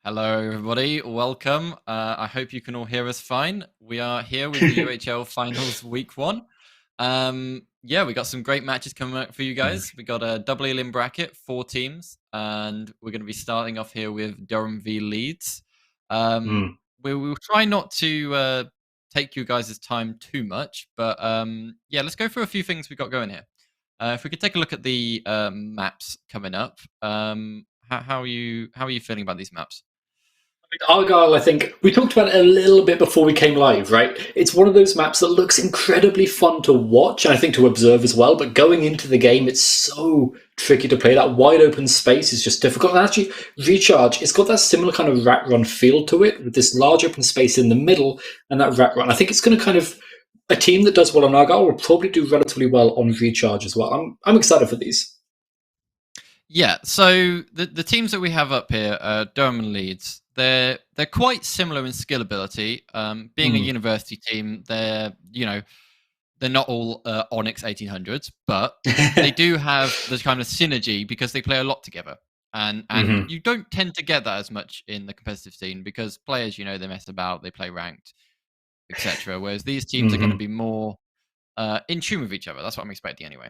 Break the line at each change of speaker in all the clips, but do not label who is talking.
Hello, everybody. Welcome. I hope you can all hear us fine. We are here with the UHL Finals Week 1. Yeah, we got some great matches coming up for you guys. We got a double elim bracket, 4 teams, and we're going to be starting off here with Durham v Leeds.
Mm.
We will try not to take you guys' time too much, but yeah, let's go through a few things we got going here. If we could take a look at the maps coming up, how are you feeling about these maps?
Argyle, I think we talked about it a little bit before we came live, right? It's one of those maps that looks incredibly fun to watch and I think to observe as well. But going into the game, it's so tricky to play. That wide open space is just difficult. And actually, Recharge, it's got that similar kind of rat run feel to it with this large open space in the middle and that rat run. I think it's going to kind of a team that does well on Argyle will probably do relatively well on Recharge as well. I'm excited for these.
Yeah, so the teams that we have up here, Durham and Leeds, they're quite similar in skill ability. Being a
Mm.
university team, they're not all Onyx 1800s, but they do have this kind of synergy because they play a lot together, and
Hmm.
you don't tend to get that as much in the competitive scene because players, they mess about, they play ranked, etc. Whereas these teams are going to
Hmm.
be more in tune with each other. That's what I'm expecting anyway.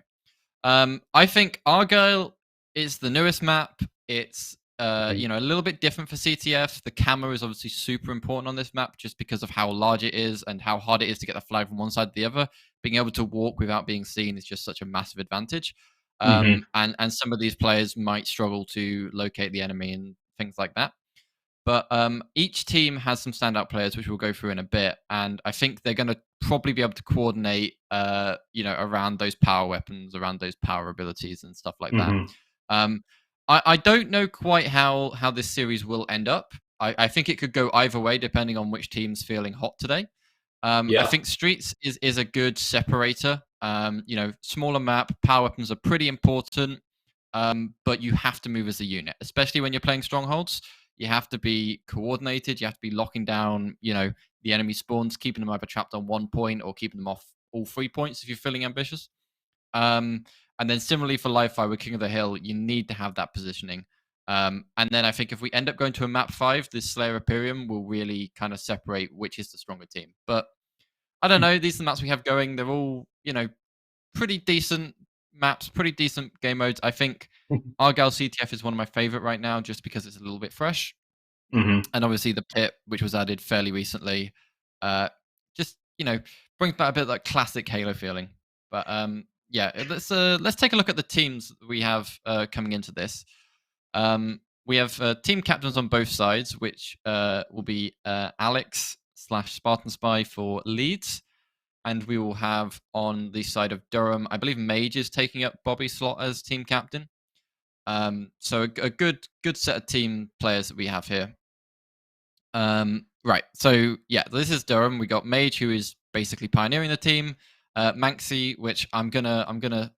I think Argyle is the newest map. It's a little bit different for CTF. The camera is obviously super important on this map just because of how large it is and how hard it is to get the flag from one side to the other. Being able to walk without being seen is just such a massive advantage.
Hmm.
And some of these players might struggle to locate the enemy and things like that. But each team has some standout players, which we'll go through in a bit, and I think they're going to probably be able to coordinate, around those power weapons, around those power abilities, and stuff like that.
Hmm.
Um, I don't know quite how this series will end up. I think it could go either way depending on which team's feeling hot today. I
Yeah.
think Streets is a good separator. Smaller map, power weapons are pretty important, but you have to move as a unit, especially when you're playing strongholds. You have to be coordinated. You have to be locking down, the enemy spawns, keeping them either trapped on 1 point or keeping them off all 3 points if you're feeling ambitious. Um, and then similarly for live fire with King of the Hill, you need to have that positioning. And then I think if we end up going to a map 5, this Slayer Imperium will really kind of separate which is the stronger team. But I don't know. These are the maps we have going. They're all, pretty decent maps, pretty decent game modes. I think Argyle CTF is one of my favorite right now just because it's a little bit fresh.
Hmm.
And obviously the pit, which was added fairly recently, uh, just, brings back a bit of that classic Halo feeling. But yeah, let's take a look at the teams we have coming into this. We have team captains on both sides, which will be Alex slash Spartan Spy for Leeds, and we will have on the side of Durham, I believe Mage is taking up Bobby's slot as team captain. So a good set of team players that we have here. Right. So yeah, this is Durham. We got Mage, who is basically pioneering the team. Manxie, which I'm gonna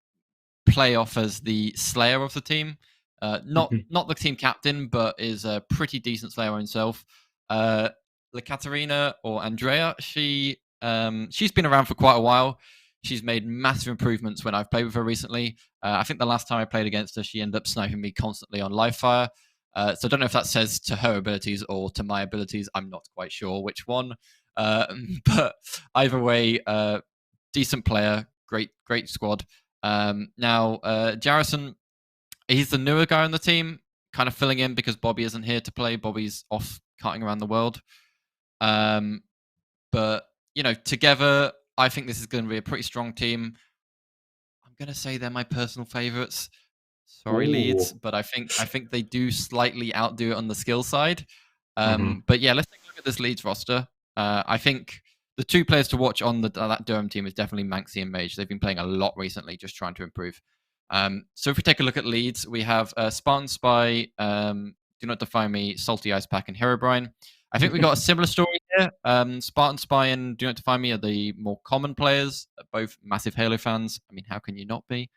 play off as the Slayer of the team. Not the team captain, but is a pretty decent Slayer himself. La Caterina or Andrea, she's been around for quite a while. She's made massive improvements when I've played with her recently. I think the last time I played against her, she ended up sniping me constantly on live fire. So I don't know if that says to her abilities or to my abilities. I'm not quite sure which one. Uh, but either way, decent player, great squad. Now, Jarrison, he's the newer guy on the team, kind of filling in because Bobby isn't here to play. Bobby's off karting around the world. Um, but together, I think this is going to be a pretty strong team. I'm going to say they're my personal favorites. Sorry, Leeds,
Ooh.
but I think they do slightly outdo it on the skill side.
Hmm.
But yeah, let's take a look at this Leeds roster. I think the two players to watch on that Durham team is definitely Manxie and Mage. They've been playing a lot recently, just trying to improve. So if we take a look at Leeds, we have Spartan Spy, Do Not Define Me, Salty Ice Pack, and Herobrine. I think we got a similar story here. Spartan Spy and Do Not Define Me are the more common players, both massive Halo fans. I mean, how can you not be?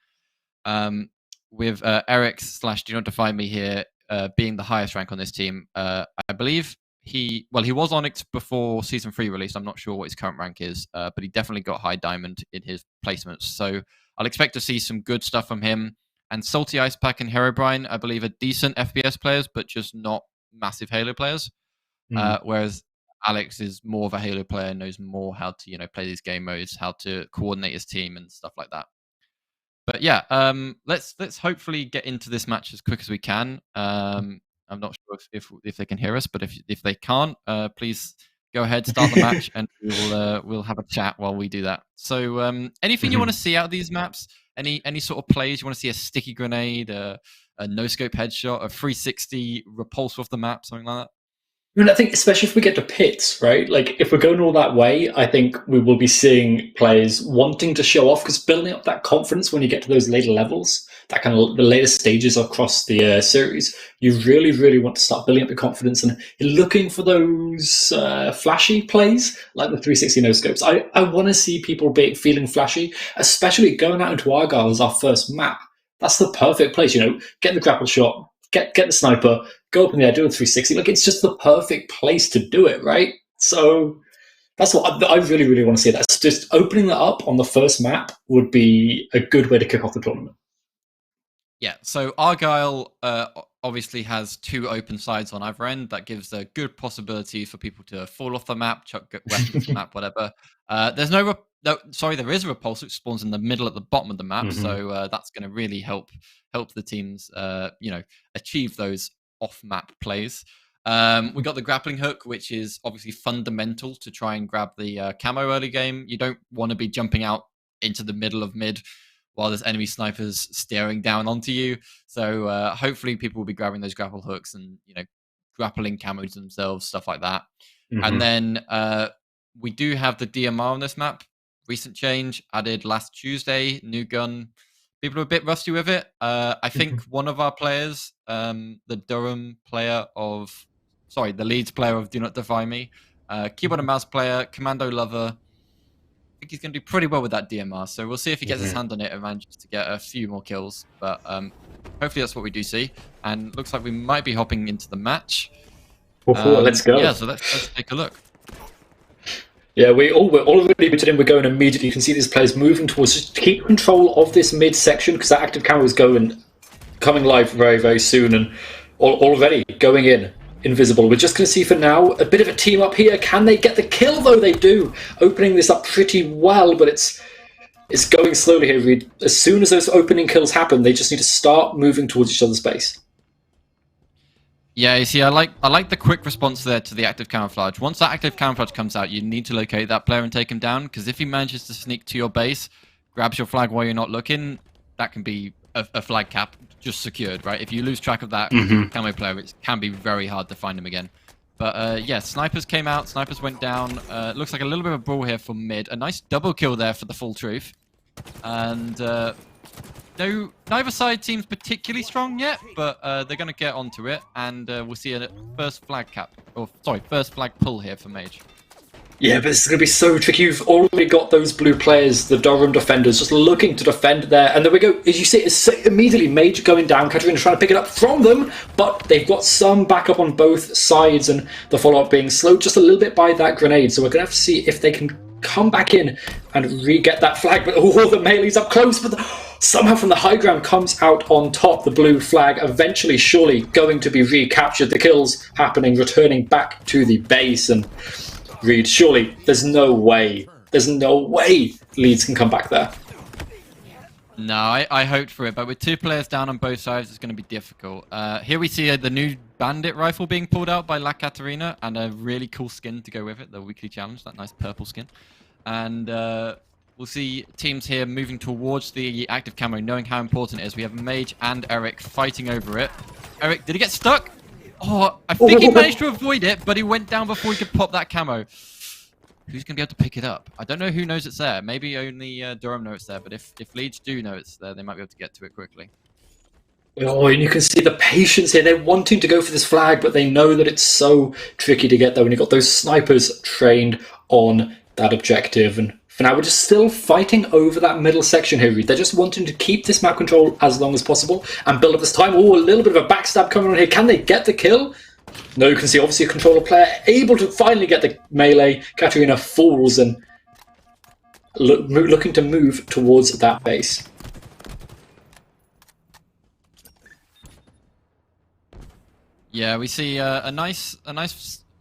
Um, with Eric slash Do Not Define Me here being the highest rank on this team. I believe he was Onyx before season 3 released. I'm not sure what his current rank is, but he definitely got high diamond in his placements. So I'll expect to see some good stuff from him. And Salty Ice Pack and Herobrine, I believe, are decent FPS players, but just not massive Halo players. Whereas Alex is more of a Halo player, knows more how to play these game modes, how to coordinate his team and stuff like that. But yeah, let's hopefully get into this match as quick as we can. I'm not sure if they can hear us, but if they can't, please go ahead, start the match, and we'll have a chat while we do that. So, anything you want to see out of these maps? Any sort of plays you want to see? A sticky grenade, a no scope headshot, a 360 repulse off the map, something like that.
I mean, I think especially if we get to pits, right? Like, if we're going all that way, I think we will be seeing players wanting to show off, because building up that confidence when you get to those later levels, that kind of the later stages across the series, you really, really want to start building up your confidence, and you're looking for those flashy plays, like the 360 no-scopes. I want to see people feeling flashy, especially going out into Argyle as our first map. That's the perfect place, get the grapple shot, get the sniper, go up in there, do a 360. Like, it's just the perfect place to do it, right? So that's what I really, really want to see. That's just opening that up on the first map would be a good way to kick off the tournament.
Yeah, so Argyle obviously has 2 open sides on either end. That gives a good possibility for people to fall off the map, chuck weapons off the map, whatever. There is a repulse which spawns in the middle at the bottom of the map, so that's going to really help the teams, achieve those off-map plays. We got the grappling hook, which is obviously fundamental to try and grab the camo early game. You don't want to be jumping out into the middle of mid while there's enemy snipers staring down onto you. So hopefully people will be grabbing those grapple hooks and grappling camos themselves, stuff like that. And then we do have the DMR on this map. Recent change, added last Tuesday, new gun. People are a bit rusty with it. I think one of our players, the Leeds player of Do Not Defy Me, keyboard and mouse player, commando lover. I think he's going to do pretty well with that DMR. So we'll see if he gets his hand on it and manages to get a few more kills. But hopefully that's what we do see. And looks like we might be hopping into the match.
Let's go.
Yeah, so let's take a look.
Yeah, we're already booted in. We're going immediately. You can see these players moving towards. Just keep control of this mid section, because that active camera is coming live very, very soon, and already going in. Invisible. We're just going to see for now a bit of a team up here. Can they get the kill, though? They do. Opening this up pretty well, but it's going slowly here, Reed. As soon as those opening kills happen, they just need to start moving towards each other's base.
Yeah, you see, I like the quick response there to the active camouflage. Once that active camouflage comes out, you need to locate that player and take him down, because if he manages to sneak to your base, grabs your flag while you're not looking, that can be a flag cap just secured, right? If you lose track of that camo player, it can be very hard to find him again. But yeah, snipers came out, snipers went down. Looks like a little bit of a brawl here for mid. A nice double kill there for the full truth. And neither side seems particularly strong yet, but they're going to get onto it, and we'll see a first flag pull here for Mage.
Yeah, but it's going to be so tricky. You've already got those blue players, the Durham defenders, just looking to defend there. And there we go. As you see, it's immediately Mage going down. Katarina trying to pick it up from them, but they've got some backup on both sides, and the follow-up being slowed just a little bit by that grenade. So we're going to have to see if they can come back in and re-get that flag. But the melee's up close, but somehow from the high ground comes out on top. The blue flag eventually, surely going to be recaptured. The kills happening, returning back to the base, and Reed, surely there's no way Leeds can come back there.
No, I hoped for it, but with 2 players down on both sides, it's going to be difficult. Here we see the new bandit rifle being pulled out by La Catarina, and a really cool skin to go with it, the weekly challenge, that nice purple skin. And we'll see teams here moving towards the active camo, knowing how important it is. We have Mage and Eric fighting over it. Eric, did he get stuck? Oh, I think he managed to avoid it, but he went down before he could pop that camo. Who's going to be able to pick it up? I don't know who knows it's there. Maybe only Durham know it's there, but if Leeds do know it's there, they might be able to get to it quickly.
Oh, and you can see the patience here. They're wanting to go for this flag, but they know that it's so tricky to get there when you've got those snipers trained on that objective. And for now, we're just still fighting over that middle section here, Reed. They're just wanting to keep this map control as long as possible and build up this time. Oh, a little bit of a backstab coming on here. Can they get the kill? No, you can see obviously a controller player able to finally get the melee. Katarina falls and looking to move towards that base.
Yeah, we see a nice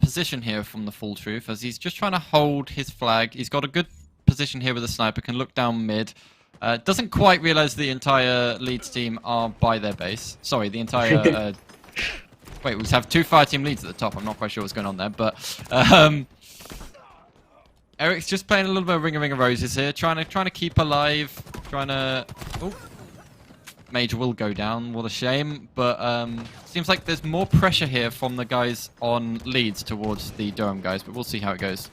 position here from the Full Truth as he's just trying to hold his flag. He's got a good position here with the sniper, can look down mid. Doesn't quite realize the entire Leeds team are by their base. Sorry, the entire... wait, we have 2 fire team leads at the top. I'm not quite sure what's going on there, but... Eric's just playing a little bit of Ring of Roses here, trying to keep alive, trying to... Oh, Mage will go down, what a shame, but seems like there's more pressure here from the guys on Leeds towards the Durham guys, but we'll see how it goes.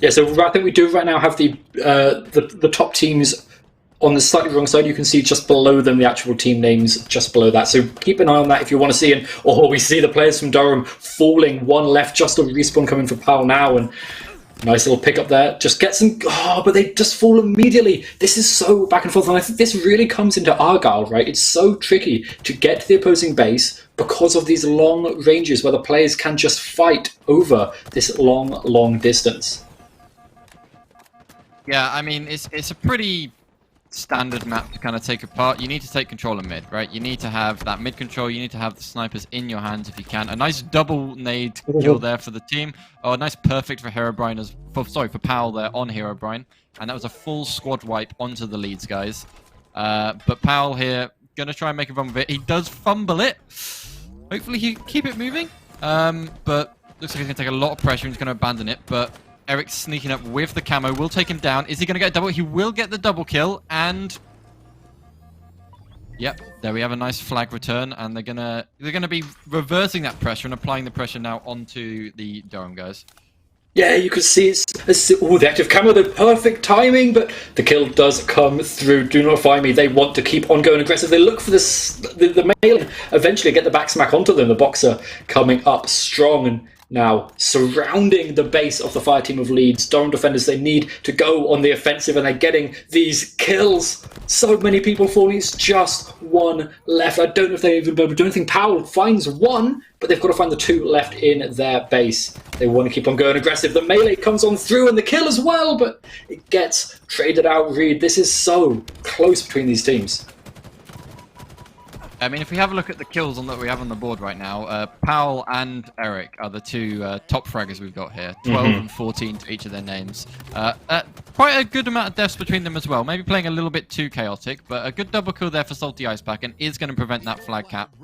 Yeah, so I think we do right now have the top teams on the slightly wrong side. You can see just below them the actual team names just below that. So keep an eye on that if you want to see. And we see the players from Durham falling. One left, just a respawn coming for Powell now, and nice little pick up there. Just get some. Oh, but they just fall immediately. This is so back and forth, and I think this really comes into Argyle, right? It's so tricky to get to the opposing base because of these long ranges where the players can just fight over this long distance.
Yeah, I mean, it's a pretty standard map to kind of take apart. You need to take control of mid, right? You need to have that mid control. You need to have the snipers in your hands if you can. A nice double nade kill there for the team. Oh, a nice perfect for Herobrine for Powell there on Herobrine. And that was a full squad wipe onto the Leeds guys. But Powell here gonna try and make a run with it. He does fumble it. Hopefully he keep it moving. But looks like he's gonna take a lot of pressure and he's gonna abandon it. But Eric's sneaking up with the camo, will take him down. Is he going to get a double? He will get the double kill, and... Yep, there we have a nice flag return, and they're gonna be reversing that pressure and applying the pressure now onto the Durham guys.
Yeah, you can see the active camo, the perfect timing, but the kill does come through. Do not find me. They want to keep on going aggressive. They look for the melee, eventually get the back smack onto them. The Boxer coming up strong and now surrounding the base of the fire team of Leeds. Durham defenders, they need to go on the offensive, and they're getting these kills. So many people falling. It's just one left. I don't know if they even be able to do anything. Powell finds one, but they've got to find the 2 left in their base. They want to keep on going aggressive. The melee comes on through and the kill as well, but it gets traded out. Reed, this is so close between these teams.
I mean, if we have a look at the kills that we have on the board right now, Powell and Eric are the 2 top fraggers we've got here. 12 and 14 to each of their names. Quite a good amount of deaths between them as well. Maybe playing a little bit too chaotic, but a good double kill there for Salty Icepack and is going to prevent that flag cap.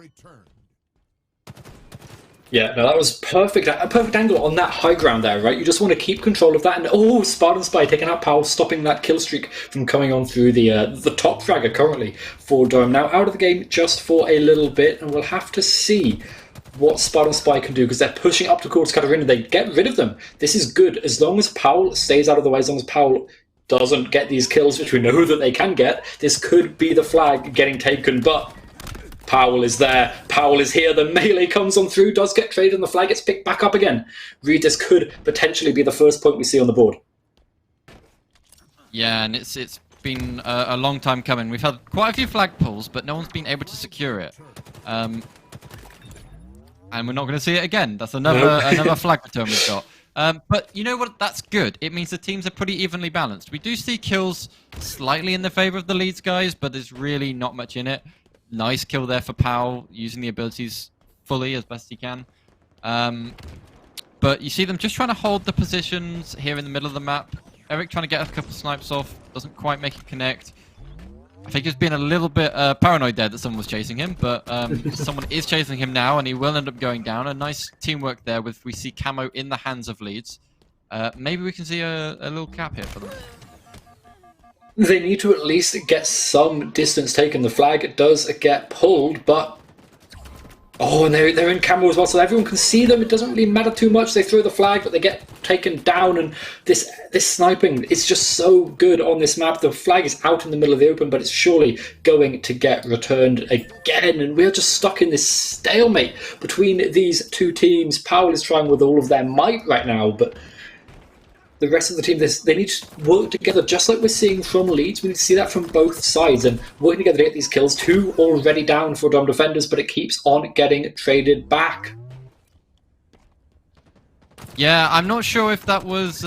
Yeah, no, that was perfect. A perfect angle on that high ground there, right? You just want to keep control of that. And Spartan Spy taking out Powell, stopping that kill streak from coming on through the top fragger currently for Durham. Now out of the game just for a little bit, and we'll have to see what Spartan Spy can do because they're pushing up towards Katarina. They get rid of them. This is good as long as Powell stays out of the way, as long as Powell doesn't get these kills, which we know that they can get. This could be the flag getting taken, but Powell is there. Powell is here. The melee comes on through, does get traded, and the flag gets picked back up again. Reed, this could potentially be the first point we see on the board.
Yeah, and it's been a long time coming. We've had quite a few flag pulls, but no one's been able to secure it. And we're not going to see it again. That's another flag return we've got. But you know what? That's good. It means the teams are pretty evenly balanced. We do see kills slightly in the favor of the Leeds guys, but there's really not much in it. Nice kill there for Powell, using the abilities fully as best he can. But you see them just trying to hold the positions here in the middle of the map. Eric trying to get a couple snipes off, doesn't quite make it connect. I think he's been a little bit paranoid there that someone was chasing him, but someone is chasing him now, and he will end up going down. A nice teamwork there with, we see camo in the hands of Leeds. Maybe we can see a little cap here for them.
They need to at least get some distance taken. The flag does get pulled, but... and they're in camo as well, so everyone can see them. It doesn't really matter too much. They throw the flag, but they get taken down, and this sniping is just so good on this map. The flag is out in the middle of the open, but it's surely going to get returned again, and we're just stuck in this stalemate between these 2 teams. Powell is trying with all of their might right now, but the rest of the team, they need to work together, just like we're seeing from Leeds. We need to see that from both sides, and working together to get these kills. 2 already down for Durham defenders, but it keeps on getting traded back.
Yeah, I'm not sure if that was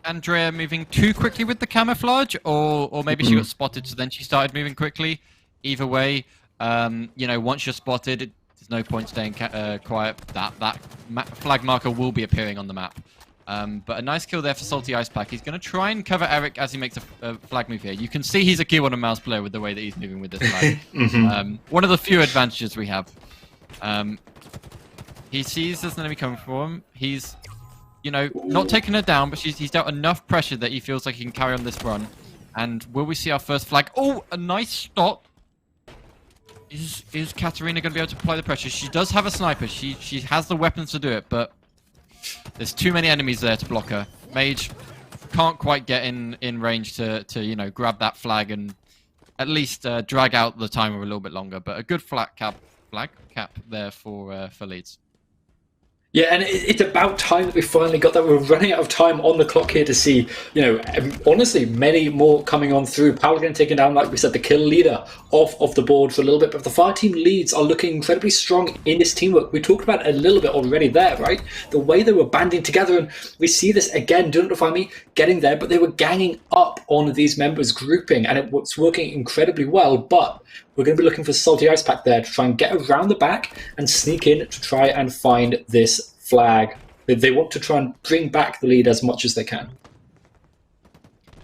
Andrea moving too quickly with the camouflage, or maybe she got spotted, so then she started moving quickly. Either way, Once you're spotted, there's no point staying quiet. That flag marker will be appearing on the map. But a nice kill there for Salty Ice Pack. He's going to try and cover Eric as he makes a flag move here. You can see he's a keyboard and mouse player with the way that he's moving with this flag. One of the few advantages we have. He sees there's an enemy coming for him. He's, not taking her down, but he's dealt enough pressure that he feels like he can carry on this run. And will we see our first flag? Oh, a nice stop. Is Katarina going to be able to apply the pressure? She does have a sniper. She has the weapons to do it, but there's too many enemies there to block her. Mage can't quite get in range to grab that flag and at least drag out the timer a little bit longer. But a good flag cap there for Leeds.
Yeah, and it's about time that we finally got that. We're running out of time on the clock here to see, honestly, many more coming on through. Powell getting taken down, like we said, the kill leader off the board for a little bit. But the fire team Leeds are looking incredibly strong in this teamwork. We talked about it a little bit already there, right? The way they were banding together, and we see this again, don't notify me, getting there, but they were ganging up on these members, grouping, and it was working incredibly well. But we're going to be looking for Salty Ice Pack there to try and get around the back and sneak in to try and find this flag. They want to try and bring back the lead as much as they can.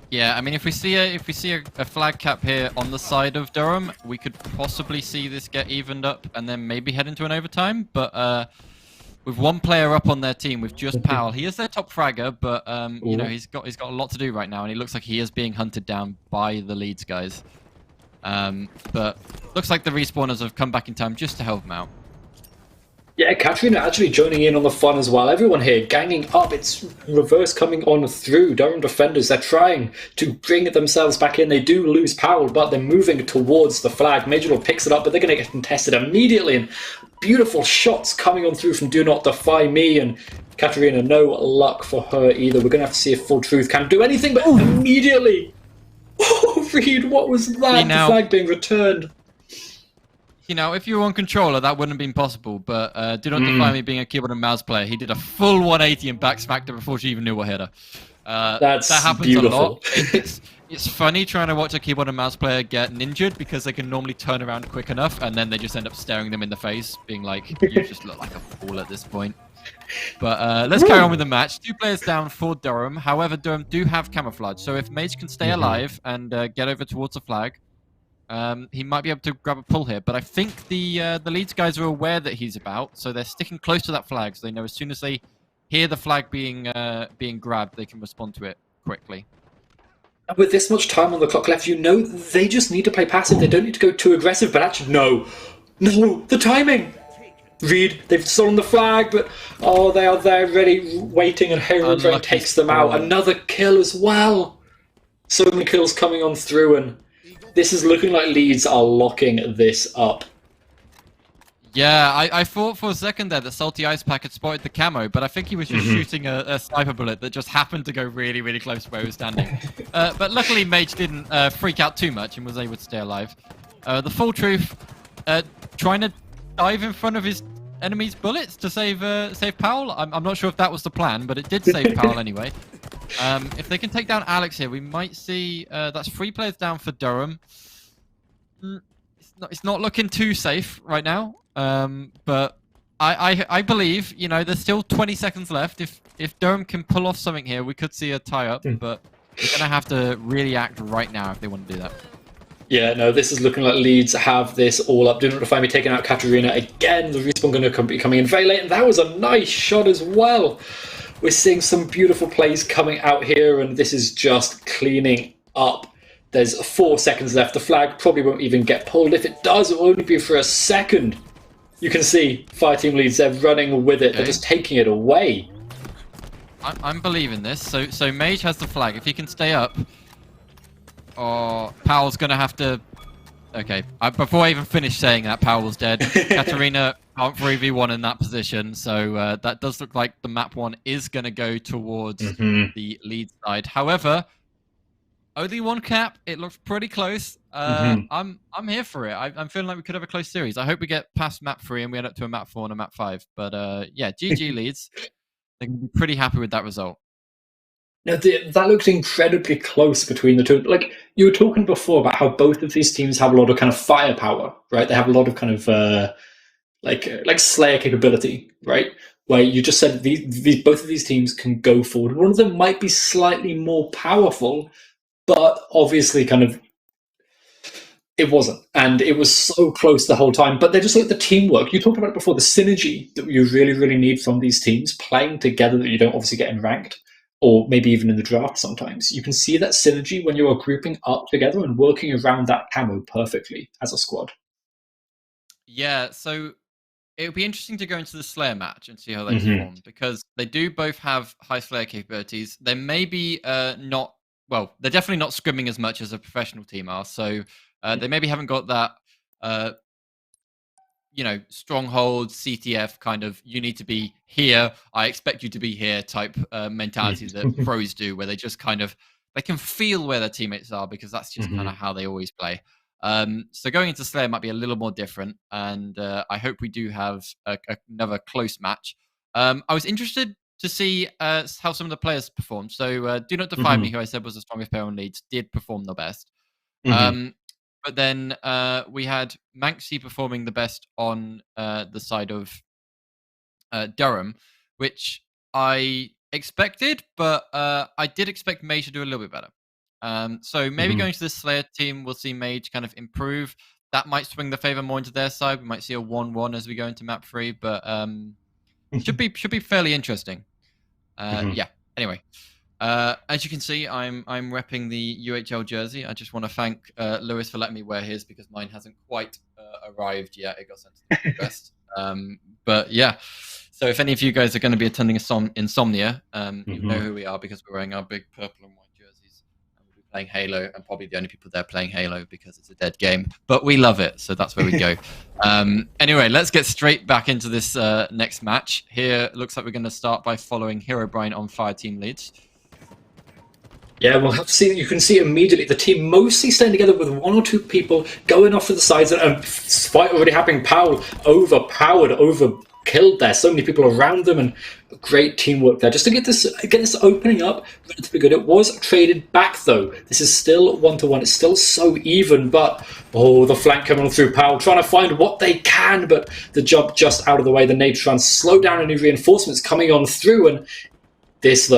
Yeah, I mean, if we see a flag cap here on the side of Durham, we could possibly see this get evened up and then maybe head into an overtime. But with one player up on their team, with just Powell, he is their top fragger, but he's got a lot to do right now, and he looks like he is being hunted down by the Leeds guys. But looks like the respawners have come back in time just to help him out.
Yeah, Katrina actually joining in on the fun as well. Everyone here ganging up. It's reverse coming on through. Durham defenders, they're trying to bring themselves back in. They do lose Powell, but they're moving towards the flag. Major picks it up, but they're going to get contested immediately. And beautiful shots coming on through from Do Not Defy Me. And Katarina, no luck for her either. We're going to have to see if Full Truth can do anything, but immediately... Oh, Reed, what was that? The flag being returned.
If you were on controller, that wouldn't have been possible. But Do Not Defy Me being a keyboard and mouse player, he did a full 180 and back smacked her before she even knew what hit her. That happens beautiful. A lot. It's funny trying to watch a keyboard and mouse player get ninjured because they can normally turn around quick enough and then they just end up staring them in the face, being like, you just look like a fool at this point. But let's carry on with the match. 2 players down for Durham. However, Durham do have camouflage. So if Mage can stay alive and get over towards the flag, he might be able to grab a pull here. But I think the Leeds guys are aware that he's about, so they're sticking close to that flag. So they know as soon as they hear the flag being grabbed, they can respond to it quickly.
With this much time on the clock left, they just need to play passive. They don't need to go too aggressive. But actually, no, the timing. Reed, they've stolen the flag, but they are there ready, waiting, and Hero Drain takes them out. Another kill as well. So many kills coming on through, and this is looking like Leeds are locking this up.
Yeah, I thought for a second there that Salty Ice Pack had spotted the camo, but I think he was just shooting a sniper bullet that just happened to go really, really close to where he was standing. But luckily, Mage didn't freak out too much and was able to stay alive. The Full Truth trying to dive in front of his enemy's bullets to save Powell. I'm not sure if that was the plan, but it did save Powell anyway. If they can take down Alex here, we might see that's 3 players down for Durham. It's not looking too safe right now, but I believe there's still 20 seconds left. If Durham can pull off something here, we could see a tie-up, but they're gonna have to really act right now if they want to do that.
Yeah, no, this is looking like Leeds have this all up. Do Not Defy Me taking out Katarina again. The respawn going to be coming in very late, and that was a nice shot as well. We're seeing some beautiful plays coming out here, and this is just cleaning up. There's 4 seconds left. The flag probably won't even get pulled. If it does, it will only be for a second. You can see Fireteam Leeds, they're running with it. Okay. They're just taking it away.
I'm believing this. So Mage has the flag. If he can stay up, Powell's going to have to... Okay, before I even finish saying that, Powell's dead. Katarina can't 3v1 in that position, so that does look like the map 1 is going to go towards the lead side. However, only 1 cap. It looks pretty close. I'm here for it. I'm feeling like we could have a close series. I hope we get past map 3 and we end up to a map 4 and a map 5. But yeah, GG Leeds. They can be pretty happy with that result.
Now, that looked incredibly close between the two. Like, You were talking before about how both of these teams have a lot of kind of firepower, right? They have a lot of kind of like Slayer capability, right? Where you just said these both of these teams can go forward. One of them might be slightly more powerful, but obviously kind of it wasn't. And it was so close the whole time. But they're just like the teamwork. You talked about it before, the synergy that you really, really need from these teams playing together that you don't obviously get in ranked or maybe even in the draft sometimes. You can see that synergy when you are grouping up together and working around that camo perfectly as a squad.
Yeah, so it would be interesting to go into the Slayer match and see how they
Mm-hmm.
perform, because they do both have high Slayer capabilities. They may be not, well, they're definitely not scrimming as much as a professional team are. So they maybe haven't got that uh, stronghold CTF kind of, you need to be here, I expect you to be here type mentality that pros do, where they just kind of, they can feel where their teammates are because that's just kind
Mm-hmm.
of how they always play. So going into Slayer might be a little more different, and I hope we do have another close match. I was interested to see how some of the players performed. So Do Not Defy Me,
Mm-hmm.
who I said was the strongest player on Leeds, did perform the best.
Mm-hmm.
Um, but then we had Manxie performing the best on the side of Durham, which I expected, but I did expect Mage to do a little bit better. So maybe
Mm-hmm.
going to the Slayer team, we'll see Mage kind of improve. That might swing the favor more into their side. We might see a 1-1 as we go into map 3, but should be fairly interesting.
Mm-hmm.
Yeah. Anyway, as you can see, I'm repping the UHL jersey. I just want to thank Lewis for letting me wear his because mine hasn't quite arrived yet. It got sent to the Midwest. But yeah, so if any of you guys are going to be attending Insomnia, you know
Mm-hmm.
who we are because we're wearing our big purple and white jerseys. And we'll be playing Halo, and probably the only people there playing Halo because it's a dead game. But we love it, so that's where we go. Anyway, let's get straight back into this next match. Here, looks like we're going to start by following Hero Brian on Fire Team Leads.
Yeah, we'll have to see. You can see immediately the team mostly staying together with one or two people going off to the sides, and fight already happening. Powell overpowered, overkilled there. So many people around them, and great teamwork there just to get this opening up relatively good. It was traded back though. This is still 1-1. It's still so even, but the flank coming through. Powell trying to find what they can, but the jump just out of the way. The nade trying to slow down any reinforcements coming on through, and this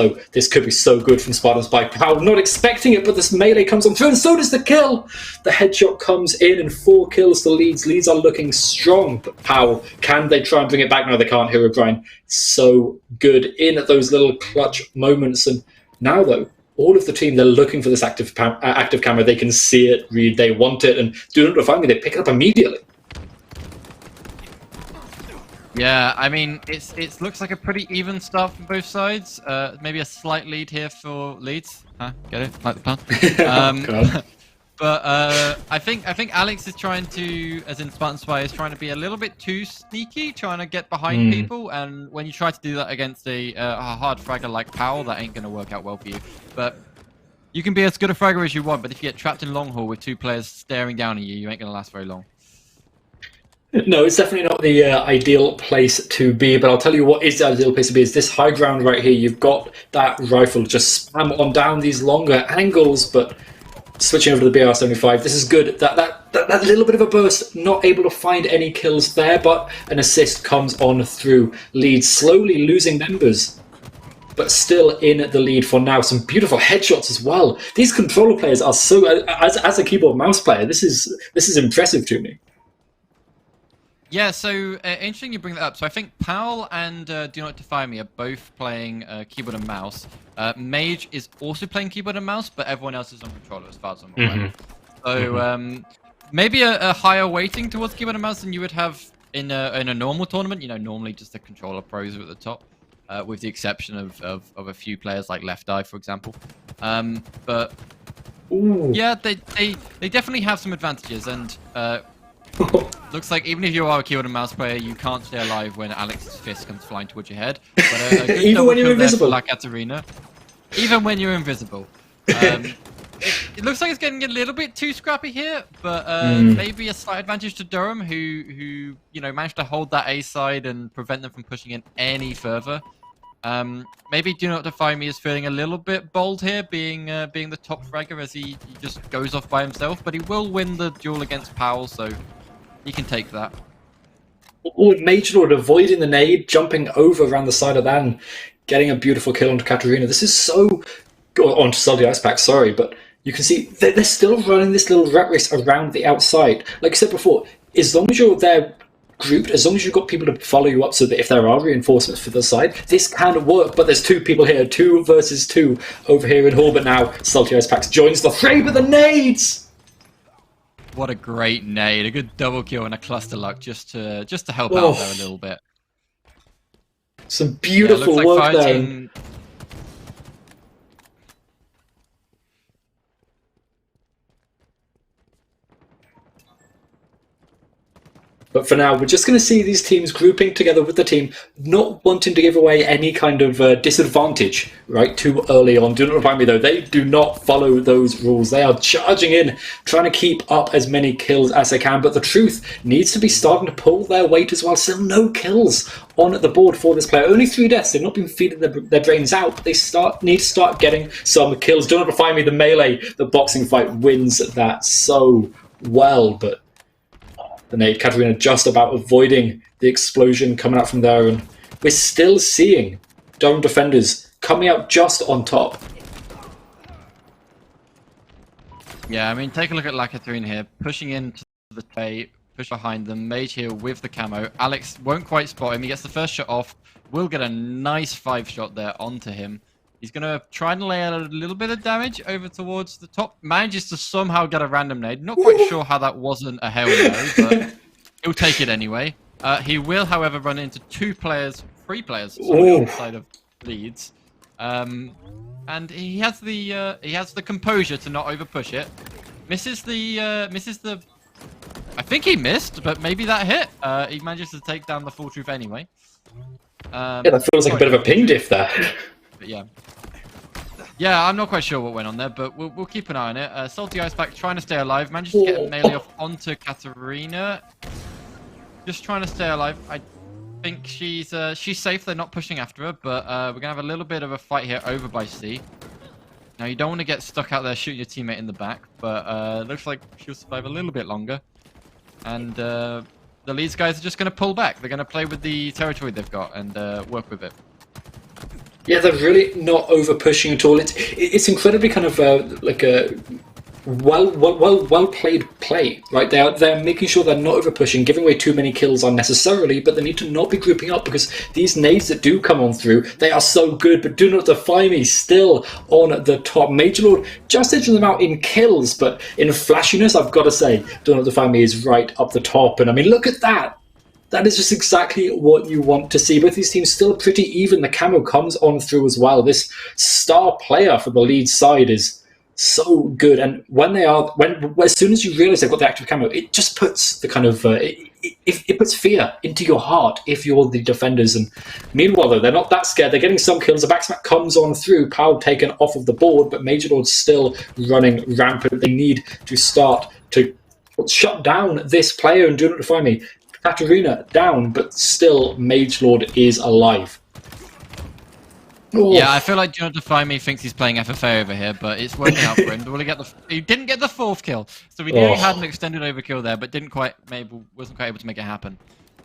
could be so good from Spartan's Spike. Powell not expecting it, but this melee comes on through, and so does the kill. The headshot comes in, and 4 kills to Leeds. Leeds are looking strong, but Powell, can they try and bring it back? No, they can't. Hero Brian, so good in at those little clutch moments. And now, though, all of the team, they're looking for this active camera. They can see it, read, they want it, and Do Not Defy Me, they pick it up immediately.
Yeah, I mean, it looks like a pretty even start from both sides. Maybe a slight lead here for Leeds. Huh? Get it? Like the plan. But I think Alex is trying to, as in Spartan Spy, is trying to be a little bit too sneaky, trying to get behind people. And when you try to do that against a hard fragger like Powell, that ain't going to work out well for you. But you can be as good a fragger as you want, but if you get trapped in long haul with 2 players staring down at you, you ain't going to last very long.
No, it's definitely not the ideal place to be, but I'll tell you what is the ideal place to be is this high ground right here. You've got that rifle, just spam on down these longer angles, but switching over to the BR-75, this is good. That little bit of a burst, not able to find any kills there, but an assist comes on through. Leeds slowly losing members, but still in the lead for now. Some beautiful headshots as well. These controller players are so, as a keyboard mouse player, this is impressive to me.
Yeah, so interesting you bring that up. So I think Powell and Do Not Defy Me are both playing keyboard and mouse. Mage is also playing keyboard and mouse, but everyone else is on controller as far as I'm aware. So maybe a higher weighting towards keyboard and mouse than you would have in a normal tournament. You know, normally just the controller pros are at the top, with the exception of a few players like Left Eye, for example. But yeah, they definitely have some advantages, and looks like even if you are a keyboard and mouse player, you can't stay alive when Alex's fist comes flying towards your head. But a good
even when you're invisible.
Black Katarina. Even when you're invisible. It looks like it's getting a little bit too scrappy here, but maybe a slight advantage to Durham, who managed to hold that A side and prevent them from pushing in any further. Maybe Do Not Defy Me is feeling a little bit bold here, being the top fragger as he just goes off by himself, but he will win the duel against Powell, so he can take that.
Oh, Major Lord avoiding the nade, jumping over around the side of that and getting a beautiful kill onto Katarina. This is so... onto Salty Ice Pack, sorry, but you can see they're still running this little rat race around the outside. Like I said before, as long as you're there grouped, as long as you've got people to follow you up so that if there are reinforcements for the side, this can work. But there's 2 people here, 2 versus 2 over here in Hall, but now Salty Ice Packs joins the fray with the nades!
What a great nade, a good double kill and a cluster luck just to help out there a little bit.
Some beautiful work there. But for now, we're just going to see these teams grouping together with the team, not wanting to give away any kind of disadvantage, right, too early on. Do not remind me, though, they do not follow those rules. They are charging in, trying to keep up as many kills as they can. But the truth needs to be starting to pull their weight as well. Still no kills on the board for this player. Only 3 deaths. They've not been feeding their drains out, but they need to start getting some kills. Do not remind me, the melee, the boxing fight wins that so well, but... the nade, Katarina just about avoiding the explosion coming out from there, and we're still seeing Durham defenders coming out just on top.
Yeah, I mean, take a look at Katarina here, pushing into the tray, push behind them, Mage here with the camo. Alex won't quite spot him, he gets the first shot off, will get a nice 5-shot there onto him. He's going to try and lay out a little bit of damage over towards the top. Manages to somehow get a random nade. Not quite sure how that wasn't a Hail Mary, but he'll take it anyway. He will, however, run into 3 players on the side of Leeds. And he has the composure to not over push it. Misses the... I think he missed, but maybe that hit. He manages to take down the Full Truth anyway.
Yeah, that feels like a bit of a ping diff there.
But yeah. Yeah, I'm not quite sure what went on there, but we'll keep an eye on it. Salty Ice Pack trying to stay alive. Manages to get a melee off onto Katarina. Just trying to stay alive. I think she's safe. They're not pushing after her, but we're going to have a little bit of a fight here over by C. Now, you don't want to get stuck out there shooting your teammate in the back, but looks like she'll survive a little bit longer. And the Leeds guys are just going to pull back. They're going to play with the territory they've got and work with it.
Yeah, they're really not over pushing at all. It's incredibly kind of like a well played play, right? They're making sure they're not over pushing, giving away too many kills unnecessarily, but they need to not be grouping up because these nades that do come on through, they are so good. But Do Not Defy Me still on the top. Major Lord just edging them out in kills, but in flashiness, I've got to say, Do Not Defy Me is right up the top. And I mean, look at that. That is just exactly what you want to see. Both these teams still pretty even. The camo comes on through as well. This star player for the lead side is so good. And as soon as you realize they've got the active camo, it just puts the kind of it puts fear into your heart if you're the defenders. And meanwhile, though, they're not that scared. They're getting some kills. The backsmack comes on through. Powell taken off of the board, but Major Lord's still running rampant. They need to start to shut down this player. And Do Not Defy Me. Katarina down, but still Mage Lord is alive.
Yeah, I feel like Do Not Defy Me thinks he's playing FFA over here, but it's working out for him. He didn't get the 4th kill, so we nearly had an extended overkill there, but wasn't quite able to make it happen.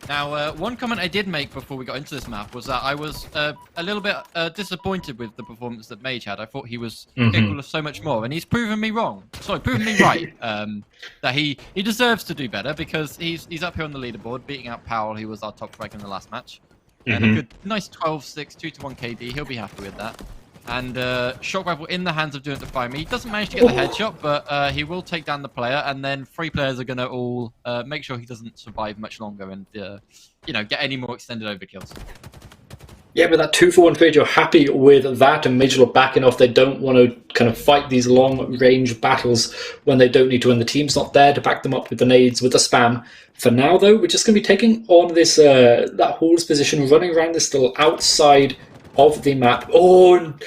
Now, one comment I did make before we got into this map was that I was a little bit disappointed with the performance that Mage had. I thought he was capable of so much more, and he's proven me wrong. Sorry, proven me right. That he deserves to do better because he's up here on the leaderboard, beating out Powell, who was our top frag in the last match. And a good, nice 12-6, 2-1 KD. He'll be happy with that. And Shock Rifle in the hands of Do Not Defy Me. He doesn't manage to get the headshot, but he will take down the player. And then 3 players are going to all make sure he doesn't survive much longer and, get any more extended overkills.
Yeah, but that 2-for-1 trade, you're happy with that, and Major Lord backing off. They don't want to kind of fight these long-range battles when they don't need to, and the team's not there to back them up with the nades, with the spam. For now, though, we're just going to be taking on this that Hall's position, running around this little outside of the map. Oh, and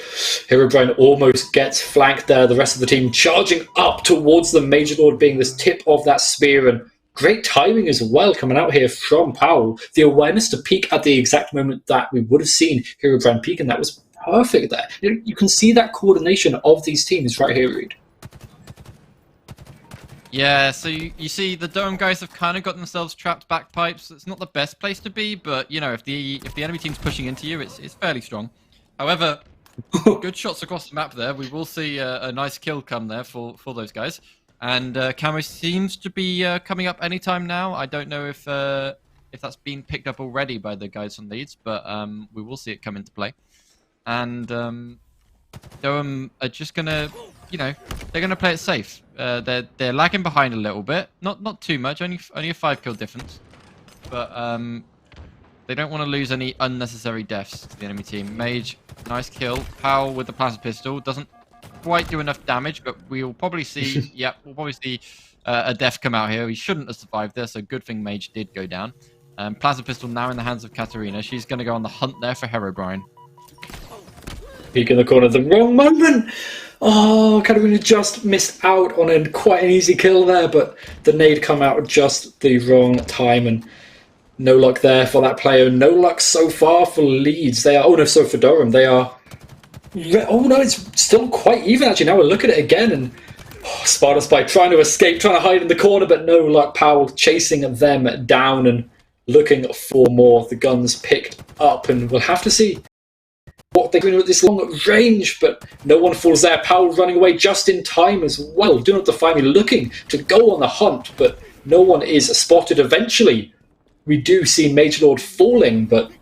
Herobrine almost gets flanked there. The rest of the team charging up towards the Major Lord being this tip of that spear, and Great timing as well coming out here from Powell. The awareness to peak at the exact moment that we would have seen Herobrine peak, and that was perfect there. You can see that coordination of these teams right here, Reed.
Yeah, so you see the Durham guys have kind of got themselves trapped back pipes. It's not the best place to be, but you know, if the enemy team's pushing into you, it's fairly strong. However, good shots across the map there. We will see a nice kill come there for those guys. And Camo seems to be coming up anytime now. I don't know if that's been picked up already by the guys on leads, but we will see it come into play. And Durham are just gonna, you know, they're gonna play it safe. They're lagging behind a little bit, not too much, only a 5 kill difference, but they don't want to lose any unnecessary deaths to the enemy team. Mage, nice kill. Powell with the plasma pistol doesn't quite do enough damage, but we'll probably see. Yeah, we'll probably see a death come out here. He shouldn't have survived there, so good thing Mage did go down. Plasma pistol now in the hands of Katarina. She's going to go on the hunt there for Herobrine.
Peek in the corner at the wrong moment. Oh, Katarina just missed out on quite an easy kill there, but the nade come out at just the wrong time, and no luck there for that player. No luck so far for Leeds. They are. Oh no, so for Durham, they are. Oh no, it's still quite even actually. Now we look at it again, and Sparta Spy trying to escape, trying to hide in the corner, but no luck. Powell chasing them down and looking for more. The guns picked up, and we'll have to see what they're doing at this long range, but no one falls there. Powell running away just in time as well. Do not define me, looking to go on the hunt, but no one is spotted. Eventually, we do see Major Lord falling, but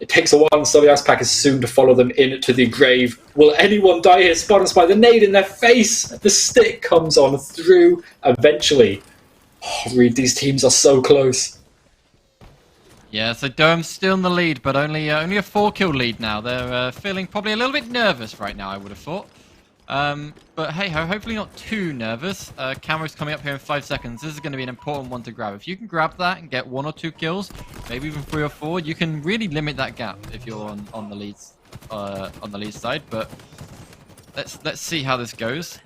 it takes a while, and Soviet's pack is soon to follow them into the grave. Will anyone die here? Spartan Spy, the nade in their face. The stick comes on through eventually. Oh, Reed, these teams are so close.
Yeah, so Durham's still in the lead, but only a 4 kill lead now. They're feeling probably a little bit nervous right now, I would have thought. But hey ho, hopefully not too nervous. Camo's coming up here in 5 seconds. This is going to be an important one to grab. If you can grab that and get 1 or 2 kills, maybe even 3 or 4, you can really limit that gap if you're on the lead side. But let's see how this goes.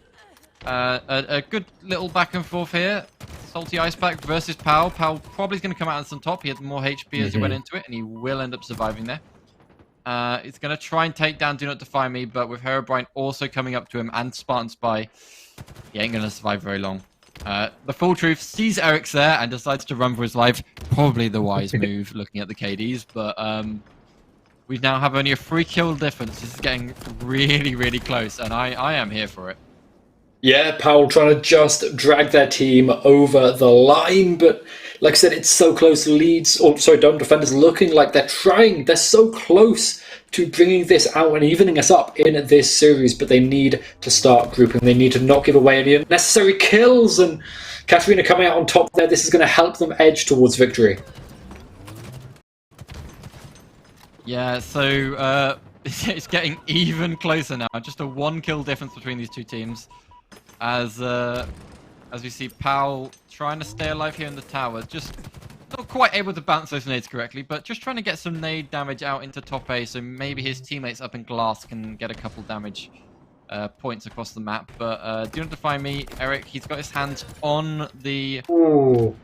A good little back and forth here. Salty Ice Pack versus Powell. Powell probably is going to come out on top. He had more HP as he went into it, and he will end up surviving there. He's going to try and take down Do Not Defy Me, but with Herobrine also coming up to him and Spartan Spy, he ain't going to survive very long. The Full Truth sees Eric's there and decides to run for his life. Probably the wise move, looking at the KDs, but we now have only a 3 kill difference. This is getting really, really close, and I am here for it.
Yeah, Powell trying to just drag their team over the line, but like I said, it's so close. Leeds, or sorry, Durham defenders looking like they're trying. They're so close to bringing this out and evening us up in this series, but they need to start grouping. They need to not give away any unnecessary kills, and Katarina coming out on top there. This is going to help them edge towards victory.
Yeah, so it's getting even closer now. Just a 1 kill difference between these two teams. As we see Powell trying to stay alive here in the tower, just not quite able to bounce those nades correctly, but just trying to get some nade damage out into top A, so maybe his teammates up in glass can get a couple damage points across the map. But Do Not Defy Me, Eric, he's got his hands on the...
Ooh.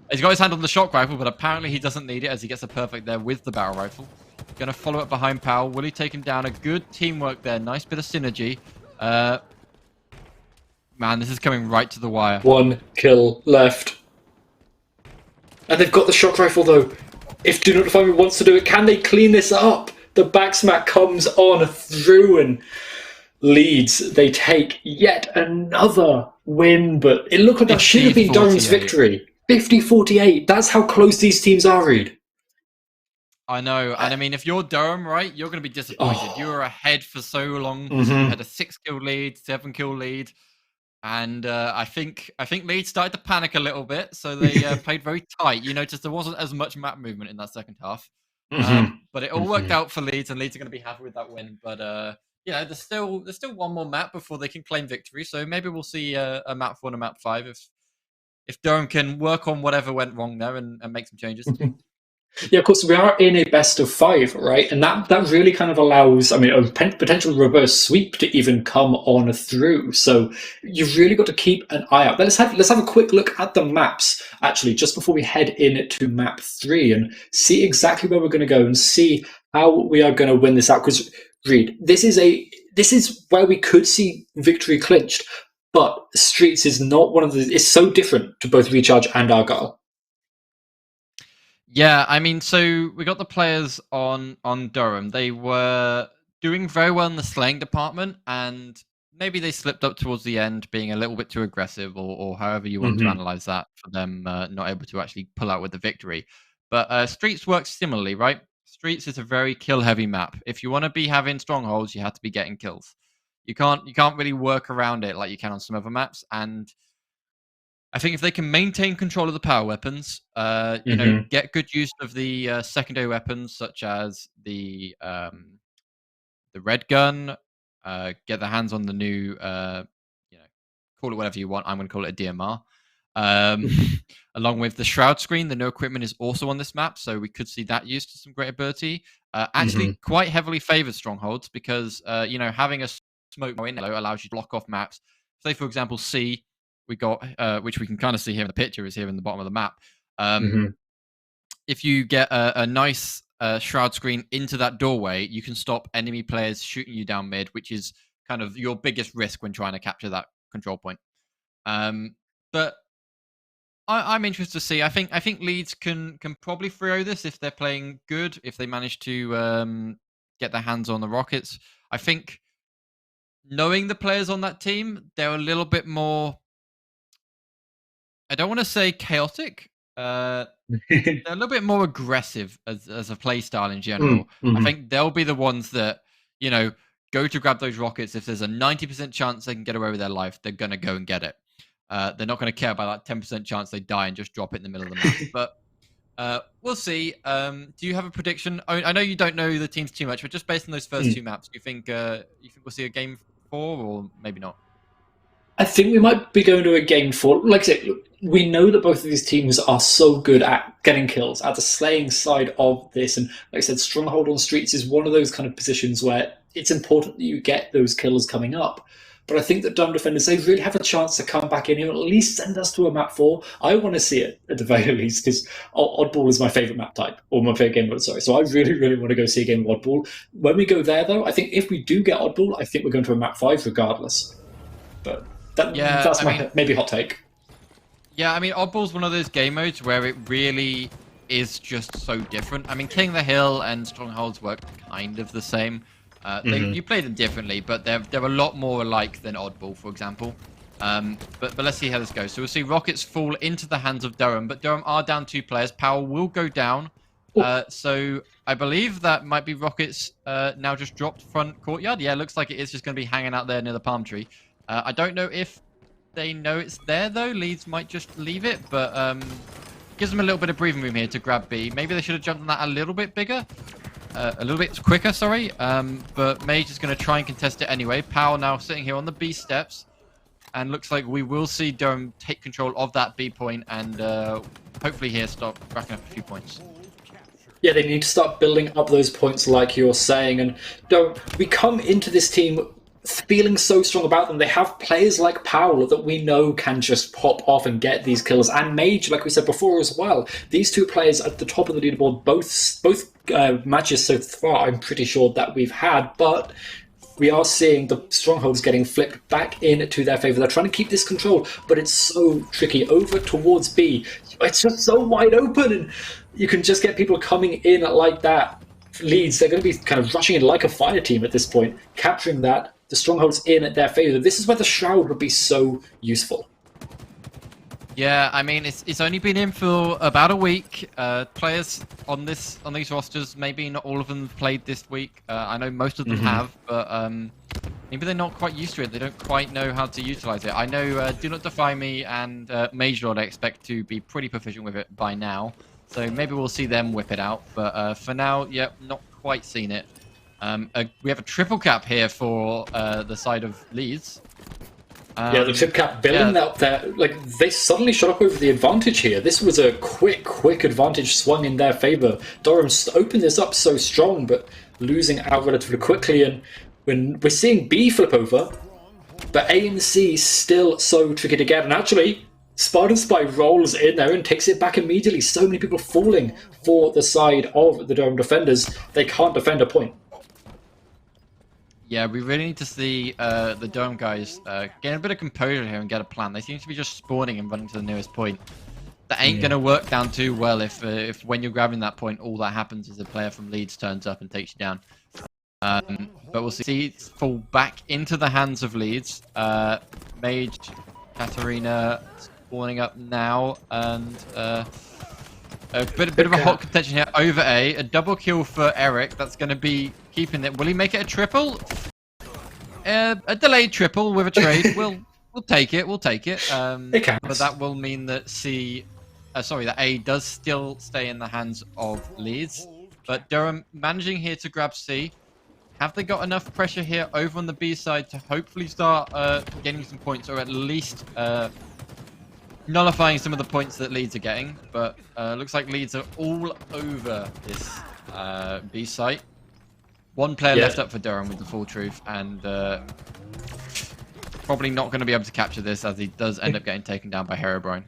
He's got his hand on the shock rifle, but apparently he doesn't need it as he gets a perfect there with the barrel rifle. Gonna follow up behind Powell. Will he take him down? A good teamwork there. Nice bit of synergy. Man, this is coming right to the wire. 1
kill left. And they've got the shock rifle, though. If Do Not Defy Me wants to do it, can they clean this up? The backsmack comes on through, and Leeds, they take yet another win, but it looked like that should have been Durham's victory. 50-48. That's how close these teams are, Reed.
I know, and I mean, if you're Durham, right, you're going to be disappointed.
Oh.
You were ahead for so long. You had a 6 kill lead, 7 kill lead. And I think Leeds started to panic a little bit, so they played very tight. You noticed there wasn't as much map movement in that second half, but it all worked out for Leeds, and Leeds are going to be happy with that win. But yeah, there's still one more map before they can claim victory. So maybe we'll see a map 4 and a map 5 if Durham can work on whatever went wrong there and make some changes.
Yeah, of course, we are in a best of five, right? And that really kind of allows, I mean, a potential reverse sweep to even come on through. So you've really got to keep an eye out. Let's have a quick look at the maps, actually, just before we head in to map 3 and see exactly where we're going to go and see how we are going to win this out. Because, Reed, this is where we could see victory clinched, but Streets is not one of the. It's so different to both Recharge and Argyle.
Yeah, I mean, so we got the players on Durham. They were doing very well in the slaying department, and maybe they slipped up towards the end, being a little bit too aggressive, or however you want to
Hmm.
analyze that for them not able to actually pull out with the victory. But Streets works similarly, right? Streets is a very kill-heavy map. If you want to be having strongholds, you have to be getting kills. You can't really work around it like you can on some other maps, and I think if they can maintain control of the power weapons,
Hmm.
get good use of the secondary weapons such as the red gun, get their hands on the new, you know, call it whatever you want. I'm going to call it a DMR. Um, along with the shroud screen, the new equipment is also on this map, so we could see that used to some great ability.
Hmm.
Actually, quite heavily favors strongholds because having a smoke window allows you to block off maps. Say, for example, C, we got which we can kind of see here in the picture is here in the bottom of the map. Um,
Hmm.
if you get a nice shroud screen into that doorway, you can stop enemy players shooting you down mid, which is kind of your biggest risk when trying to capture that control point. But I'm interested to see. I think Leeds can probably throw this if they're playing good. If they manage to get their hands on the Rockets, I think knowing the players on that team, they're a little bit more. I don't want to say chaotic. They're a little bit more aggressive as a play style in general. I
Mm-hmm.
think they'll be the ones that you know go to grab those rockets. If there's a 90% chance they can get away with their life, they're gonna go and get it. They're not going to care about that 10% chance they die and just drop it in the middle of the map. But we'll see. Do you have a prediction? I know you don't know the teams too much, but just based on those first two maps, do you think we'll see a game 4 or maybe not?
I think we might be going to a game 4. Like I said, we know that both of these teams are so good at getting kills, at the slaying side of this. And like I said, Stronghold on Streets is one of those kind of positions where it's important that you get those kills coming up. But I think that Dumb Defenders, they really have a chance to come back in here and at least send us to a map 4. I want to see it at the very least because Oddball is my favourite map type, or my favourite game mode, sorry. So I really, really want to go see a game of Oddball. When we go there, though, I think if we do get Oddball, I think we're going to a map 5 regardless. But
Yeah,
that's
I mean,
my maybe hot take.
Yeah, I mean, Oddball's one of those game modes where it really is just so different. I mean, King of the Hill and Strongholds work kind of the same.
Hmm.
You play them differently, but they're a lot more alike than Oddball, for example. But let's see how this goes. So we'll see Rockets fall into the hands of Durham, but Durham are down 2 players. Powell will go down.
Oh,
So I believe that might be Rockets now just dropped front courtyard. Yeah, it looks like it is just going to be hanging out there near the palm tree. I don't know if they know it's there though. Leeds might just leave it, but gives them a little bit of breathing room here to grab B. Maybe they should have jumped on that a little bit bigger, a little bit quicker. Sorry, but Mage is going to try and contest it anyway. Powell now sitting here on the B steps, and looks like we will see Durham take control of that B point and hopefully here stop racking up a few points.
yeah, they need to start building up those points, like you're saying, and don't. We come into this team feeling so strong about them. They have players like Powell that we know can just pop off and get these kills, and Mage, like we said before as well. These two players at the top of the leaderboard, both matches so far. I'm pretty sure that we've had, but we are seeing the strongholds getting flipped back into their favor. They're trying to keep this control, but it's so tricky. Over towards B, it's just so wide open, and you can just get people coming in like that. Leeds, they're going to be kind of rushing in like a fire team at this point, capturing that. The strongholds in at their favor. This is where the shroud would be so useful.
Yeah, I mean it's only been in for about a week. Players on these rosters, maybe not all of them have played this week. I know most of them have, but maybe they're not quite used to it. They don't quite know how to utilize it. I know Do Not Defy Me and Major Lord I expect to be pretty proficient with it by now, so maybe we'll see them whip it out. But for now, yep, not quite seen it. We have a triple cap here for the side of Leeds.
Yeah, the tip cap billing
Yeah,
that there, like they suddenly shot up over the advantage here. This was a quick advantage swung in their favor. Durham opened this up so strong, but losing out relatively quickly. And when we're seeing B flip over, but A and C still so tricky to get. And actually, Spartan Spy rolls in there and takes it back immediately. So many people falling for the side of the Durham defenders. They can't defend a point.
yeah, we really need to see the Dome guys get a bit of composure here and get a plan. They seem to be just spawning and running to the nearest point. That ain't going to work down too well if when you're grabbing that point, all that happens is a player from Leeds turns up and takes you down. But we'll see it fall back into the hands of Leeds. Mage, Katarina spawning up now, and a bit of a hot contention here over A. A double kill for Eric. That's going to be keeping it. Will he make it a triple? A delayed triple with a trade. We'll take it. We'll take it.
It counts.
But that will mean that that A does still stay in the hands of Leeds. But Durham managing here to grab C. Have they got enough pressure here over on the B side to hopefully start getting some points, or at least nullifying some of the points that Leeds are getting? But looks like Leeds are all over this B site. One player left up for Durham with the full truth, and probably not going to be able to capture this, as he does end up getting taken down by Herobrine.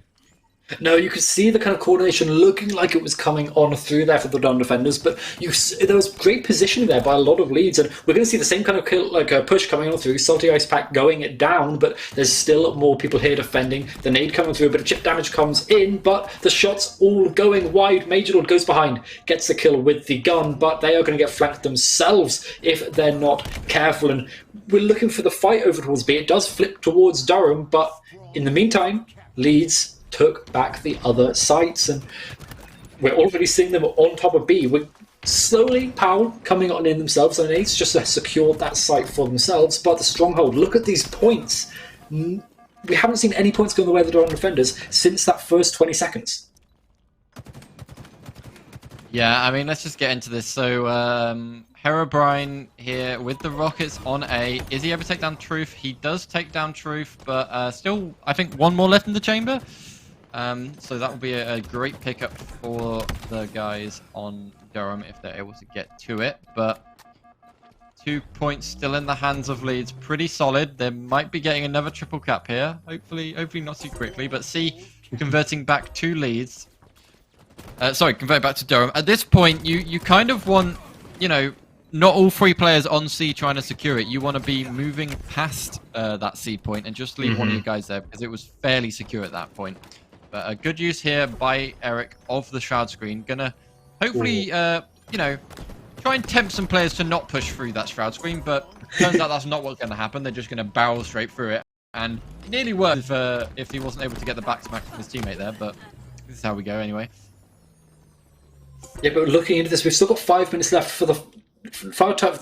No, you could see the kind of coordination looking like it was coming on through there for the Durham defenders, but there was great positioning there by a lot of Leeds, and we're going to see the same kind of push coming on through. Salty Ice Pack going it down, but there's still more people here defending. The nade coming through, a bit of chip damage comes in, but the shots all going wide. Major Lord goes behind, gets the kill with the gun, but they are going to get flanked themselves if they're not careful, and we're looking for the fight over towards B. It does flip towards Durham, but in the meantime, Leeds took back the other sites, and we're already seeing them on top of B. We're slowly, Powell coming on in themselves, and it's just secured that site for themselves. But the stronghold, look at these points. We haven't seen any points going the way of the Durham defenders since that first 20 seconds.
Yeah, I mean, let's just get into this. So, Herobrine here with the rockets on A. Is he able to take down Truth? He does take down Truth, but still, I think one more left in the chamber. So that will be a great pickup for the guys on Durham if they're able to get to it. But 2 points still in the hands of Leeds. Pretty solid. They might be getting another triple cap here. Hopefully not too quickly. But C converting back to Leeds. Convert back to Durham. At this point, you kind of want, not all three players on C trying to secure it. You want to be moving past that C point and just leave one of your guys there, because it was fairly secure at that point. But a good use here by Eric of the Shroud Screen. Gonna hopefully, try and tempt some players to not push through that Shroud Screen, but turns out that's not what's going to happen. They're just going to barrel straight through it. And it nearly worked if he wasn't able to get the back-to-back from his teammate there, but this is how we go anyway.
Yeah, but looking into this, we've still got 5 minutes left for the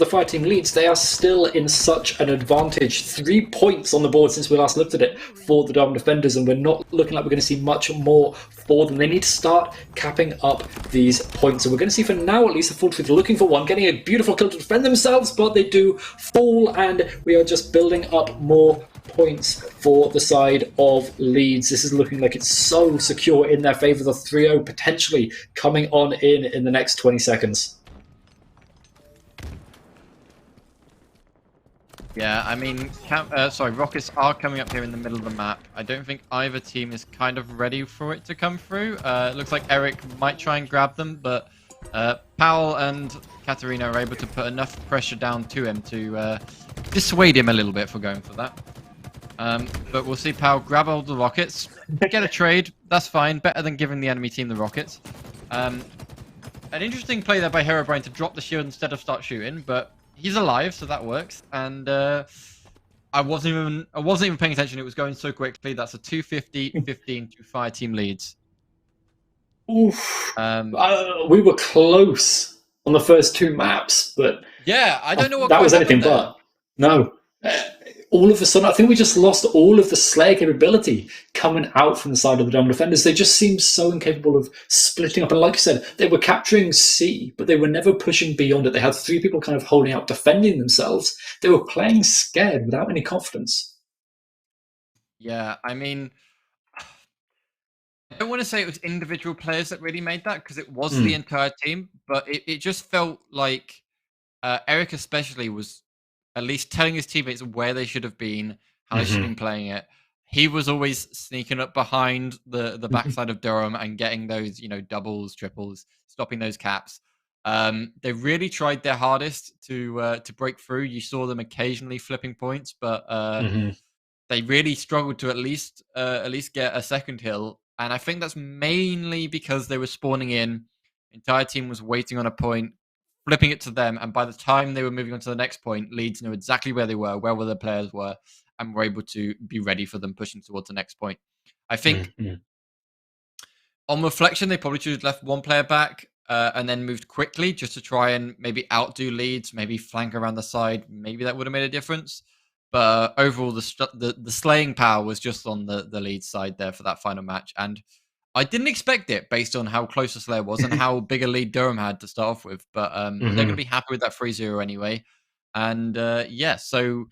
fighting Leeds. They are still in such an advantage. 3 points on the board since we last looked at it for the Durham defenders, and we're not looking like we're going to see much more for them. They need to start capping up these points, and we're going to see for now at least the full truth looking for one, getting a beautiful kill to defend themselves, but they do fall, and we are just building up more points for the side of Leeds. This is looking like it's so secure in their favour. The 3-0 potentially coming on in the next 20 seconds.
Yeah, I mean, rockets are coming up here in the middle of the map. I don't think either team is kind of ready for it to come through. It looks like Eric might try and grab them, but Powell and Katarina are able to put enough pressure down to him to dissuade him a little bit for going for that. But we'll see Powell grab all the rockets, get a trade. That's fine. Better than giving the enemy team the rockets. An interesting play there by Herobrine to drop the shield instead of start shooting, but he's alive, so that works. And I wasn't even paying attention. It was going so quickly. That's a 250-15 to fire team Leeds.
Oof. We were close on the first 2 maps, but
yeah, I don't know what
that was anything but. No. All of a sudden, I think we just lost all of the Slayer capability coming out from the side of the Durham defenders. They just seemed so incapable of splitting up. And like I said, they were capturing C, but they were never pushing beyond it. They had 3 people kind of holding out, defending themselves. They were playing scared without any confidence.
Yeah, I mean, I don't want to say it was individual players that really made that because it was the
Mm.
entire team, but it just felt like Eric especially was at least telling his teammates where they should have been, how they should have
Hmm.
been playing it. He was always sneaking up behind the backside of Durham and getting those, doubles, triples, stopping those caps. They really tried their hardest to break through. You saw them occasionally flipping points, but
Hmm.
they really struggled to at least get a second hill. And I think that's mainly because they were spawning in. Entire team was waiting on a point, flipping it to them, and by the time they were moving on to the next point, Leeds knew exactly where they were, where the players were, and were able to be ready for them pushing towards the next point. I think
Hmm.
on reflection, they probably should have left one player back and then moved quickly just to try and maybe outdo Leeds, maybe flank around the side. Maybe that would have made a difference. But overall, the slaying power was just on the Leeds side there for that final match, and I didn't expect it based on how close the Slayer was and how big a lead Durham had to start off with. But they're going to
Hmm.
be happy with that 3-0 anyway. And yeah, so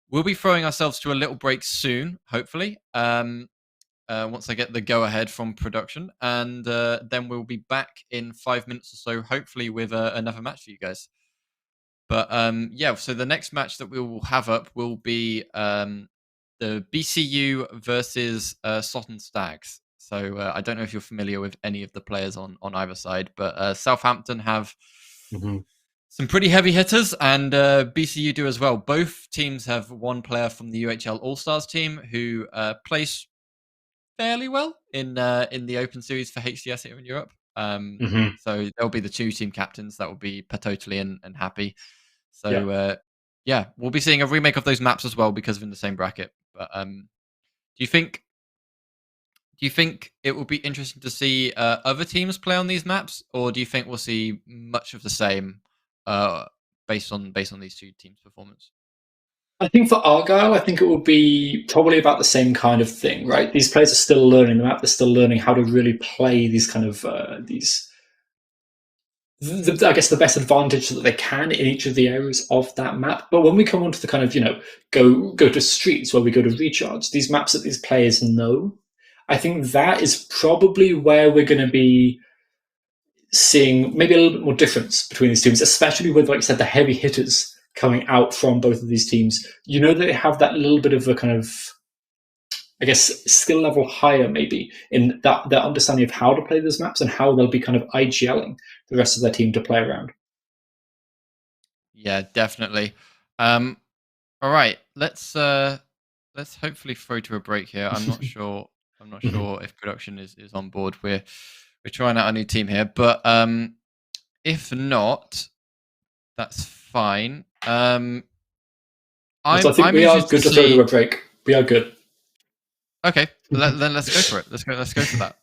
we'll be throwing ourselves to a little break soon, hopefully. Once I get the go ahead from production, and then we'll be back in 5 minutes or so, hopefully with another match for you guys. But yeah, so the next match that we will have up will be the BCU versus Sutton Stags. So I don't know if you're familiar with any of the players on either side, but Southampton have
Hmm.
some pretty heavy hitters, and BCU do as well. Both teams have one player from the UHL All Stars team who plays fairly well in the Open Series for HCS here in Europe.
Hmm.
So they'll be the two team captains. That will be Patotali and Happy.
Yeah.
So yeah, we'll be seeing a remake of those maps as well because of in the same bracket. But do you think it will be interesting to see other teams play on these maps, or do you think we'll see much of the same uh, based on these two teams' performance?
I think for Argyle, I think it will be probably about the same kind of thing, right? These players are still learning the map. They're still learning how to really play these kind of these. I guess the best advantage that they can in each of the areas of that map. But when we come onto the kind of go to streets where we go to recharge, these maps that these players know, I think that is probably where we're going to be seeing maybe a little bit more difference between these teams, especially with, like I said, the heavy hitters coming out from both of these teams. You know, they have that little bit of a kind of, I guess, skill level higher maybe in that their understanding of how to play those maps and how they'll be kind of IGLing the rest of their team to play around.
Yeah, definitely. Um, All right, let's hopefully throw to a break here. I'm not sure. I'm not
Mhm.
sure if production is on board. We're trying out a new team here, but if not, that's fine.
So I think
I'm
we are
interested to
good to throw to
see.
a break. We are good.
Okay, then let's go for it. Let's go for that.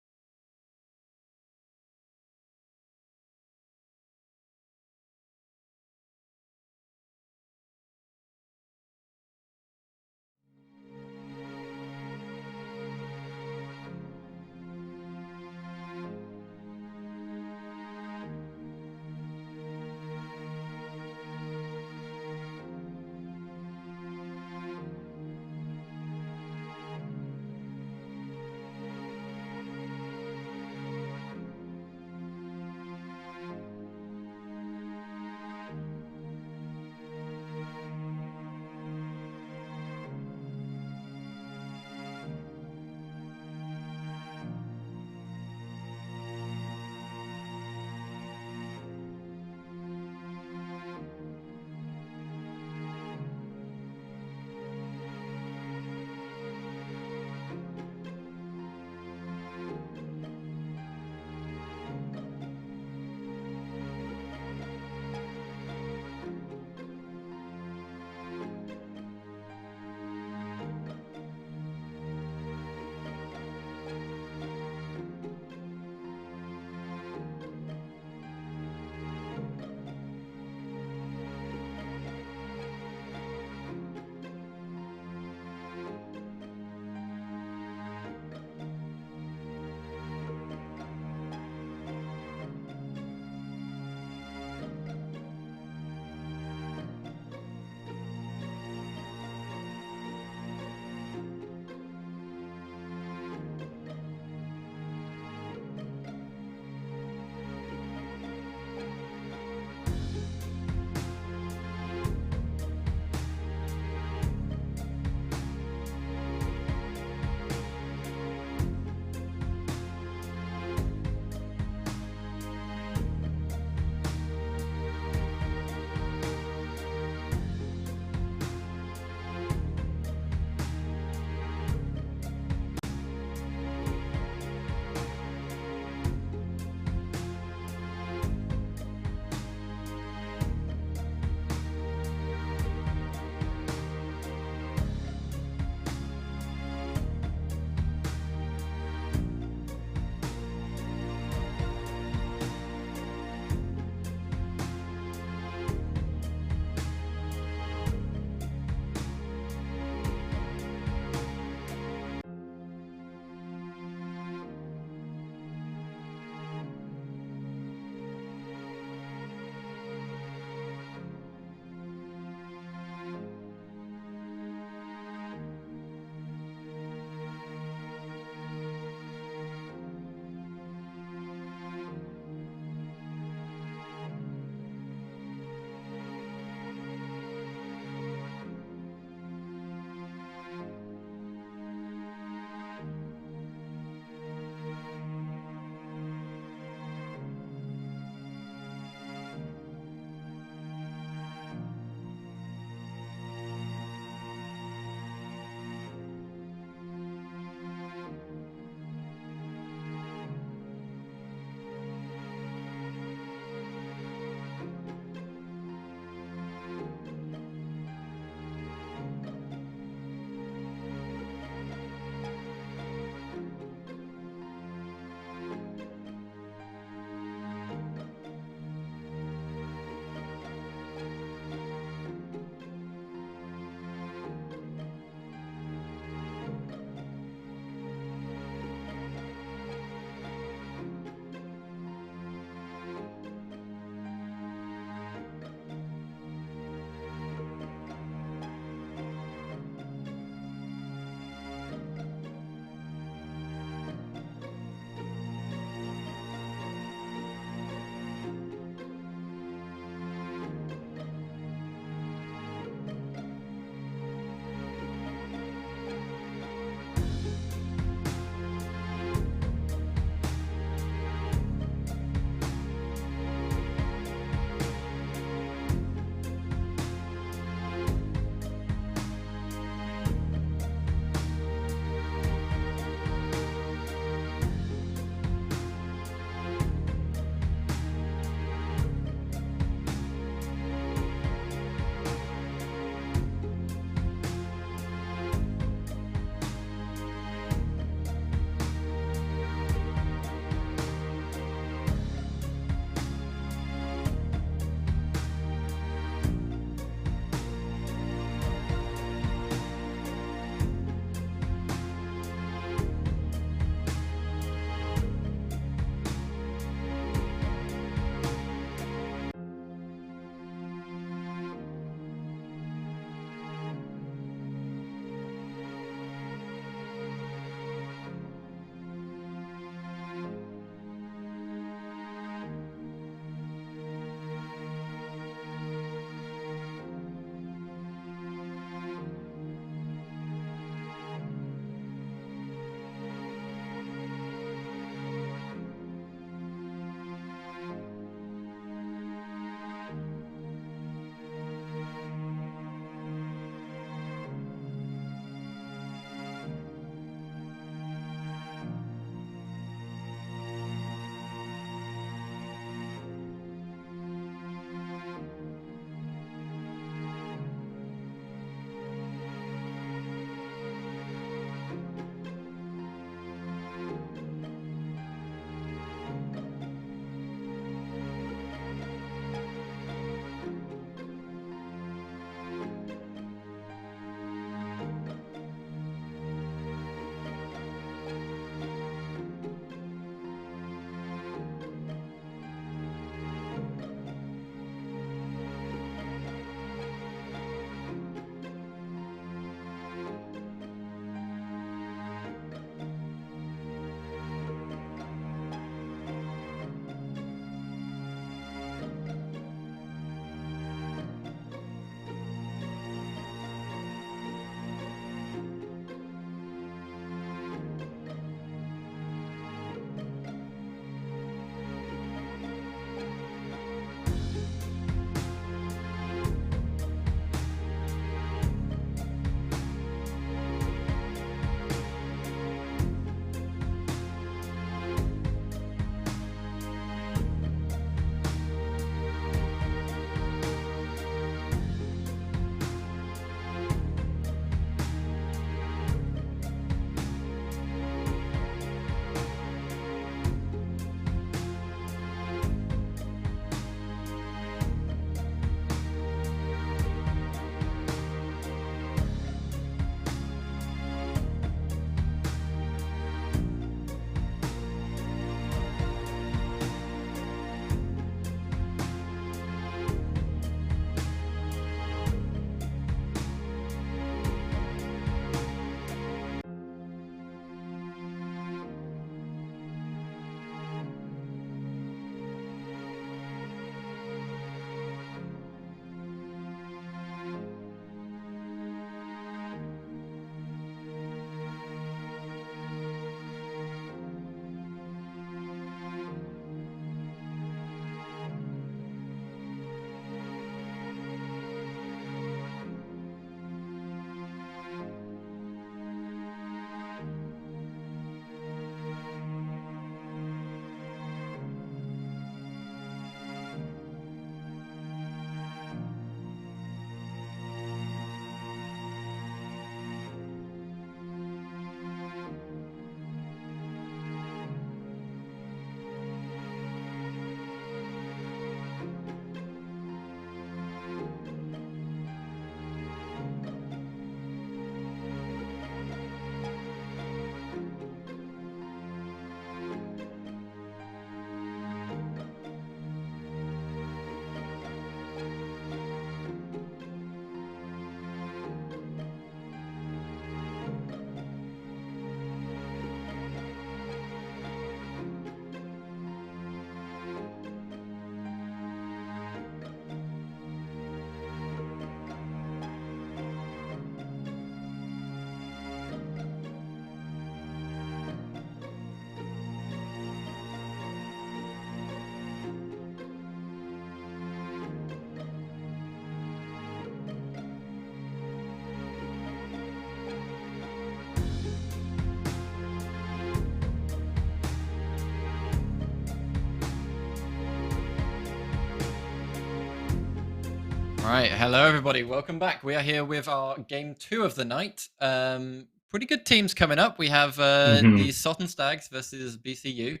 right, hello everybody. Welcome back. We are here with our game 2 of the night. Pretty good teams coming up. We have the Sutton Stags versus BCU.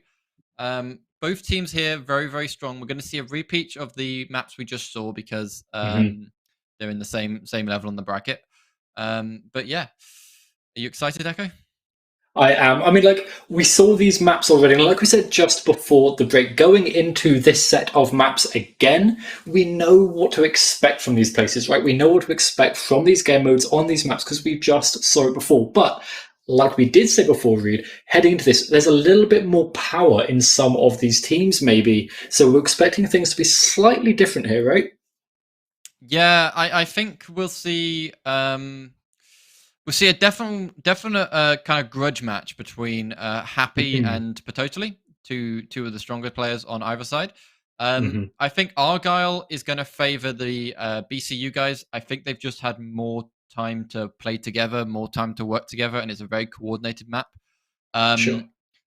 Both teams here very, very strong. We're going to see a repeat of the maps we just saw because they're in the same level on the bracket. But yeah, are you excited, Echo?
I am. I mean, like, we saw these maps already, and like we said just before the break, going into this set of maps again, we know what to expect from these places, right? We know what to expect from these game modes on these maps because we just saw it before. But like we did say before, Reed, heading into this, there's a little bit more power in some of these teams, maybe. So we're expecting things to be slightly different here, right?
Yeah, I think we'll see. We'll see a definite kind of grudge match between Happy and Patotally, two of the stronger players on either side. I think Argyle is going to favor the BCU guys. I think they've just had more time to play together, more time to work together, and it's a very coordinated map.
Sure.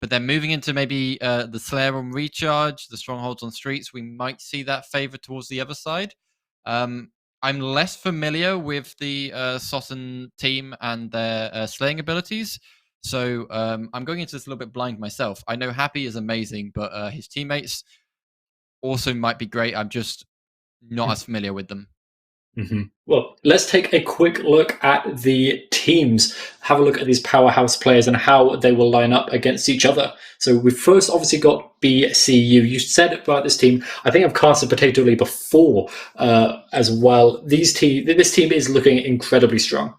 But then moving into maybe the Slayer on Recharge, the Strongholds on Streets, we might see that favor towards the other side. I'm less familiar with the Sossen team and their slaying abilities. So I'm going into this a little bit blind myself. I know Happy is amazing, but his teammates also might be great. I'm just not as familiar with them.
Well, let's take a quick look at the teams. Have a look at these powerhouse players and how they will line up against each other. So we've first obviously got BCU. You said about this team. I think I've casted Potato Lee before as well. This team is looking incredibly strong.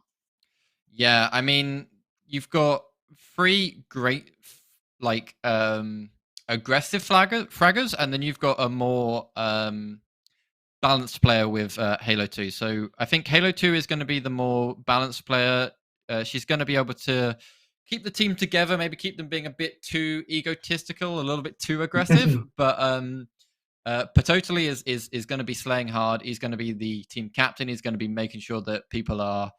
Yeah, I mean, you've got three great, like, aggressive fraggers, and then you've got a more balanced player with Halo 2. So I think Halo 2 is going to be the more balanced player. She's going to be able to keep the team together, maybe keep them being a bit too egotistical, a little bit too aggressive. But Patotally is going to be slaying hard. He's going to be the team captain. He's going to be making sure that people are,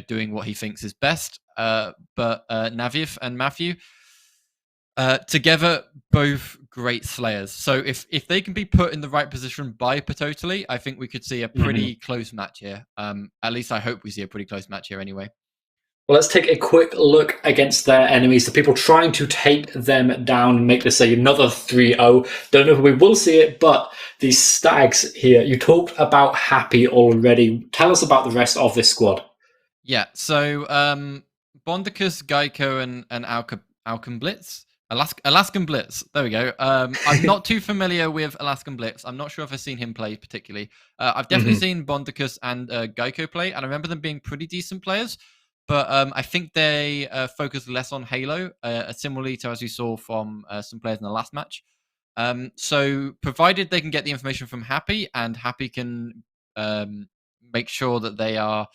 doing what he thinks is best. But Naviv and Matthew, together, both great slayers. So if they can be put in the right position by Patotally, I think we could see a pretty close match here. At least I hope we see a pretty close match here anyway.
Well, let's take a quick look against their enemies, the people trying to take them down and make this another 3-0. Don't know if we will see it, but these Stags here, you talked about Happy already. Tell us about the rest of this squad.
Yeah, so Bondicus, Geico, and Alchem Blitz. Alaskan Blitz. There we go. I'm not too familiar with Alaskan Blitz. I'm not sure if I've seen him play particularly. I've definitely seen Bondicus and Geico play, and I remember them being pretty decent players. But I think they focus less on Halo, similarly to as you saw from some players in the last match. So provided they can get the information from Happy, and Happy can make sure that they are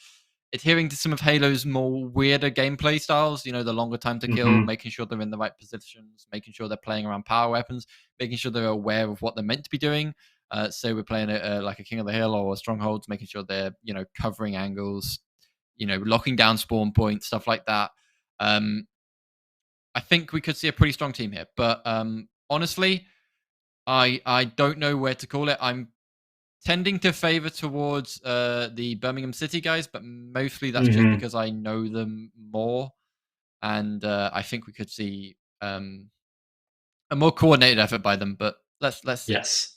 adhering to some of Halo's more weirder gameplay styles, the longer time to kill, making sure they're in the right positions, making sure they're playing around power weapons, making sure they're aware of what they're meant to be doing. So we're playing like a King of the Hill or Strongholds, making sure they're, covering angles, locking down spawn points, stuff like that. I think we could see a pretty strong team here. But honestly, I don't know where to call it. I'm tending to favor towards the Birmingham City guys, but mostly that's just because I know them more, and I think we could see a more coordinated effort by them. But let's see.
Yes,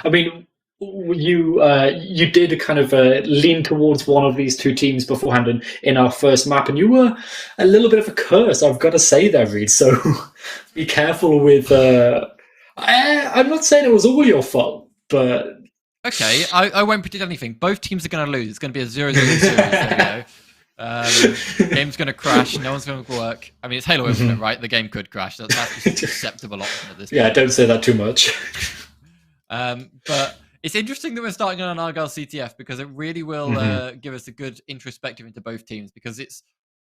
I mean, you did kind of lean towards one of these two teams beforehand in our first map, and you were a little bit of a curse, I've got to say there, Reed. So be careful with. I'm not saying it was all your fault, but
okay, I won't predict anything. Both teams are going to lose. It's going to be a 0-0 series. There you go. Game's going to crash. No one's going to work. I mean, it's Halo Infinite, right? The game could crash. That's just an acceptable option at this point.
Yeah, don't say that too much.
But it's interesting that we're starting on an Argyle CTF because it really will give us a good introspective into both teams, because it's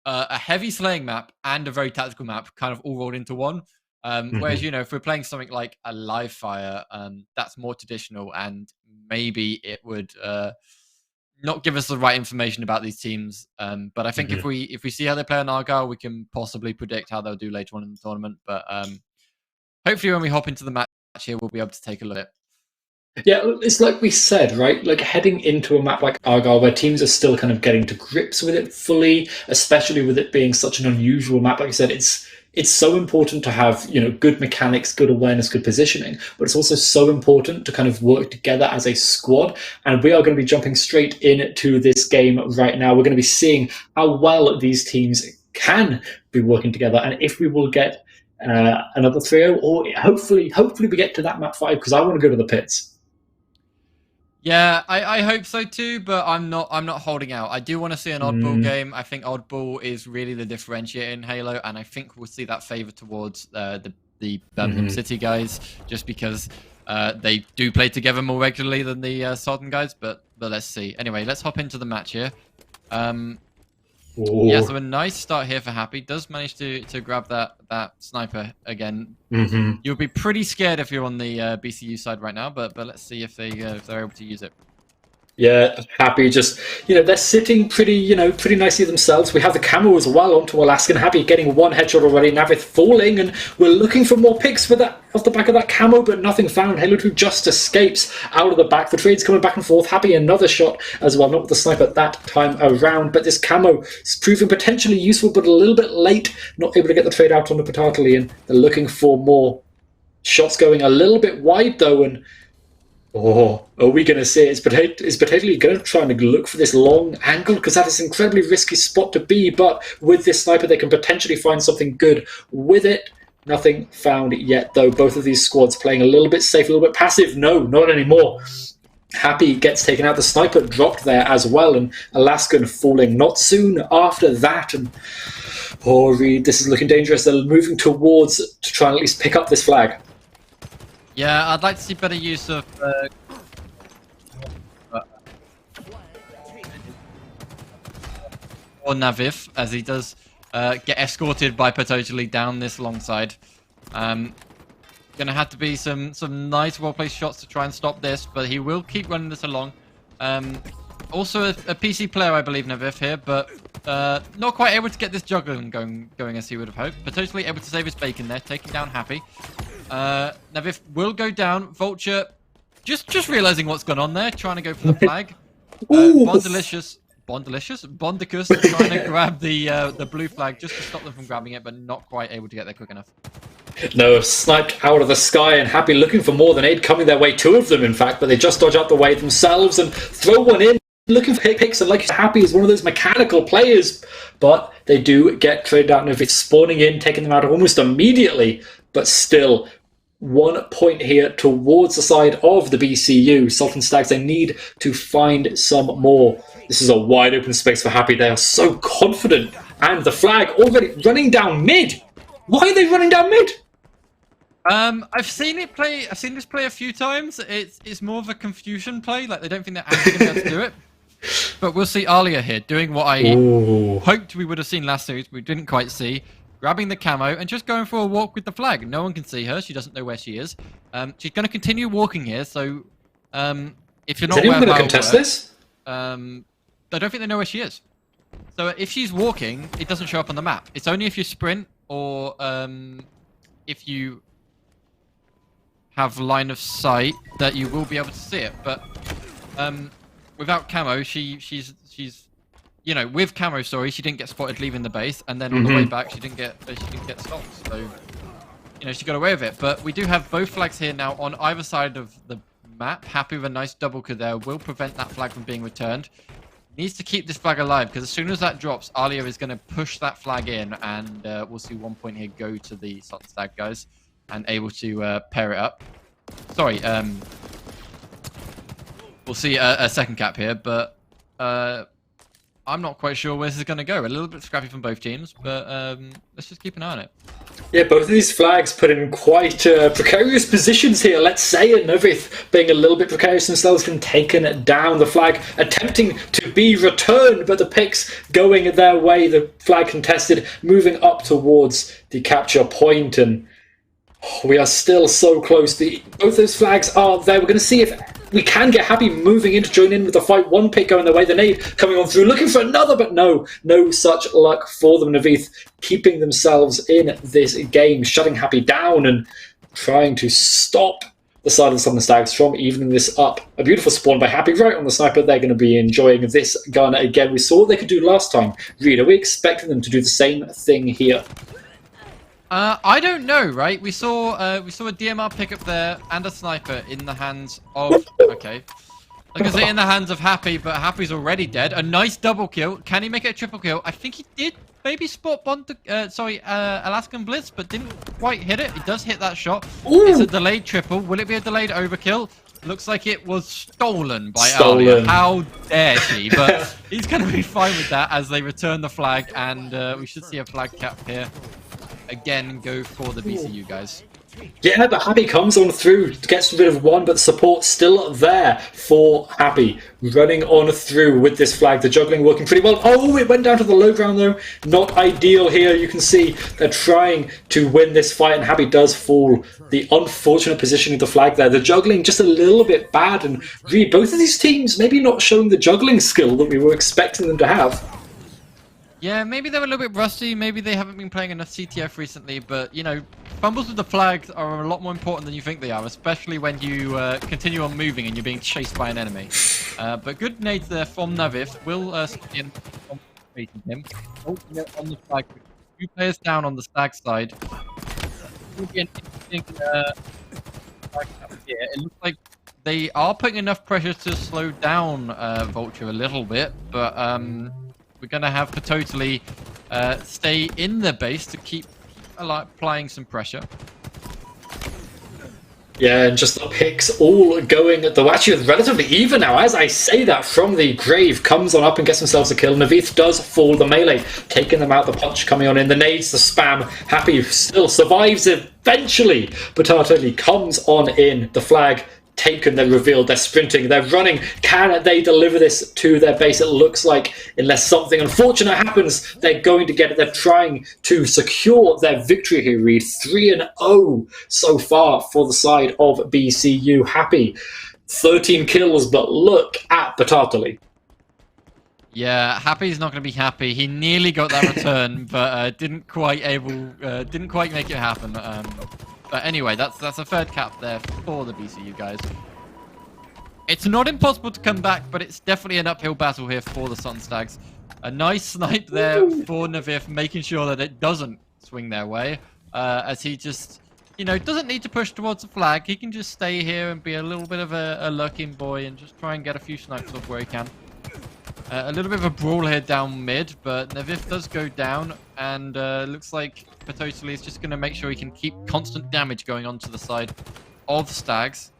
a heavy slaying map and a very tactical map kind of all rolled into one. Whereas, if we're playing something like a live fire, that's more traditional, and maybe it would not give us the right information about these teams. But I think if we see how they play on Argyle, we can possibly predict how they'll do later on in the tournament. But hopefully when we hop into the match here, we'll be able to take a look at it.
Yeah, it's like we said, right? Like heading into a map like Argyle, where teams are still kind of getting to grips with it fully, especially with it being such an unusual map. Like I said, it's so important to have good mechanics, good awareness, good positioning, but it's also so important to kind of work together as a squad. And we are going to be jumping straight into this game right now. We're going to be seeing how well these teams can be working together, and if we will get another trio, or hopefully we get to that map 5, because I want to go to the pits.
Yeah, I hope so too, but I'm not holding out. I do want to see an oddball game. I think oddball is really the differentiator in Halo, and I think we'll see that favor towards the Birmingham City guys, just because they do play together more regularly than the Southern guys. But let's see. Anyway, let's hop into the match here. Yeah, so a nice start here for Happy. Does manage to grab that sniper again. You'll be pretty scared if you're on the BCU side right now, but let's see if they're able to use it.
Yeah, Happy just, they're sitting pretty nicely themselves. We have the camo as well onto Alaskan. Happy getting one headshot already, Navith falling, and we're looking for more picks for that off the back of that camo, but nothing found. Halo 2 just escapes out of the back. The trade's coming back and forth. Happy another shot as well, not with the sniper that time around, but this camo is proving potentially useful, but a little bit late. Not able to get the trade out on the Patatali, and they're looking for more shots going a little bit wide though, and are we going to see it's potentially going to try and look for this long angle, because that is an incredibly risky spot to be, but with this sniper they can potentially find something good with it. Nothing found yet though. Both of these squads playing a little bit safe, a little bit passive. No, not anymore. Happy gets taken out. The sniper dropped there as well, and Alaskan falling not soon after that. And Reed, this is looking dangerous. They're moving towards to try and at least pick up this flag.
Yeah, I'd like to see better use of or Naviv, as he does get escorted by Patotali down this long side. Gonna have to be some nice well-placed shots to try and stop this, but he will keep running this along. Also a PC player, I believe, Naviv here, but not quite able to get this juggling going as he would have hoped. Patotali able to save his bacon there, taking down Happy. Naviv will go down. Vulture just realizing what's gone on there, trying to go for the flag. Bondicus trying to grab the blue flag just to stop them from grabbing it, but not quite able to get there quick enough.
No, sniped out of the sky, and Happy looking for more than aid coming their way. Two of them, in fact, but they just dodge out the way themselves and throw one in. Looking for picks, and like Happy is one of those mechanical players, but they do get traded out, and if it's spawning in, taking them out almost immediately, but still 1 point here towards the side of the BCU. Sultan Stags, they need to find some more. This is a wide open space for Happy. They are so confident, and the flag already running down mid. Why are they running down mid?
I've seen this play a few times. It's more of a confusion play. Like they don't think they're actually going to be able to do it. But we'll see Alia here doing what I hoped we would have seen last series, but we didn't quite see. Grabbing the camo and just going for a walk with the flag. No one can see her. She doesn't know where she is. She's going to continue walking here. So if you're not
aware of how it works, this?
I don't think they know where she is. So if she's walking, it doesn't show up on the map. It's only if you sprint or if you have line of sight that you will be able to see it. But without camo, she's with camo, sorry, she didn't get spotted leaving the base, and then on the way back she didn't get stopped. So she got away with it. But we do have both flags here now on either side of the map. Happy with a nice double kill there will prevent that flag from being returned. Needs to keep this flag alive, because as soon as that drops, Alia is going to push that flag in, and we'll see 1 point here go to the Sultan Stag guys, and able to pair it up. Sorry, we'll see a second cap here, but I'm not quite sure where this is going to go. A little bit scrappy from both teams, but let's just keep an eye on it.
Yeah, both of these flags put in quite precarious positions here, let's say, and Novith being a little bit precarious themselves, been taken down. The flag attempting to be returned, but the picks going their way. The flag contested, moving up towards the capture point, and we are still so close. Both those flags are there. We're going to see if we can get Happy moving in to join in with the fight. One pick going their way. The nade coming on through, looking for another, but no such luck for them. Navith keeping themselves in this game, shutting Happy down and trying to stop the side of the Southern Stags from evening this up. A beautiful spawn by Happy right on the sniper. They're going to be enjoying this gun again. We saw what they could do last time. Reed, are we expecting them to do the same thing here?
I don't know, right? We saw a DMR pickup there and a sniper in the hands of... Okay. I was going to say in the hands of Happy, but Happy's already dead. A nice double kill. Can he make it a triple kill? I think he did maybe spot Alaskan Blitz, but didn't quite hit it. He does hit that shot.
Ooh.
It's a delayed triple. Will it be a delayed overkill? Looks like it was stolen by Alia. How dare she? But he's going to be fine with that as they return the flag, and we should see a flag cap here. Again, go for the BCU guys.
Yeah, but Happy comes on through, gets rid of one, but support still there for Happy. Running on through with this flag. The juggling working pretty well. Oh, it went down to the low ground though. Not ideal here. You can see they're trying to win this fight, and Happy does fall. The unfortunate position of the flag there. The juggling just a little bit bad, and really both of these teams maybe not showing the juggling skill that we were expecting them to have.
Yeah, maybe they're a little bit rusty. Maybe they haven't been playing enough CTF recently. But, you know, fumbles with the flags are a lot more important than you think they are, especially when you continue on moving and you're being chased by an enemy. But good nades there from Navif. Will in him. On the flag. 2 players down on the stag side. Will be an interesting flag here. It looks like they are putting enough pressure to slow down Vulture a little bit, but we're going to have to totally stay in the base to keep applying some pressure.
Yeah, and just the picks all going. Though actually relatively even now. As I say that, from the grave comes on up and gets themselves a kill. Navith does fall the melee, taking them out. The punch coming on in. The nades, the spam. Happy still survives eventually, but totally comes on in. The flag taken, they're revealed, they're sprinting, they're running. Can they deliver this to their base? It looks like, unless something unfortunate happens, they're going to get it. They're trying to secure their victory here, Reed. 3-0 so far for the side of BCU. Happy 13 kills, but look at Batatali.
Yeah, Happy's not going to be happy. He nearly got that return, but didn't quite make it happen. But anyway, that's a third cap there for the BCU guys. It's not impossible to come back, but it's definitely an uphill battle here for the Sun Stags. A nice snipe there for Navif, making sure that it doesn't swing their way, as he just, you know, doesn't need to push towards the flag. He can just stay here and be a little bit of a lurking boy and just try and get a few snipes off where he can. A little bit of a brawl here down mid, but Navif does go down, and looks like Pototally is just going to make sure he can keep constant damage going on to the side of Stags.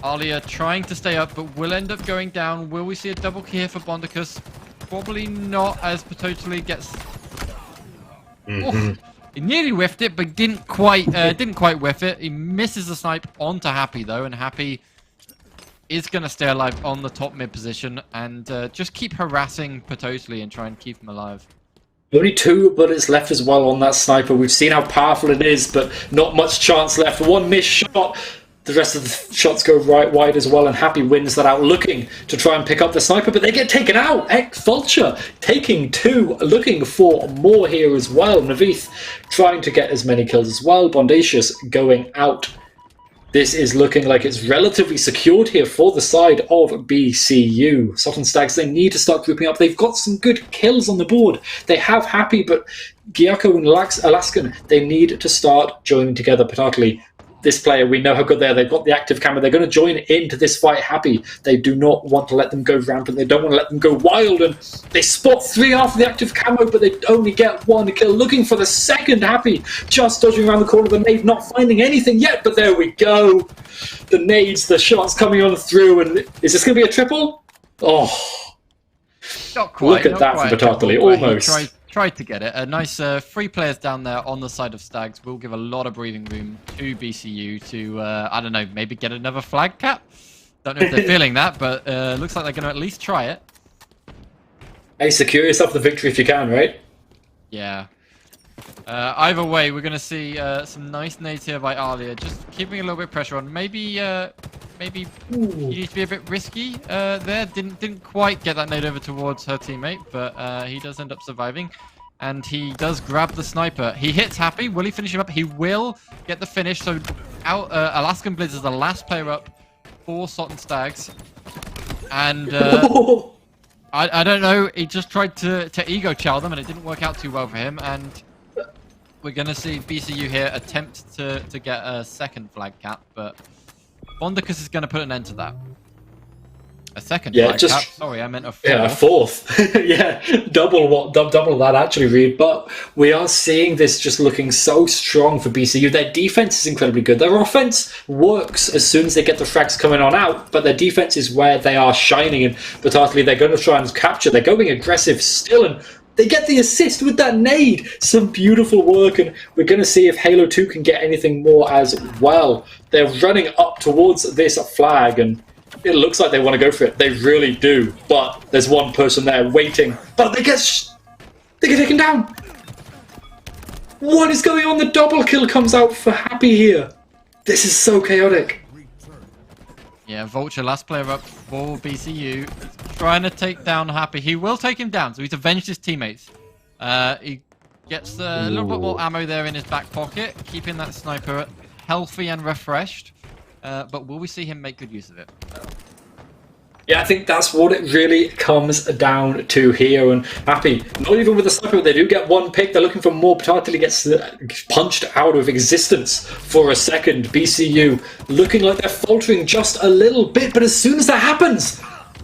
Alia trying to stay up, but will end up going down. Will we see a double kill here for Bondicus? Probably not, as Pototally gets... Oh, he nearly whiffed it, but didn't quite whiff it. He misses the snipe onto Happy, though, and Happy is going to stay alive on the top mid position and just keep harassing Pototally and try and keep him alive.
Only 2 bullets left as well on that sniper. We've seen how powerful it is, but not much chance left. 1 missed shot. The rest of the shots go right wide as well, and Happy wins that out, looking to try and pick up the sniper, but they get taken out. Vulture taking 2, looking for more here as well. Navith trying to get as many kills as well. Bondacious going out. This is looking like it's relatively secured here for the side of BCU. Sultan Stags, they need to start grouping up. They've got some good kills on the board. They have Happy, but Gyako and Alaskan, they need to start joining together. Particularly this player, we know how good they are. They've got the active camera. They're going to join into this fight Happy. They do not want to let them go rampant. They don't want to let them go wild. And they spot 3 after the active camo, but they only get 1 kill. Looking for the second Happy. Just dodging around the corner of the nade, not finding anything yet. But there we go. The nades, the shots coming on through. And is this going to be a triple? Oh.
Not quite.
Look at that from Batatali. Almost.
Tried to get it. A nice 3 players down there on the side of Stags will give a lot of breathing room to BCU to, I don't know, maybe get another flag cap? Don't know if they're feeling that, but looks like they're going to at least try it.
Hey, secure yourself the victory if you can, right?
Yeah. Either way, we're going to see some nice nades here by Alia, just keeping a little bit of pressure on. Maybe he needs to be a bit risky there. Didn't quite get that nade over towards her teammate, but he does end up surviving. and he does grab the sniper. He hits Happy. Will he finish him up? He will get the finish. So Alaskan Blizz is the last player up for Sot Stags. And I don't know. He just tried to ego chow them, and it didn't work out too well for him. And we're going to see BCU here attempt to get a second flag cap, but Bondicus is going to put an end to that. A second flag cap. Sorry, I meant a fourth.
Yeah, a fourth. Yeah, double that actually, Reed. But we are seeing this just looking so strong for BCU. Their defense is incredibly good. Their offense works as soon as they get the frags coming on out, but their defense is where they are shining. And Batatli, they're going to try and capture. They're going aggressive still, and they get the assist with that nade. Some beautiful work, and we're going to see if Halo 2 can get anything more as well. They're running up towards this flag, and it looks like they want to go for it. They really do. But there's one person there waiting. But they get taken down. What is going on? The double kill comes out for Happy here. This is so chaotic.
Yeah, Vulture, last player up for BCU. He's trying to take down Happy. He will take him down, so he's avenged his teammates. He gets a little bit more ammo there in his back pocket, keeping that sniper healthy and refreshed. But will we see him make good use of it?
Yeah, I think that's what it really comes down to here. And Happy, not even with the sniper, they do get one pick. They're looking for more. Batatli gets punched out of existence for a second. BCU looking like they're faltering just a little bit. But as soon as that happens,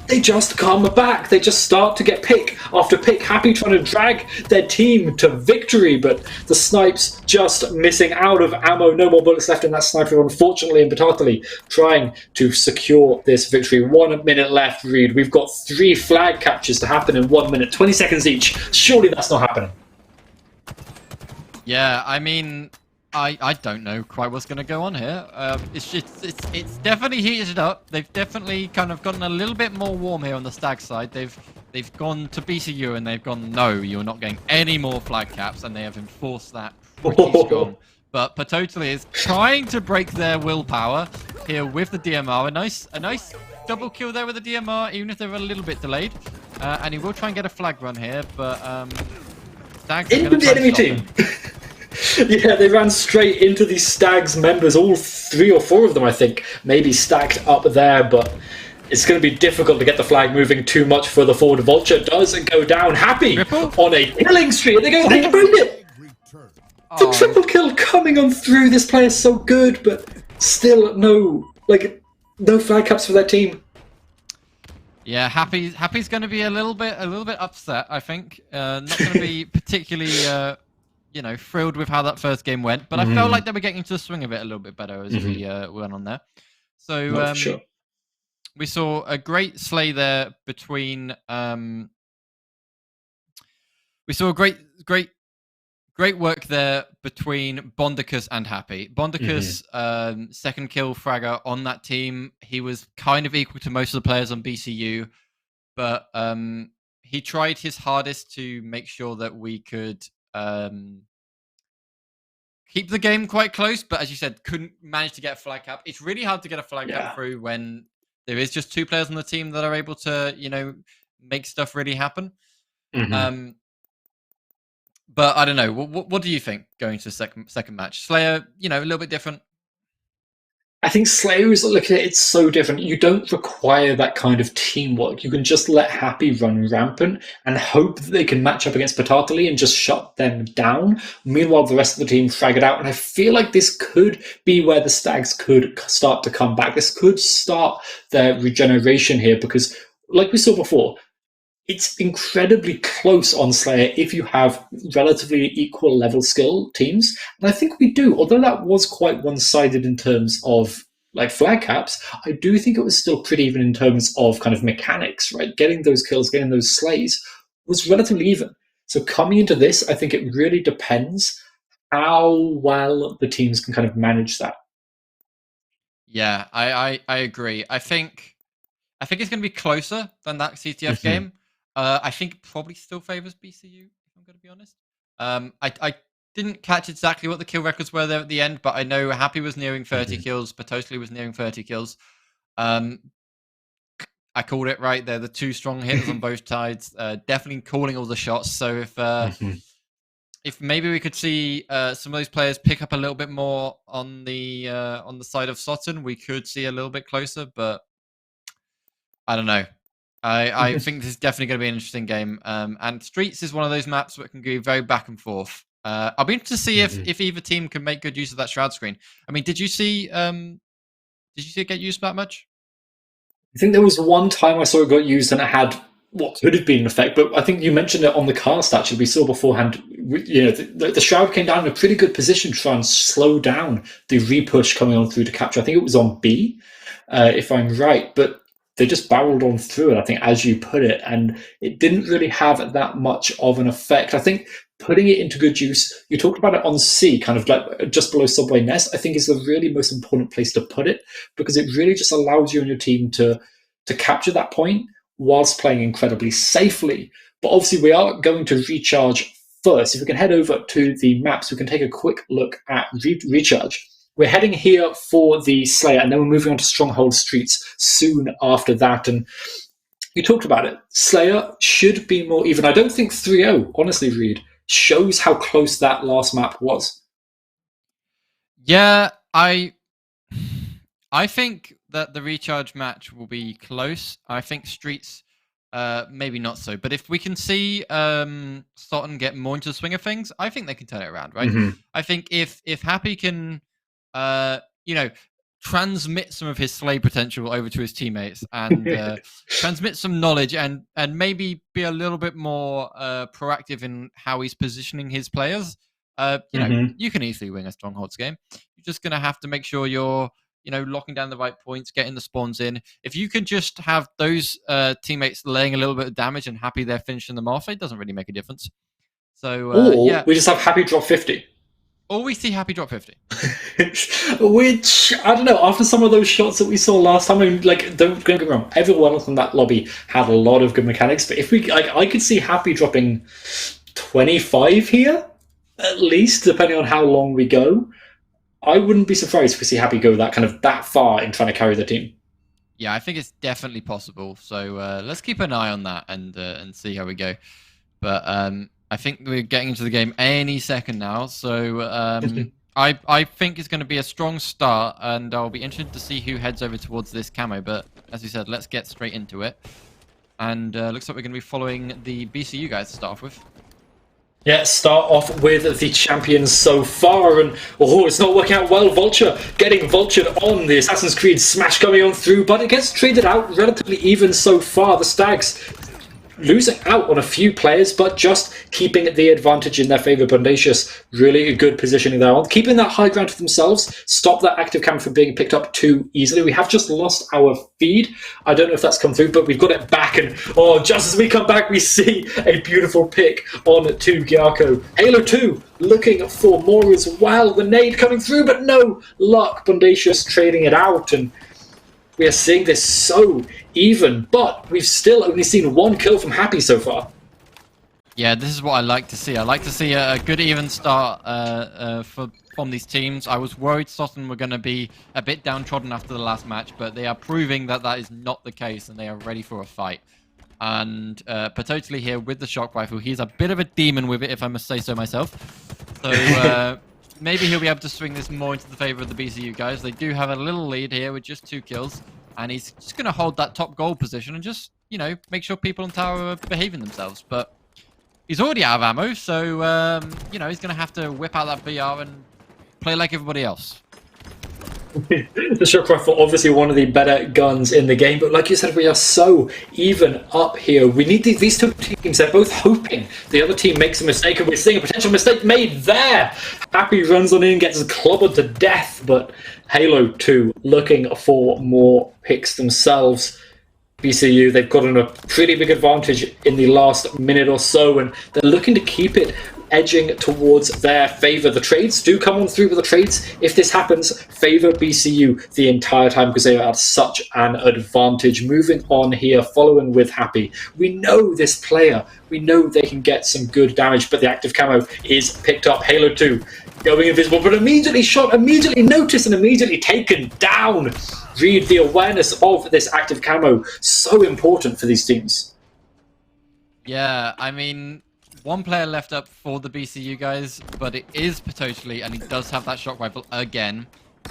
they just come back. They just start to get pick after pick. Happy trying to drag their team to victory, but the snipes just missing out of ammo. No more bullets left in that sniper, unfortunately, and Batatli trying to secure this victory. 1 minute left, Reed. We've got 3 flag captures to happen in 1 minute, 20 seconds each. Surely that's not happening.
Yeah, I mean, I don't know quite what's going to go on here. It's definitely heated up. They've definitely kind of gotten a little bit more warm here on the Stag side. They've gone to BCU and they've gone, no, you're not getting any more flag caps, and they have enforced that pretty strong. But Patotally is trying to break their willpower here with the DMR. A nice double kill there with the DMR, even if they're a little bit delayed. And he will try and get a flag run here, but Stags
in with the enemy team. Yeah, they ran straight into the Stags members, all 3 or 4 of them, I think, maybe stacked up there, but it's going to be difficult to get the flag moving too much further forward. Vulture doesn't go down. Happy on a killing streak. They go, they bring it! The triple kill coming on through. This player's so good, but still no flag caps for that team.
Yeah, Happy's going to be a little bit upset, I think. Not going to be particularly thrilled with how that first game went, but I felt like they were getting into the swing of it a little bit better as we went on there. So we saw a great slay there between. We saw great work there between Bondicus and Happy. Bondicus, second kill fragger on that team. He was kind of equal to most of the players on BCU, but he tried his hardest to make sure that we could keep the game quite close, but as you said, couldn't manage to get a flag cap. It's really hard to get a flag cap through when there is just 2 players on the team that are able to, make stuff really happen. But I don't know. What do you think going to the second match? Slayer, a little bit different.
I think Slayer is looking at it so different. You don't require that kind of teamwork. You can just let Happy run rampant and hope that they can match up against Batatli and just shut them down. Meanwhile, the rest of the team frag it out. And I feel like this could be where the Stags could start to come back. This could start their regeneration here because, like we saw before, it's incredibly close on Slayer if you have relatively equal level skill teams. And I think we do. Although that was quite one-sided in terms of flag caps, I do think it was still pretty even in terms of kind of mechanics, right? Getting those kills, getting those slays was relatively even. So coming into this, I think it really depends how well the teams can kind of manage that.
Yeah, I agree. I think it's going to be closer than that CTF game. I think it probably still favors BCU, if I'm going to be honest. I didn't catch exactly what the kill records were there at the end, but I know Happy was nearing 30 kills, Patotally was nearing 30 kills. I called it right there. The 2 strong hitters on both sides, definitely calling all the shots. So if if maybe we could see some of those players pick up a little bit more on the side of Sutton, we could see a little bit closer. But I don't know. I think this is definitely going to be an interesting game. And Streets is one of those maps that can go very back and forth. I'll be interested to see if either team can make good use of that shroud screen. I mean, did you see it get used that much?
I think there was one time I saw it got used and it had what could have been an effect, but I think you mentioned it on the cast actually. We saw beforehand, the shroud came down in a pretty good position to try and slow down the repush coming on through to capture. I think it was on B, if I'm right, but they just barreled on through it, I think, as you put it, and it didn't really have that much of an effect. I think putting it into good use, you talked about it on C, kind of like just below Subway Nest, I think is the really most important place to put it, because it really just allows you and your team to capture that point whilst playing incredibly safely. But obviously we are going to recharge first. If we can head over to the maps, we can take a quick look at recharge. We're heading here for the Slayer, and then we're moving on to Stronghold Streets soon after that. And you talked about it. Slayer should be more even. I don't think 3-0, honestly, Reed, shows how close that last map was.
Yeah, I think that the recharge match will be close. I think Streets, maybe not so. But if we can see Sutton get more into the swing of things, I think they can turn it around, right?
Mm-hmm.
I think if Happy can, transmit some of his slay potential over to his teammates and transmit some knowledge and maybe be a little bit more proactive in how he's positioning his players, you can easily win a Strongholds game. You're just going to have to make sure you're locking down the right points, getting the spawns in. If you can just have those teammates laying a little bit of damage and Happy they're finishing them off, it doesn't really make a difference. So
or we just have Happy drop 50.
Or we see Happy drop 50.
Which, I don't know, after some of those shots that we saw last time, I mean, like, don't get me wrong, everyone else in that lobby had a lot of good mechanics, but if we, I could see Happy dropping 25 here, at least, depending on how long we go. I wouldn't be surprised if we see Happy go that far in trying to carry the team.
Yeah, I think it's definitely possible. So let's keep an eye on that and see how we go. But I think we're getting into the game any second now. So I think it's going to be a strong start, and I'll be interested to see who heads over towards this camo. But as you said, let's get straight into it. And looks like we're going to be following the BCU guys to start off with.
Yeah, start off with the champions so far, and it's not working out well. Vulture getting vultured on the Assassin's Creed smash coming on through, but it gets traded out relatively even so far. The Stags losing out on a few players, but just keeping the advantage in their favour. Bondacious, really a good positioning there on keeping that high ground for themselves, stop that active cam from being picked up too easily. We have just lost our feed. I don't know if that's come through, but we've got it back, and just as we come back, we see a beautiful pick on to Gyarko. Halo 2 looking for more as well. The nade coming through, but no luck. Bondacious trading it out, and we are seeing this so even, but we've still only seen one kill from Happy so far.
Yeah, this is what I like to see. I like to see a good even start from these teams. I was worried Sutton were going to be a bit downtrodden after the last match, but they are proving that that is not the case, and they are ready for a fight. And Patotally here with the shock rifle, he's a bit of a demon with it, if I must say so myself. So maybe he'll be able to swing this more into the favor of the BCU guys. They do have a little lead here with just 2 kills. And he's just going to hold that top goal position and just, make sure people on tower are behaving themselves. But he's already out of ammo, so, he's going to have to whip out that VR and play like everybody else.
The shock rifle, obviously one of the better guns in the game, but like you said, we are so even up here. We need these two teams. They're both hoping the other team makes a mistake, and we're seeing a potential mistake made there. Happy runs on in, gets clobbered to death, but Halo 2 looking for more picks themselves. BCU, they've gotten a pretty big advantage in the last minute or so, and they're looking to keep it edging towards their favour. The trades do come on through, with the trades, if this happens, favour BCU the entire time because they are at such an advantage. Moving on here, following with Happy. We know this player. We know they can get some good damage, but the active camo is picked up. Halo 2 going invisible, but immediately shot, immediately noticed, and immediately taken down. Read the awareness of this active camo. So important for these teams.
Yeah, I mean, one player left up for the BCU guys, but it is potentially, and he does have that shock rifle again.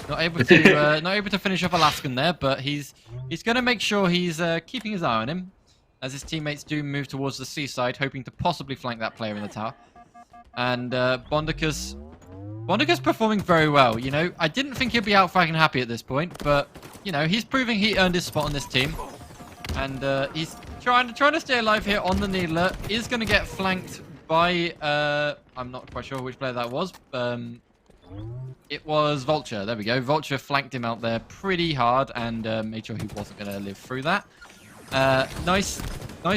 Not able to finish off Alaskan there, but he's going to make sure he's keeping his eye on him as his teammates do move towards the seaside, hoping to possibly flank that player in the tower. And Bondica's performing very well. You know, I didn't think he'd be out fucking happy at this point, but you know, he's proving he earned his spot on this team, and he's trying to stay alive here on the Needler. Is going to get flanked by I'm not quite sure which player that was. It was Vulture. There we go. Vulture flanked him out there pretty hard and made sure he wasn't going to live through that. Nice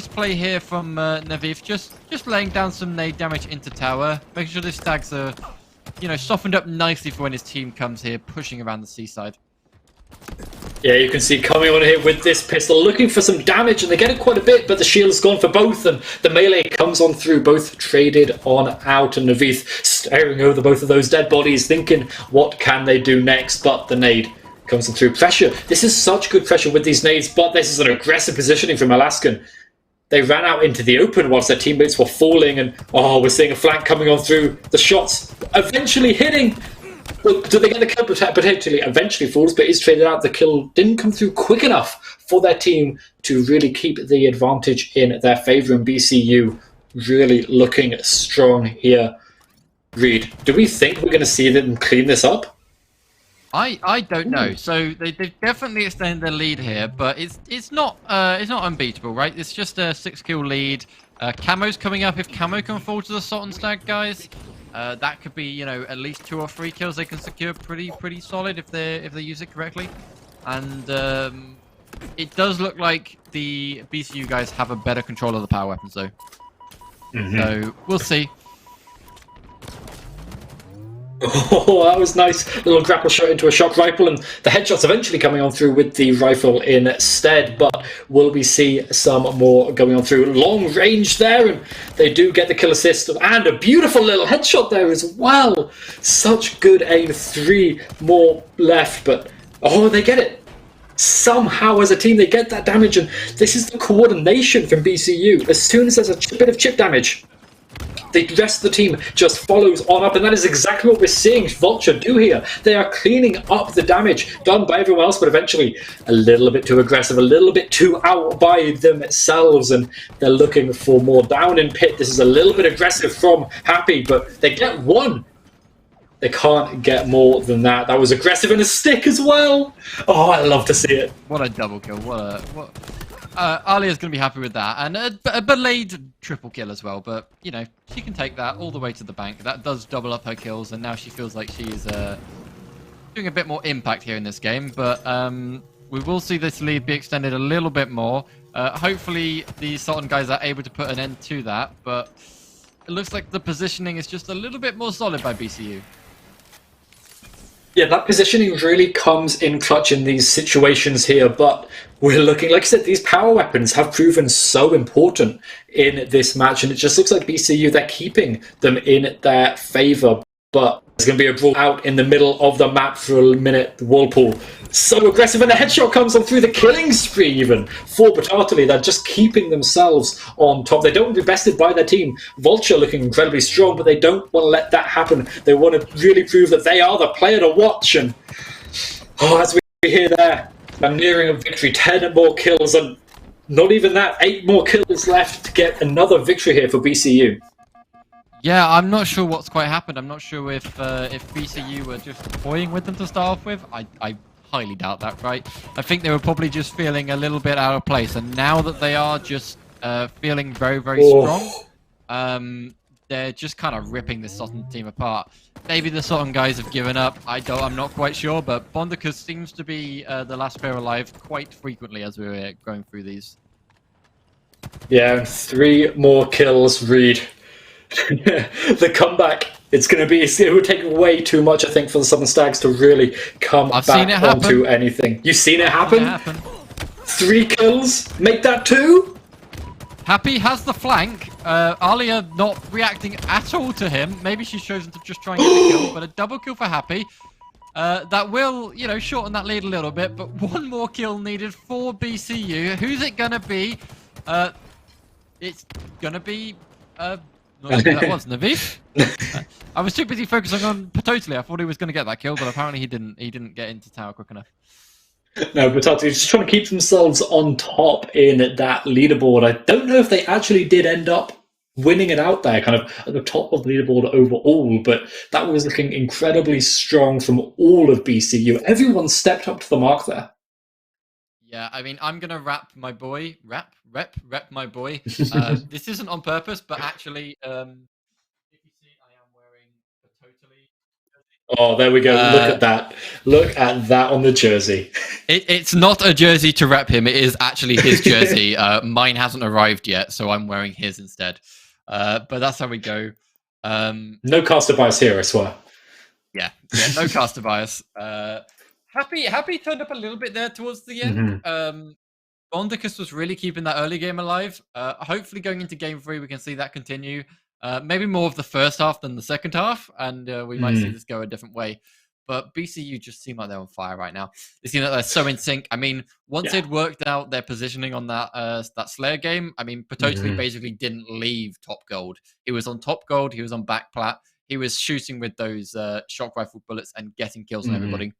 play here from Naviv. Just laying down some nade damage into tower, making sure the stags are, you know, softened up nicely for when his team comes here, pushing around the seaside.
Yeah, you can see coming on here with this pistol, looking for some damage, and they get it quite a bit, but the shield's gone for both, and the melee comes on through, both traded on out, and Navith staring over both of those dead bodies, thinking, what can they do next? But the nade comes on through. Pressure. This is such good pressure with these nades, but this is an aggressive positioning from Alaskan. They ran out into the open whilst their teammates were falling, and we're seeing a flank coming on through. The shots eventually hitting. Well, do they get the kill? Potentially, eventually falls, but is traded out. The kill didn't come through quick enough for their team to really keep the advantage in their favour. And BCU really looking strong here. Reed, do we think we're going to see them clean this up?
I don't know. So they've definitely extended their lead here, but it's not unbeatable, right? It's just a 6-kill lead. Camo's coming up. If Camo can fall to the Salt and Stag guys, that could be, you know, at least 2 or 3 kills they can secure pretty solid if they use it correctly. And it does look like the BCU guys have a better control of the power weapons though. So we'll see.
Oh, that was nice. A little grapple shot into a shock rifle, and the headshots eventually coming on through with the rifle instead. But will we see some more going on through? Long range there, and they do get the kill assist, and a beautiful little headshot there as well. Such good aim. 3 more left, but they get it. Somehow as a team they get that damage, and this is the coordination from BCU. As soon as there's a bit of chip damage, the rest of the team just follows on up, and that is exactly what we're seeing Vulture do here. They are cleaning up the damage done by everyone else, but eventually a little bit too aggressive, a little bit too out by themselves, and they're looking for more down in pit. This is a little bit aggressive from Happy, but they get 1. They can't get more than that. That was aggressive and a stick as well. Oh, I love to see it.
What a double kill. Alia's going to be happy with that. And a belayed triple kill as well. But, you know, she can take that all the way to the bank. That does double up her kills. And now she feels like she's doing a bit more impact here in this game. But we will see this lead be extended a little bit more. Hopefully the Sultan guys are able to put an end to that. But it looks like the positioning is just a little bit more solid by BCU.
Yeah, that positioning really comes in clutch in these situations here, but we're looking, like I said, these power weapons have proven so important in this match, and it just looks like BCU, they're keeping them in their favour, but there's going to be a brawl out in the middle of the map for a minute. Whirlpool, so aggressive, and the headshot comes on through the killing spree even for Batartali. They're just keeping themselves on top. They don't want to be bested by their team. Vulture looking incredibly strong, but they don't want to let that happen. They want to really prove that they are the player to watch, and as we hear there, they're nearing a victory. 10 more kills, and not even that, 8 more kills left to get another victory here for BCU.
Yeah, I'm not sure what's quite happened. I'm not sure if BCU were just toying with them to start off with. I highly doubt that, right? I think they were probably just feeling a little bit out of place, and now that they are just feeling very strong, they're just kind of ripping the Sutton team apart. Maybe the Sutton guys have given up. I'm not quite sure, but Bondica seems to be the last player alive quite frequently as we're going through these.
Yeah, 3 more kills, Reed. The comeback, it would take way too much, I think, for the Southern Stags to really come back onto anything. You've seen it happen? 3 kills, make that 2?
Happy has the flank. Alia not reacting at all to him. Maybe she's chosen to just try and get the kill, but a double kill for Happy. That will, you know, shorten that lead a little bit, but 1 more kill needed for BCU. Who's it gonna be? It's gonna be Not sure who that was. Navis? I was too busy focusing on Patotali. I thought he was going to get that kill, but apparently he didn't. He didn't get into tower quick enough.
No, Butati just trying to keep themselves on top in that leaderboard. I don't know if they actually did end up winning it out there, kind of at the top of the leaderboard overall, but that was looking incredibly strong from all of BCU. Everyone stepped up to the mark there.
Yeah, I mean, I'm gonna rep my boy. Rep my boy. This isn't on purpose, but actually, if you see, I am wearing a totally.
Oh, there we go. Look at that. Look at that on the jersey.
It's not a jersey to rep him. It is actually his jersey. Mine hasn't arrived yet, so I'm wearing his instead. But that's how we go.
No caster bias here, I swear.
Yeah, no caster bias. Happy turned up a little bit there towards the end. Bondicus was really keeping that early game alive. Hopefully going into game 3, we can see that continue. Maybe more of the first half than the second half, and we might see this go a different way. But BCU just seem like they're on fire right now. They seem like they're so in sync. I mean, once they'd worked out their positioning on that Slayer game, I mean, Patotali basically didn't leave top gold. He was on top gold. He was on back plat. He was shooting with those shock rifle bullets and getting kills on everybody.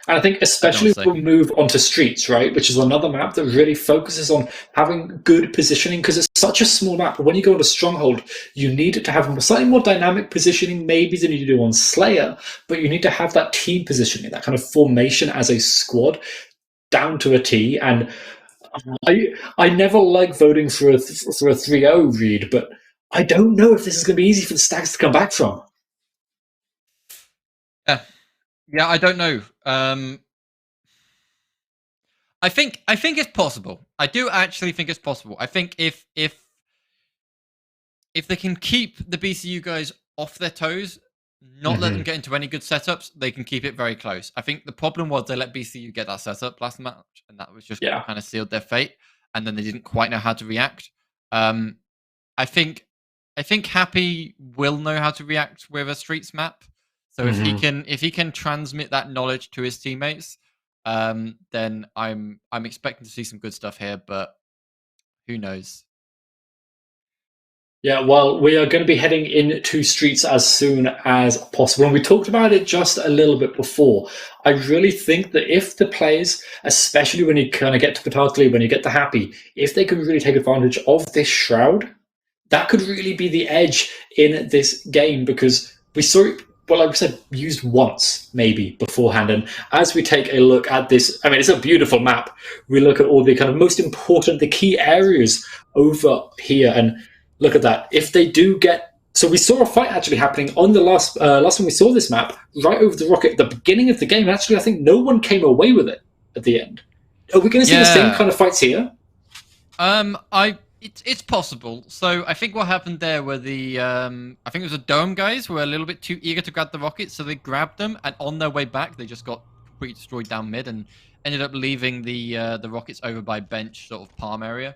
And I think especially we'll move on to Streets, right, which is another map that really focuses on having good positioning because it's such a small map. But when you go on a Stronghold, you need to have slightly more dynamic positioning maybe than you do on Slayer, but you need to have that team positioning, that kind of formation as a squad down to a T. And I never like voting for a 3-0 read, but I don't know if this is going to be easy for the Stags to come back from.
Yeah, I don't know. I think it's possible. I do actually think it's possible. I think if they can keep the BCU guys off their toes, not let them get into any good setups, they can keep it very close. I think the problem was they let BCU get that setup last match, and that was just kind of sealed their fate. And then they didn't quite know how to react. I think Happy will know how to react with a Streets map. So if he can transmit that knowledge to his teammates, then I'm expecting to see some good stuff here, but who knows?
Yeah, well, we are going to be heading into Streets as soon as possible. And we talked about it just a little bit before. I really think that if the players, especially when you kind of get to Patotali, when you get to Happy, if they can really take advantage of this Shroud, that could really be the edge in this game because we saw it, well, like we said, used once, maybe, beforehand. And as we take a look at this, I mean, it's a beautiful map. We look at all the kind of most important, the key areas over here. And look at that. If they do get... So we saw a fight actually happening on the last time we saw this map, right over the rocket at the beginning of the game. Actually, I think no one came away with it at the end. Are we going to see the same kind of fights here?
It's possible. So I think what happened there were the I think it was the Dome guys who were a little bit too eager to grab the rockets, so they grabbed them, and on their way back they just got completely destroyed down mid and ended up leaving the rockets over by bench sort of palm area.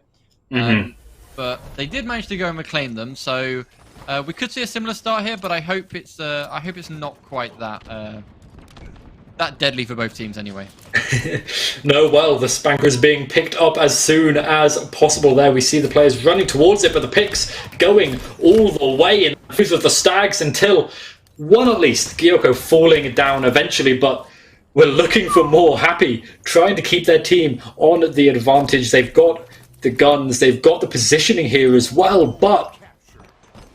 But they did manage to go and reclaim them, so we could see a similar start here. But I hope it's not quite that deadly for both teams anyway.
No, well, the Spanker is being picked up as soon as possible there. We see the players running towards it, but the picks going all the way in the face of the Stags until one at least, Gyoko falling down eventually, but we're looking for more. Happy, trying to keep their team on the advantage. They've got the guns, they've got the positioning here as well, but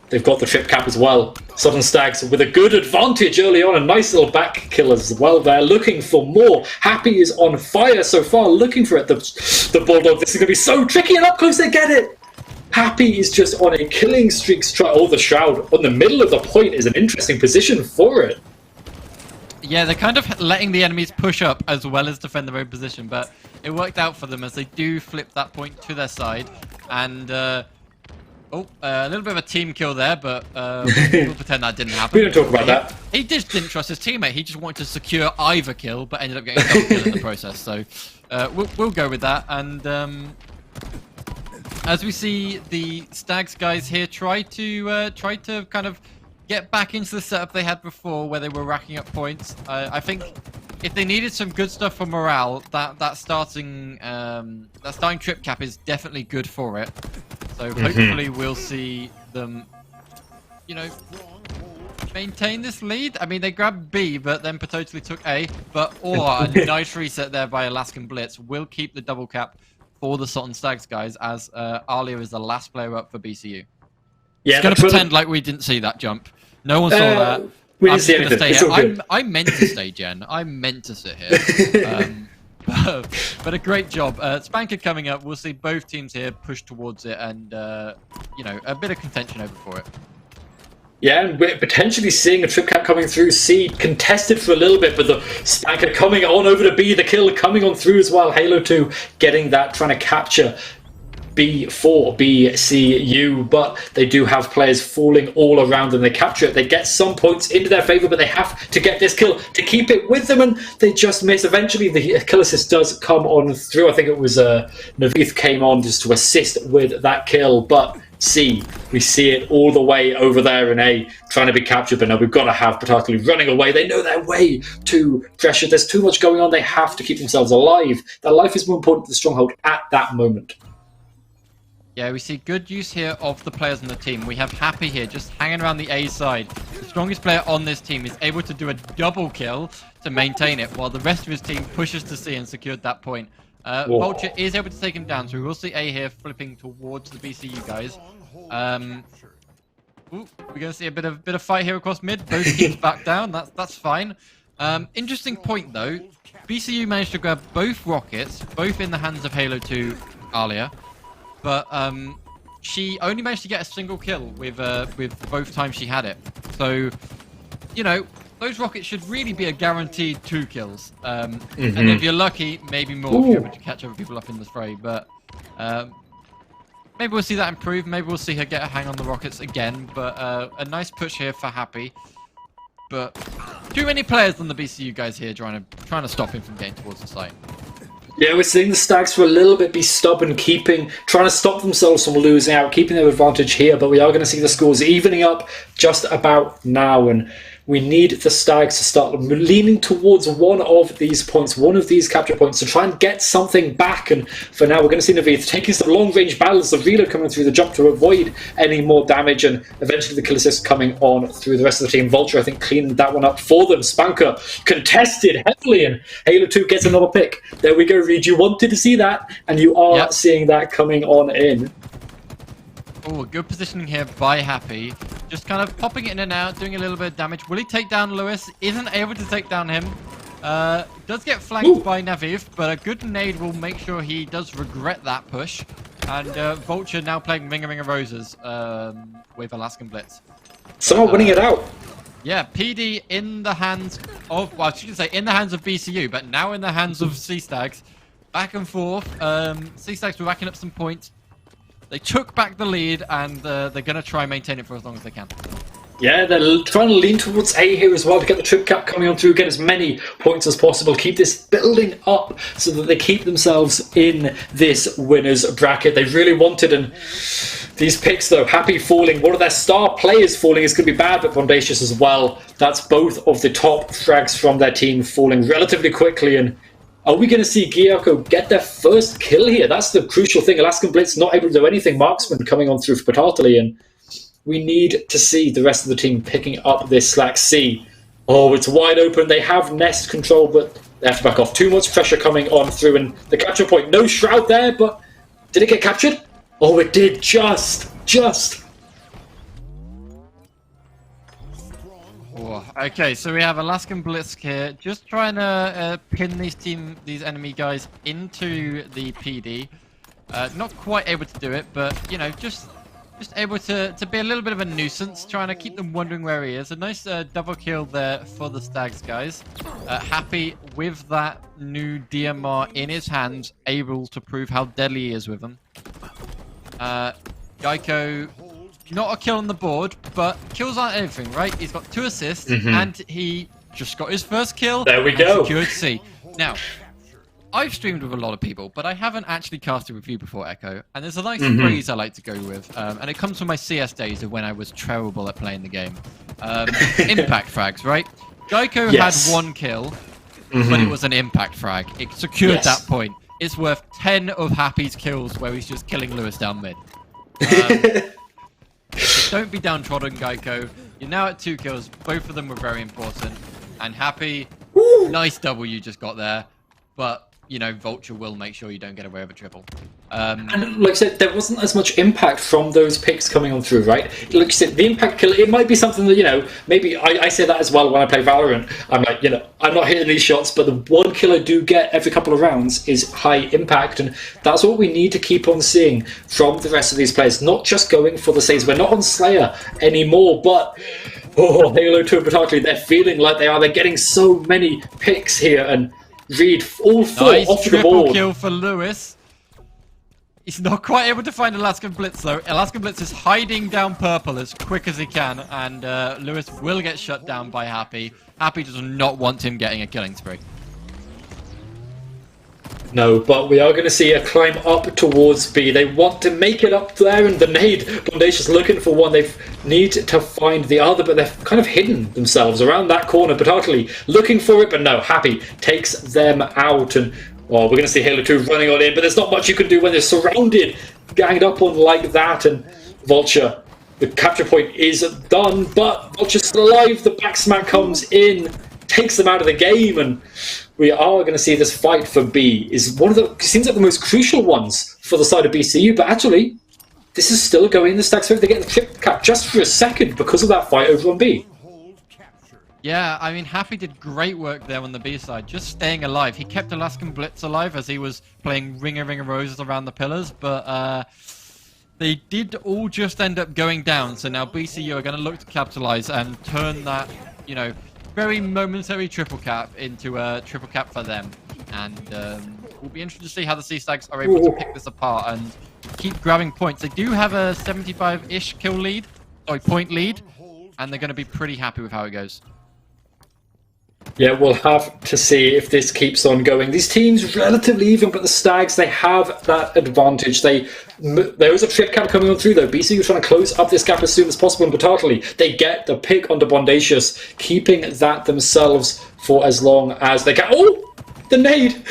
they've got the trip cap as well. Southern Stags with a good advantage early on. A nice little back kill as well there. Looking for more. Happy is on fire so far. Looking for it. The Bulldog. This is going to be so tricky. And up close they get it. Happy is just on a killing streak. Oh, the Shroud on the middle of the point is an interesting position for it.
Yeah, they're kind of letting the enemies push up as well as defend their own position. But it worked out for them as they do flip that point to their side. And... a little bit of a team kill there, but we'll pretend that didn't happen.
We don't talk about that.
He just didn't trust his teammate. He just wanted to secure either kill, but ended up getting a double kill in the process. So we'll go with that. And as we see the Stags guys here try to kind of get back into the setup they had before, where they were racking up points. I think if they needed some good stuff for morale, that starting trip cap is definitely good for it. So hopefully we'll see them, you know, maintain this lead. I mean, they grabbed B, but then potentially took A. But a nice reset there by Alaskan Blitz will keep the double cap for the Sutton Stags, guys, as Alia is the last player up for BCU.
Yeah,
Just going to pretend like we didn't see that jump. No one saw that.
We didn't see anything.
Stay
it's
here.
all good.
I meant to stay, Jen. I meant to sit here. But a great job. Spanker coming up. We'll see both teams here push towards it and, you know, a bit of contention over for it.
Yeah, and we're potentially seeing a trip cap coming through C, contested for a little bit, but the Spanker coming on over to B, the kill coming on through as well. Halo 2 getting that, trying to capture B4, BCU, but they do have players falling all around them. They capture it, they get some points into their favor, but they have to get this kill to keep it with them, and they just miss. Eventually, the kill assist does come on through. I think it was Navith came on just to assist with that kill, but C, we see it all the way over there in A, trying to be captured, but no, we've got to have Patatli running away. They know they're way too pressured. There's too much going on. They have to keep themselves alive. Their life is more important to the Stronghold at that moment.
Yeah, we see good use here of the players on the team. We have Happy here just hanging around the A side. The strongest player on this team is able to do a double kill to maintain it, while the rest of his team pushes to C and secured that point. Vulture is able to take him down, so we will see A here flipping towards the BCU guys. We're going to see a bit of fight here across mid. Both teams back down. That's fine. Interesting point though. BCU managed to grab both rockets, both in the hands of Halo 2 Alia, but she only managed to get a single kill with both times she had it. So, you know, those rockets should really be a guaranteed 2 kills. And if you're lucky, maybe more if you're able to catch other people up in the fray. But maybe we'll see that improve. Maybe we'll see her get a hang on the rockets again. But a nice push here for Happy. But too many players on the BCU guys here trying to stop him from getting towards the site.
Yeah, we're seeing the Stags for a little bit be stubborn, trying to stop themselves from losing out, keeping their advantage here, but we are going to see the scores evening up just about now, and we need the Stags to start leaning towards one of these points, one of these capture points, to try and get something back. And for now, we're going to see Navith taking some long-range battles, the reload coming through the jump to avoid any more damage, and eventually the kill assist coming on through the rest of the team. Vulture, I think, cleaning that one up for them. Spanker contested heavily, and Halo 2 gets another pick. There we go, Reed. You wanted to see that, and you are seeing that coming on in.
Oh, good positioning here by Happy. Just kind of popping it in and out, doing a little bit of damage. Will he take down Lewis? Isn't able to take down him. Does get flanked by Naviv, but a good nade will make sure he does regret that push. And Vulture now playing Ring of Roses with Alaskan Blitz.
Someone winning it out.
Yeah, PD in the hands of, well, I shouldn't say in the hands of BCU, but now in the hands of C-Stags. Back and forth. C-Stags were racking up some points. They took back the lead, and they're going to try and maintain it for as long as they can.
Yeah, they're trying to lean towards A here as well to get the trip cap coming on through, get as many points as possible, keep this building up so that they keep themselves in this winner's bracket. They really wanted, and these picks, though, Happy falling, one of their star players falling is going to be bad, but Bondacious as well. That's both of the top frags from their team falling relatively quickly, and are we going to see Gyako get their first kill here? That's the crucial thing. Alaskan Blitz not able to do anything. Marksman coming on through for Patatli, and we need to see the rest of the team picking up this slack. C. Oh, it's wide open. They have nest control, but they have to back off. Too much pressure coming on through, and the capture point. No shroud there, but did it get captured? Oh, it did. Just.
Okay, so we have Alaskan Blitz here, just trying to pin these enemy guys into the PD. Not quite able to do it, but you know, just able to be a little bit of a nuisance, trying to keep them wondering where he is. A nice double kill there for the Stags guys. Happy with that new DMR in his hands, able to prove how deadly he is with them. Gyako. Not a kill on the board, but kills aren't everything, right? He's got 2 assists, and he just got his first kill.
There we go.
Secured C. Now, I've streamed with a lot of people, but I haven't actually casted with you before, Echo. And there's a nice phrase I like to go with, and it comes from my CS days of when I was terrible at playing the game. Impact frags, right? Gyako had 1 kill, but it was an impact frag. It secured that point. It's worth 10 of Happy's kills where he's just killing Lewis down mid. So don't be downtrodden, Geico. You're now at 2 kills. Both of them were very important. And Happy, nice double you just got there. But, you know, Vulture will make sure you don't get away with a triple.
And like I said, there wasn't as much impact from those picks coming on through, right? Like I said, the impact kill, it might be something that, you know, maybe I say that as well when I play Valorant. I'm like, you know, I'm not hitting these shots, but the one kill I do get every couple of rounds is high impact. And that's what we need to keep on seeing from the rest of these players. Not just going for the saves. We're not on Slayer anymore, but Halo 2 in particular, they're feeling like they are. They're getting so many picks here. And Reed, all 4
nice
off the
triple
board.
Kill for Lewis. He's not quite able to find Alaskan Blitz, though. Alaskan Blitz is hiding down purple as quick as he can, and Lewis will get shut down by Happy. Happy does not want him getting a killing spree.
No, but we are going to see a climb up towards B. They want to make it up there, and the nade, Bondacious looking for one. They need to find the other, but they've kind of hidden themselves around that corner, particularly looking for it, but no, Happy takes them out, and we're going to see Halo 2 running on in, but there's not much you can do when they're surrounded, ganged up on like that, and Vulture, the capture point is done, but Vulture's still alive. The back smack comes in, takes them out of the game, and we are going to see this fight for B is one of the, seems like the most crucial ones for the side of BCU, but actually, this is still going in the stacks. They get the trip cap just for a second because of that fight over on B.
Yeah, I mean, Happy did great work there on the B side, just staying alive. He kept Alaskan Blitz alive as he was playing Ring of Roses around the pillars, but they did all just end up going down. So now BCU are going to look to capitalize and turn that, you know, very momentary triple cap into a triple cap for them. And we'll be interested to see how the Sea Stags are able to pick this apart and keep grabbing points. They do have a 75-ish kill lead, sorry, point lead, and they're going to be pretty happy with how it goes.
Yeah, we'll have to see if this keeps on going. These teams relatively even, but the Stags, they have that advantage. There is a trip cap coming on through, though. BCU trying to close up this gap as soon as possible, and Batartali, they get the pick onto Bondacious, keeping that themselves for as long as they can. Oh! The nade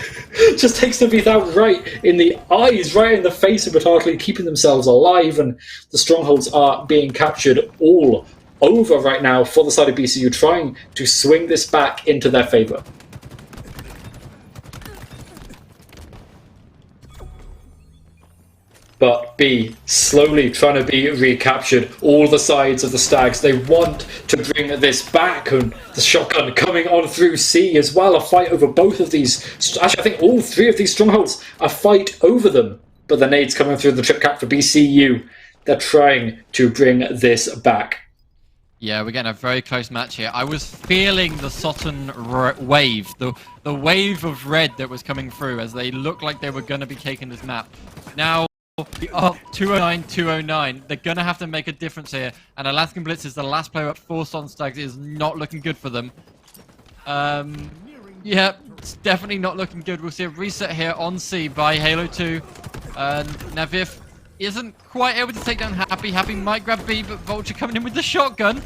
just takes the beat out right in the eyes, right in the face of Batartali, keeping themselves alive, and the strongholds are being captured all over right now for the side of BCU, trying to swing this back into their favor. But B slowly trying to be recaptured. All the sides of the Stags, they want to bring this back, and the shotgun coming on through C as well. A fight over both of these. Actually, I think all 3 of these strongholds, a fight over them. But the nades coming through the trip cap for BCU. They're trying to bring this back.
Yeah, we're getting a very close match here. I was feeling the Sotten wave, the wave of red that was coming through as they looked like they were going to be taking this map. Now, the up 209, 209, they're going to have to make a difference here. And Alaskan Blitz is the last player up for Sotten Stags. It is not looking good for them. Yeah, it's definitely not looking good. We'll see a reset here on C by Halo 2. Navif isn't quite able to take down Happy. Happy might grab B, but Vulture coming in with the shotgun.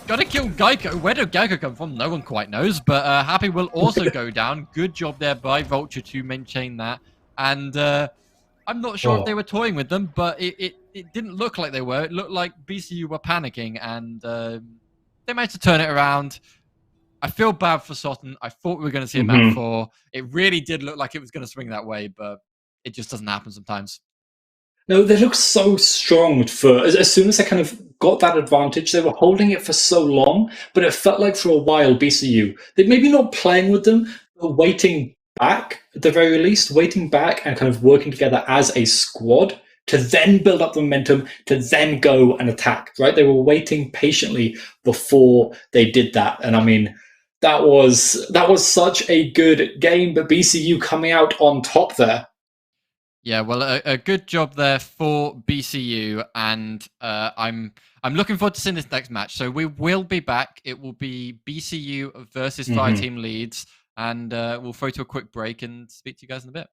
Gotta kill Geico. Where did Geico come from? No one quite knows, but Happy will also go down. Good job there by Vulture to maintain that. And I'm not sure if they were toying with them, but it didn't look like they were. It looked like BCU were panicking, and they managed to turn it around. I feel bad for Sotten. I thought we were going to see a map 4. It really did look like it was going to swing that way, but it just doesn't happen sometimes.
No, they look so strong for as soon as they kind of got that advantage, they were holding it for so long, but it felt like for a while BCU, they maybe not playing with them, but waiting back at the very least, waiting back and kind of working together as a squad to then build up the momentum, to then go and attack, right? They were waiting patiently before they did that. And I mean, that was such a good game, but BCU coming out on top there.
Yeah, well, a good job there for BCU, and I'm looking forward to seeing this next match. So we will be back. It will be BCU versus Fireteam Leeds, and we'll throw to a quick break and speak to you guys in a bit.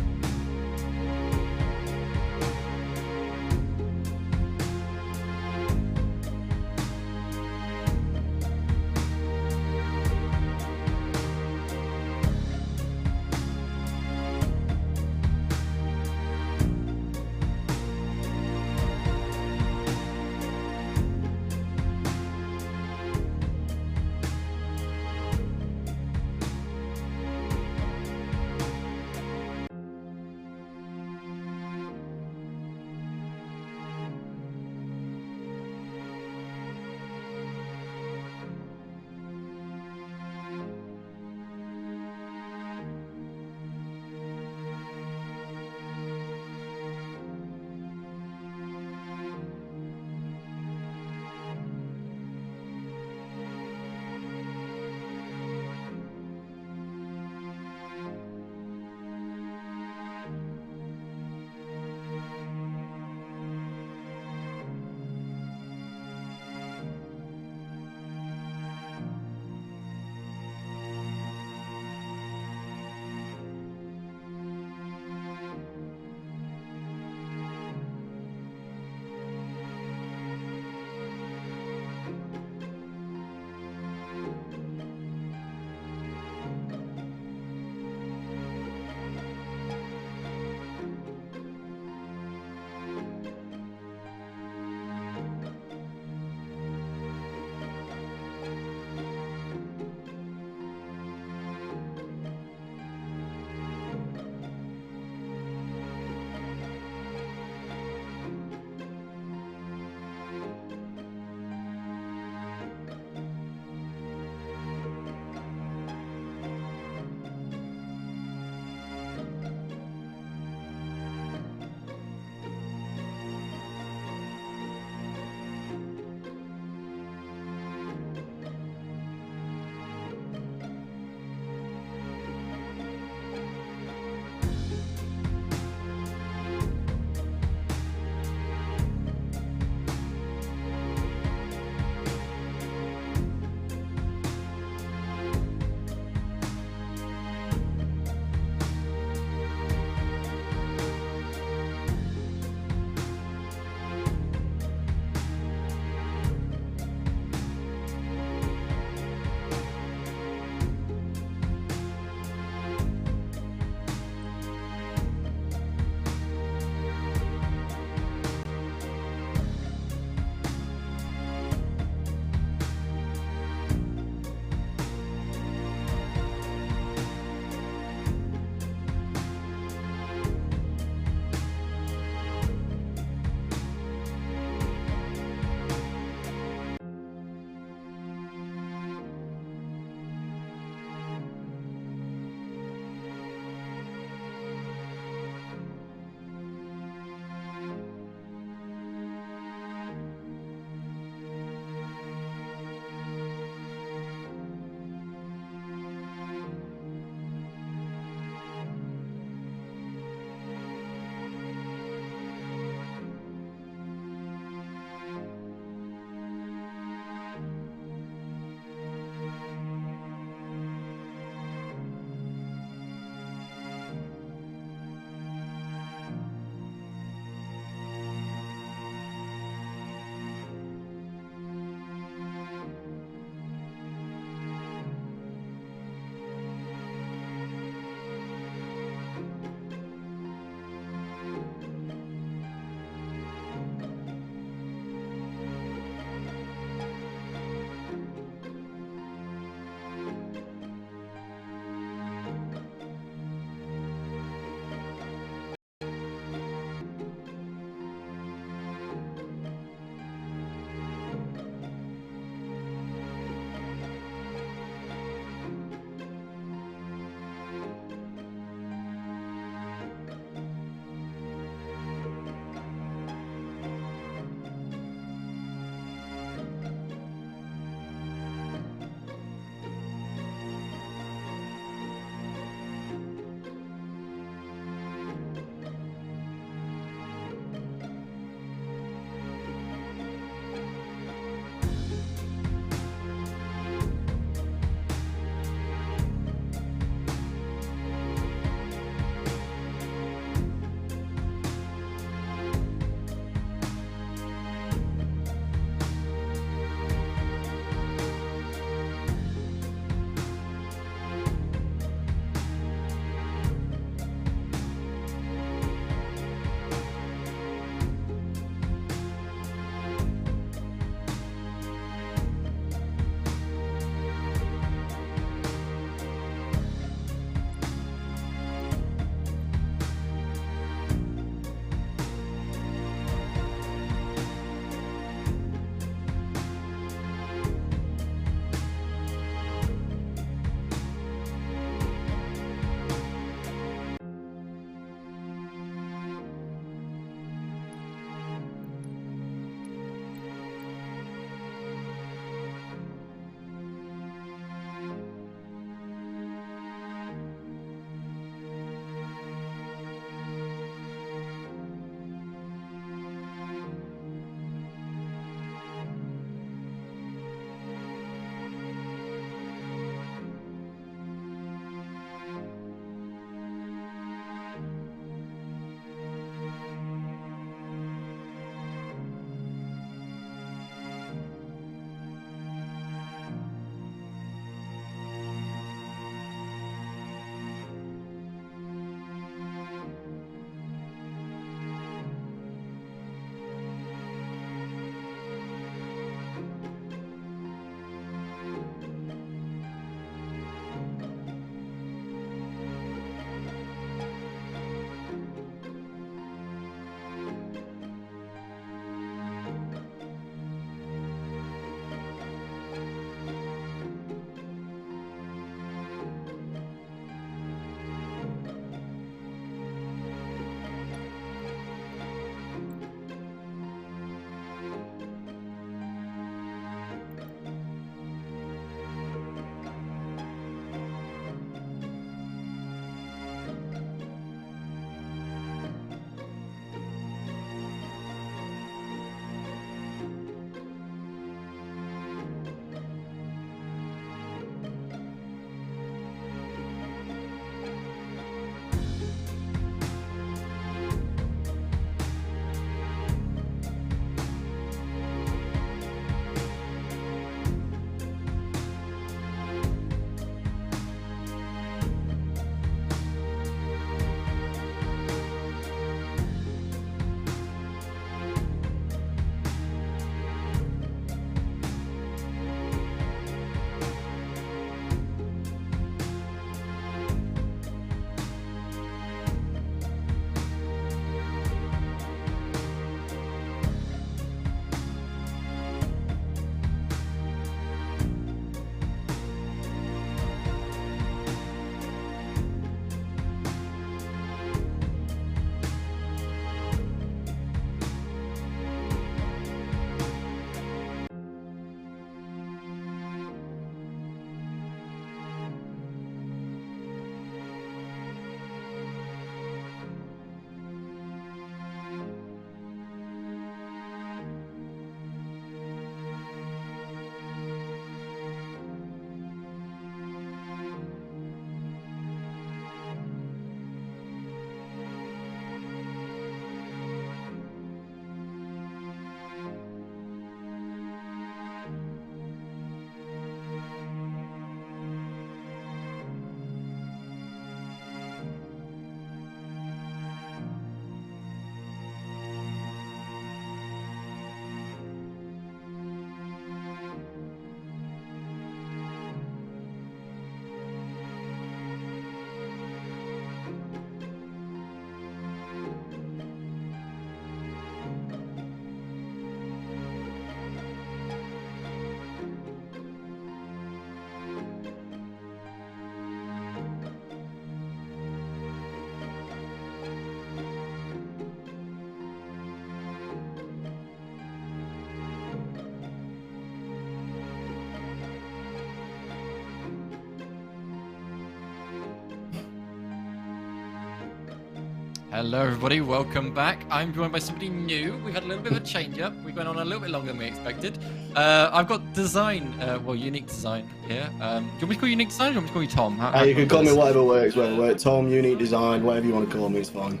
Hello everybody, welcome back. I'm joined by somebody new. We've had a little bit of a change up. We went on a little bit longer than we expected. I've got design, unique design here. Do you want me to call you unique design or do you want me to call you Tom? How
You can call me whatever works, Tom, unique design, whatever you want to call me is fine.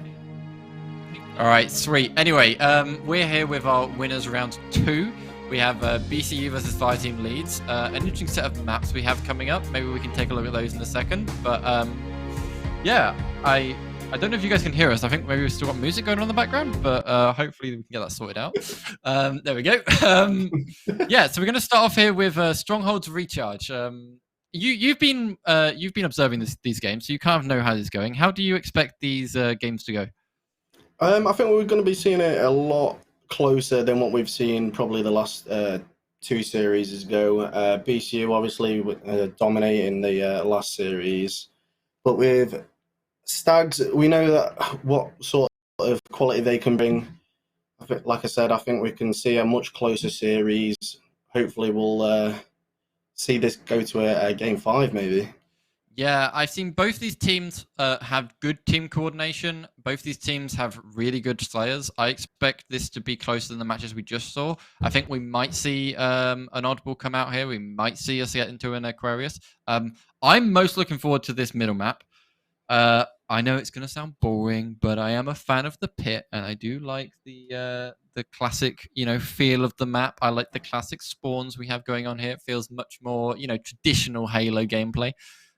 Alright, sweet. Anyway, we're here with our winners round 2. We have BCU versus Fireteam Leeds. An interesting set of maps we have coming up. Maybe we can take a look at those in a second. But yeah, I don't know if you guys can hear us. I think maybe we've still got music going on in the background, but hopefully we can get that sorted out. There we go. Yeah, so we're going to start off here with Stronghold's Recharge. You've been observing these games, so you kind of know how this is going. How do you expect these games to go?
I think we're going to be seeing it a lot closer than what we've seen probably the last 2 series ago. BCU obviously dominating the last series, but with Stags, we know that what sort of quality they can bring. Like I said, I think we can see a much closer series. Hopefully, we'll see this go to a game 5, maybe.
Yeah, I've seen both these teams have good team coordination. Both these teams have really good slayers. I expect this to be closer than the matches we just saw. I think we might see an oddball come out here. We might see us get into an Aquarius. I'm most looking forward to this middle map. I know it's going to sound boring, but I am a fan of the pit, and I do like the classic, feel of the map. I like the classic spawns we have going on here. It feels much more, traditional Halo gameplay.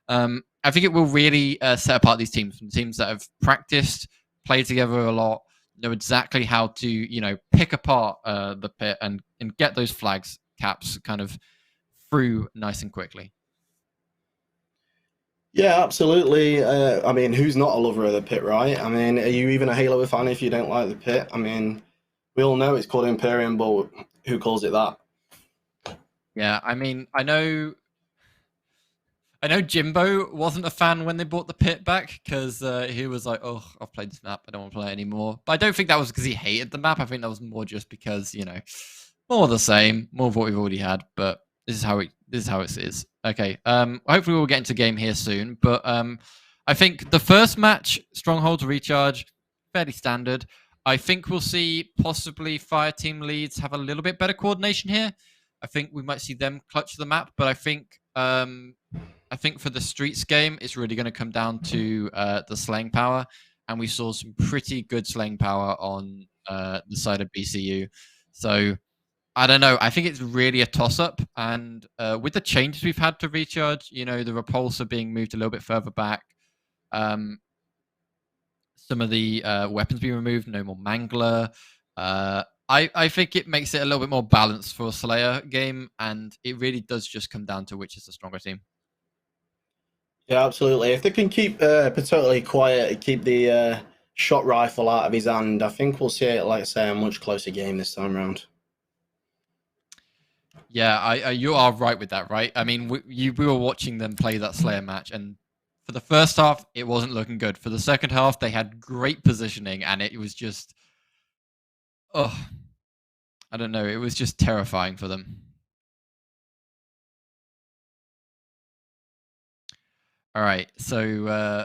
I think it will really set apart these teams from teams that have practiced, played together a lot, know exactly how to, pick apart the pit and get those flags caps kind of through nice and quickly.
Yeah, absolutely. I mean, who's not a lover of the pit, right? I mean, are you even a Halo fan if you don't like the pit? I mean, we all know it's called Imperium, but who calls it that?
Yeah, I mean, I know Jimbo wasn't a fan when they brought the pit back because he was like, "Oh, I've played this map. I don't want to play it anymore." But I don't think that was because he hated the map. I think that was more just because more of the same, more of what we've already had. But this is how it is. Okay. Hopefully we'll get into game here soon. But I think the first match, Stronghold's Recharge, fairly standard. I think we'll see possibly Fireteam Leeds have a little bit better coordination here. I think we might see them clutch the map, but I think for the Streets game, it's really going to come down to the slaying power, and we saw some pretty good slaying power on the side of BCU. So I don't know. I think it's really a toss-up, and with the changes we've had to Recharge, the repulsor being moved a little bit further back, some of the weapons being removed, no more Mangler. I think it makes it a little bit more balanced for a Slayer game, and it really does just come down to which is the stronger team.
Yeah, absolutely. If they can keep totally quiet, keep the shot rifle out of his hand, I think we'll see it, like I say, a much closer game this time around.
Yeah, you are right with that, right? I mean, we were watching them play that Slayer match, and for the first half, it wasn't looking good. For the second half, they had great positioning, and it was just, I don't know, it was just terrifying for them. All right, so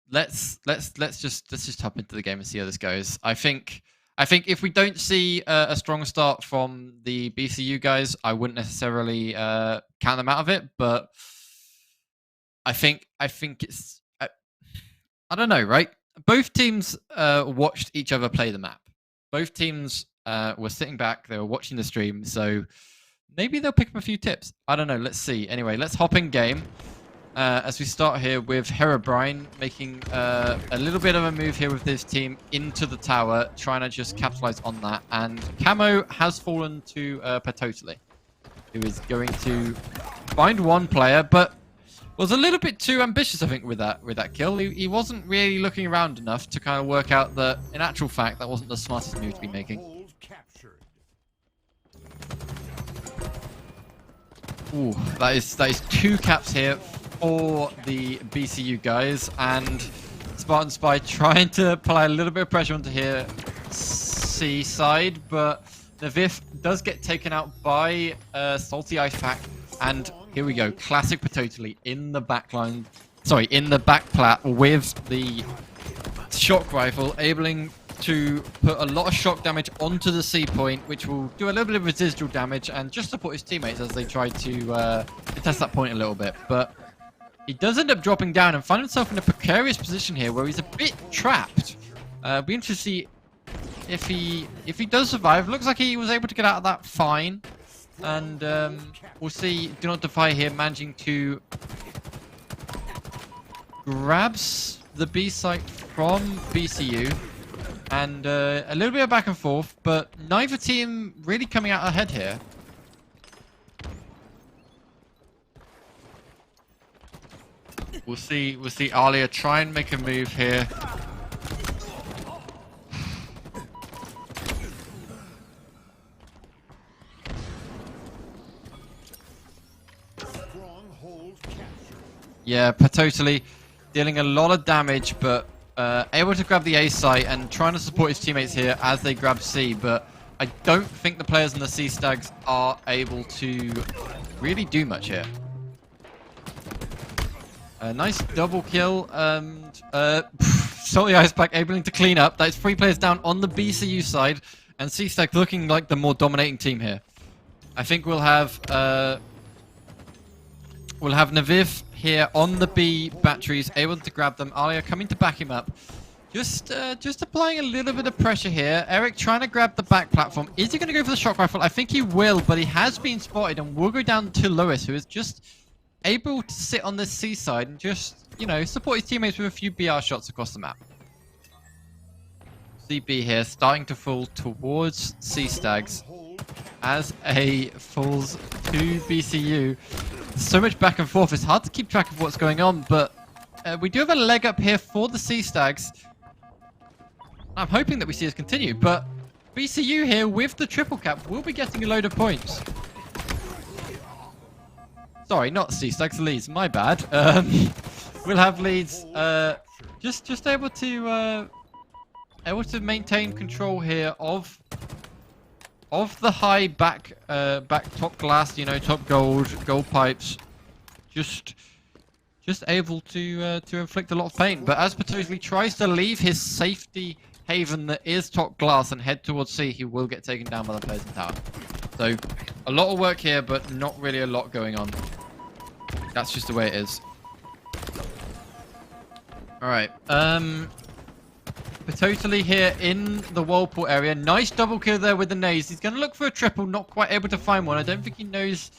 let's just hop into the game and see how this goes. I think if we don't see a strong start from the BCU guys, I wouldn't necessarily count them out of it. But I think it's I don't know, right? Both teams watched each other play the map. Both teams were sitting back; they were watching the stream, so maybe they'll pick up a few tips. I don't know. Let's see. Anyway, let's hop in game. As we start here with Herobrine making a little bit of a move here with his team into the tower, trying to just capitalize on that. And Camo has fallen to Patotally, who is going to find one player, but was a little bit too ambitious, I think, with that kill. He wasn't really looking around enough to kind of work out that, in actual fact, that wasn't the smartest move to be making. Ooh, that is 2 caps here for the BCU guys, and Spartan Spy trying to apply a little bit of pressure onto here C side, but the Viff does get taken out by Salty Ice Pack, and here we go, classic Patotally in the back line, sorry, in the back plat with the shock rifle, able to put a lot of shock damage onto the C point, which will do a little bit of residual damage and just support his teammates as they try to test that point a little bit. But he does end up dropping down and find himself in a precarious position here where he's a bit trapped. Be interested to see if he does survive. Looks like he was able to get out of that fine. And we'll see Do Not Defy here managing to grabs the B site from BCU. And a little bit of back and forth, but neither team really coming out ahead here. We'll see Alia try and make a move here. Yeah, totally dealing a lot of damage, but able to grab the A site and trying to support his teammates here as they grab C, but I don't think the players in the C Stags are able to really do much here. A nice double kill, and Salty Icepack able to clean up. That's 3 players down on the BCU side, and C Stag looking like the more dominating team here. I think we'll have Naviv here on the B batteries, able to grab them. Alia coming to back him up. Just applying a little bit of pressure here. Eric trying to grab the back platform. Is he going to go for the shock rifle? I think he will, but he has been spotted and will go down to Lewis, who is just able to sit on this C side and just, you know, support his teammates with a few BR shots across the map. CB here starting to fall towards C Stags as A falls to BCU. So much back and forth, it's hard to keep track of what's going on, but we do have a leg up here for the C Stags. I'm hoping that we see this continue, but BCU here with the triple cap will be getting a load of points. Sorry, not C Stags, leads, my bad. We'll have leads just able to maintain control here of the high back top glass, you know, top gold pipes, just able to inflict a lot of pain. But as Patozli tries to leave his safety haven that is top glass and head towards C, he will get taken down by the players in tower. So a lot of work here, but not really a lot going on. That's just the way it is. All right. Totally here in the Whirlpool area. Nice double kill there with the nades. He's going to look for a triple, not quite able to find one. I don't think he knows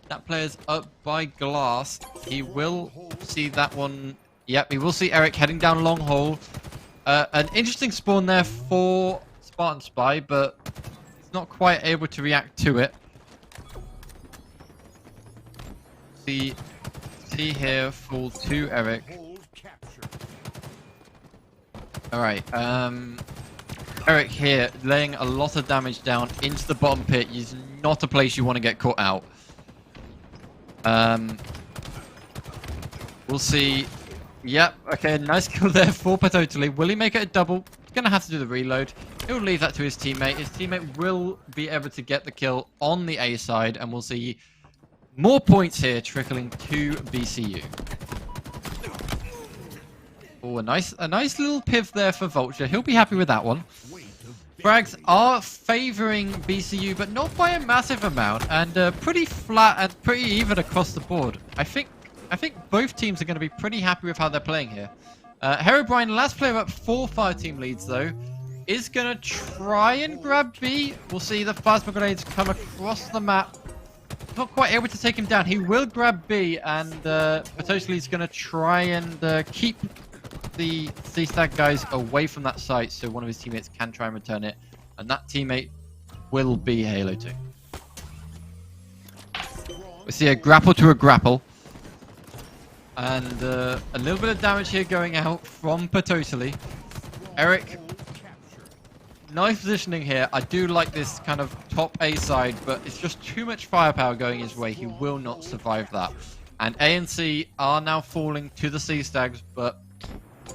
that player's up by glass. He will see that one. Yep, he will see Eric heading down long hole. An interesting spawn there for Spartan Spy, but he's not quite able to react to it. See here fall to Eric. Alright, Eric here laying a lot of damage down into the bottom pit. Is not a place you want to get caught out. We'll see. Yep, okay, nice kill there for Patotally. Will he make it a double? He's going to have to do the reload. He'll leave that to his teammate. His teammate will be able to get the kill on the A side, and we'll see more points here trickling to BCU. Oh, a nice little piv there for Vulture. He'll be happy with that one. Frags are favouring BCU, but not by a massive amount, and pretty flat and pretty even across the board. I think both teams are going to be pretty happy with how they're playing here. Herobrine, last player up 4 fireteam leads though, is going to try and grab B. We'll see the plasma grenades come across the map. Not quite able to take him down. He will grab B, and potentially he's going to try and keep the C-Stag guys away from that site so one of his teammates can try and return it, and that teammate will be Halo 2. We see a grapple to a grapple, and a little bit of damage here going out from Patotally. Eric, nice positioning here. I do like this kind of top A side, but it's just too much firepower going his way. He will not survive that. And A and C are now falling to the C-Stags, but